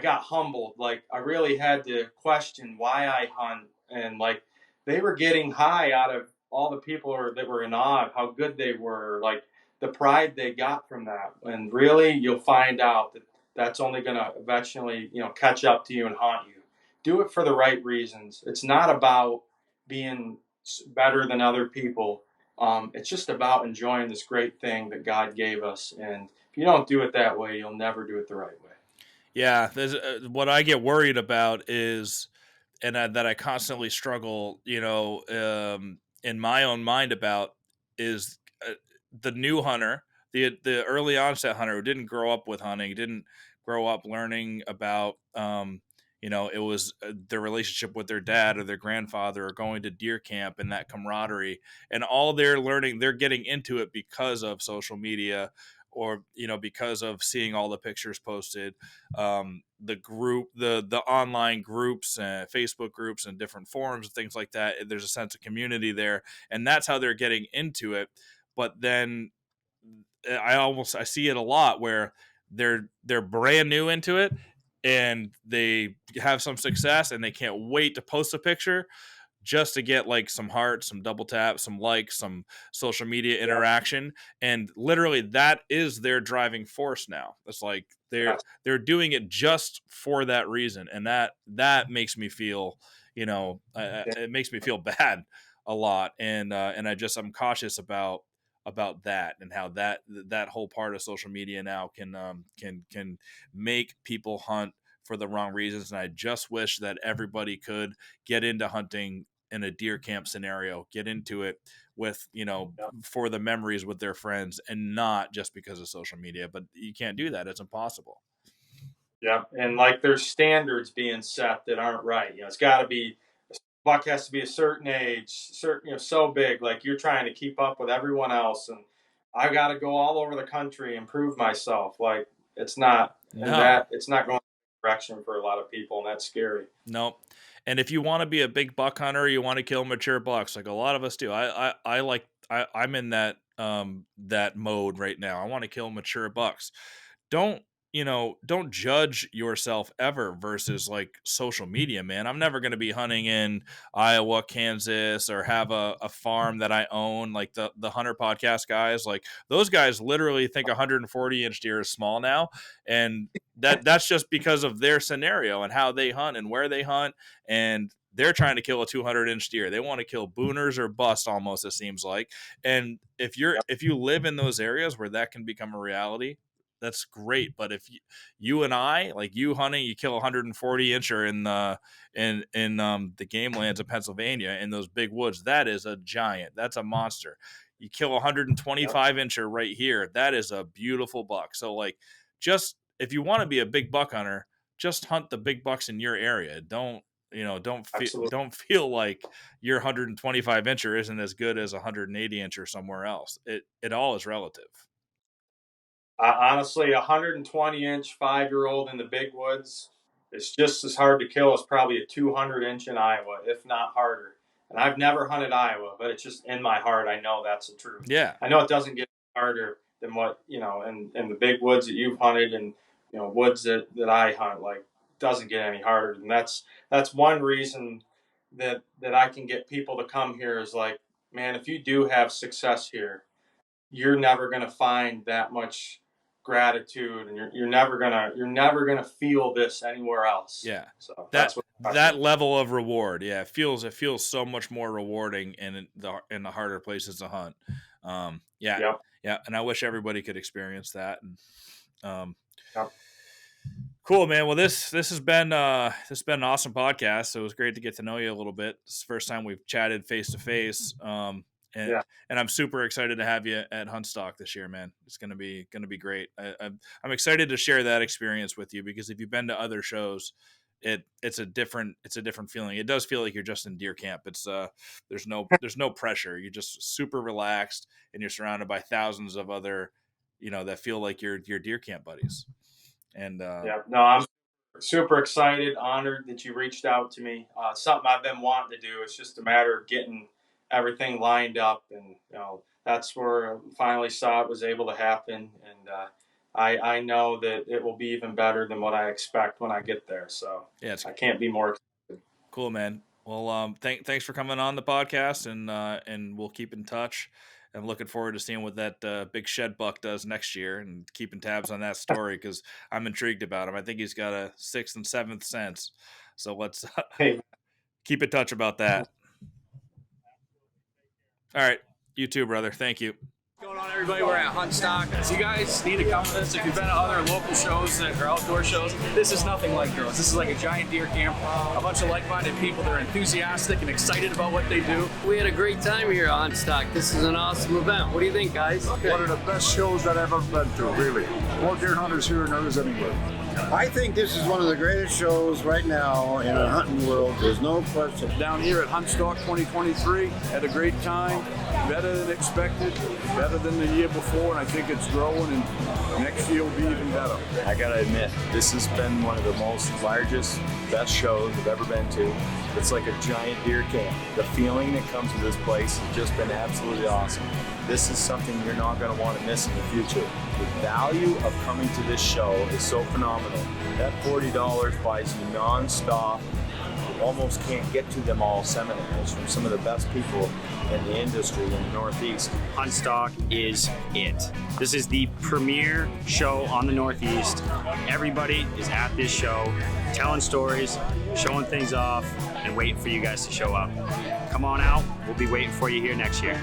got humbled. Like, I really had to question why I hunt, and like they were getting high out of all the people that were in awe of how good they were. Like, the pride they got from that. And really, you'll find out that that's only going to eventually, catch up to you and haunt you. Do it for the right reasons. It's not about being better than other people. It's just about enjoying this great thing that God gave us. And if you don't do it that way, you'll never do it the right way. Yeah, what I get worried about is, and that I constantly struggle, in my own mind about, is the new hunter, the early onset hunter who didn't grow up with hunting, didn't grow up learning about, it was their relationship with their dad or their grandfather, or going to deer camp and that camaraderie, and all they're learning, they're getting into it because of social media, or because of seeing all the pictures posted, the online groups, Facebook groups and different forums and things like that. There's a sense of community there, and that's how they're getting into it. But then I see it a lot where they're brand new into it, and they have some success and they can't wait to post a picture, just to get like some hearts, some double taps, some likes, some social media interaction. And literally that is their driving force now. It's like they're doing it just for that reason. And that makes me feel, it makes me feel bad a lot. And I'm cautious about that, and how that whole part of social media now can make people hunt for the wrong reasons. And I just wish that everybody could get into hunting in a deer camp scenario, get into it with, for the memories with their friends, and not just because of social media. But you can't do that. It's impossible. Yeah. And like there's standards being set that aren't right. It's got to be, buck has to be a certain age, certain, so big, like you're trying to keep up with everyone else. And I got to go all over the country and prove myself. Like it's not, and that it's not going direction for a lot of people, and that's scary. Nope. And if you want to be a big buck hunter, you want to kill mature bucks, like a lot of us do. I'm in that that mode right now. I want to kill mature bucks. Don't judge yourself ever versus like social media, man. I'm never going to be hunting in Iowa, Kansas, or have a farm that I own. Like the hunter podcast guys, like those guys literally think 140-inch deer is small now. And that's just because of their scenario and how they hunt and where they hunt. And they're trying to kill a 200-inch deer. They want to kill booners or bust, almost, it seems like. And if you live in those areas where that can become a reality, that's great. But if you and I, like you hunting, you kill 140-incher in the game lands of Pennsylvania in those big woods, that is a giant. That's a monster. You kill 125-incher right here, that is a beautiful buck. So like, just if you want to be a big buck hunter, just hunt the big bucks in your area. Don't feel like your 125-incher isn't as good as a 180-incher somewhere else. It all is relative. Honestly, a 120-inch 5-year-old in the big woods is just as hard to kill as probably a 200-inch in Iowa, if not harder. And I've never hunted Iowa, but it's just in my heart. I know that's the truth. Yeah. I know it doesn't get harder than what, in the big woods that you've hunted, and, woods that I hunt, like, doesn't get any harder. And that's one reason that I can get people to come here is like, man, if you do have success here, you're never going to find that much gratitude, and you're never gonna feel this anywhere else. Yeah. So that level of reward. Yeah. It feels so much more rewarding in the harder places to hunt. Yeah. Yep. Yeah. And I wish everybody could experience that. And, yep. Cool, man. Well, this has been an awesome podcast. So it was great to get to know you a little bit. It's the first time we've chatted face to face. And I'm super excited to have you at Huntstock this year, man. It's gonna be great. I'm excited to share that experience with you, because if you've been to other shows, it's a different feeling. It does feel like you're just in deer camp. It's there's no pressure. You're just super relaxed, and you're surrounded by thousands of other, that feel like your deer camp buddies. And I'm super excited, honored that you reached out to me. Something I've been wanting to do. It's just a matter of getting everything lined up, and that's where I finally saw it was able to happen. And I know that it will be even better than what I expect when I get there. So yeah, I can't be more excited. Cool, man. Well, thanks for coming on the podcast, and we'll keep in touch. I'm looking forward to seeing what that big shed buck does next year, and keeping tabs on that story, because I'm intrigued about him. I think he's got a 6th and 7th sense. So let's keep in touch about that. All right. You too, brother. Thank you. What's going on, everybody? We're at Huntstock. So you guys need to come with us. If you've been to other local shows or outdoor shows, this is nothing like those. This is like a giant deer camp. A bunch of like-minded people that are enthusiastic and excited about what they do. We had a great time here at Huntstock. This is an awesome event. What do you think, guys? One of the best shows that I've ever been to, really. More deer hunters here than there is anywhere. I think this is one of the greatest shows right now in the hunting world. There's no question. Down here at Huntstock 2023, had a great time. Better than expected, better than the year before, and I think it's growing, and next year will be even better. I gotta admit, this has been one of the most largest, best shows I've ever been to. It's like a giant deer camp. The feeling that comes with this place has just been absolutely awesome. This is something you're not gonna want to miss in the future. The value of coming to this show is so phenomenal. That $40 buys you non-stop almost can't get to them all seminars from some of the best people in the industry in the Northeast. Huntstock is it. This is the premier show on the Northeast. Everybody is at this show, telling stories, showing things off, and waiting for you guys to show up. Come on out. We'll be waiting for you here next year.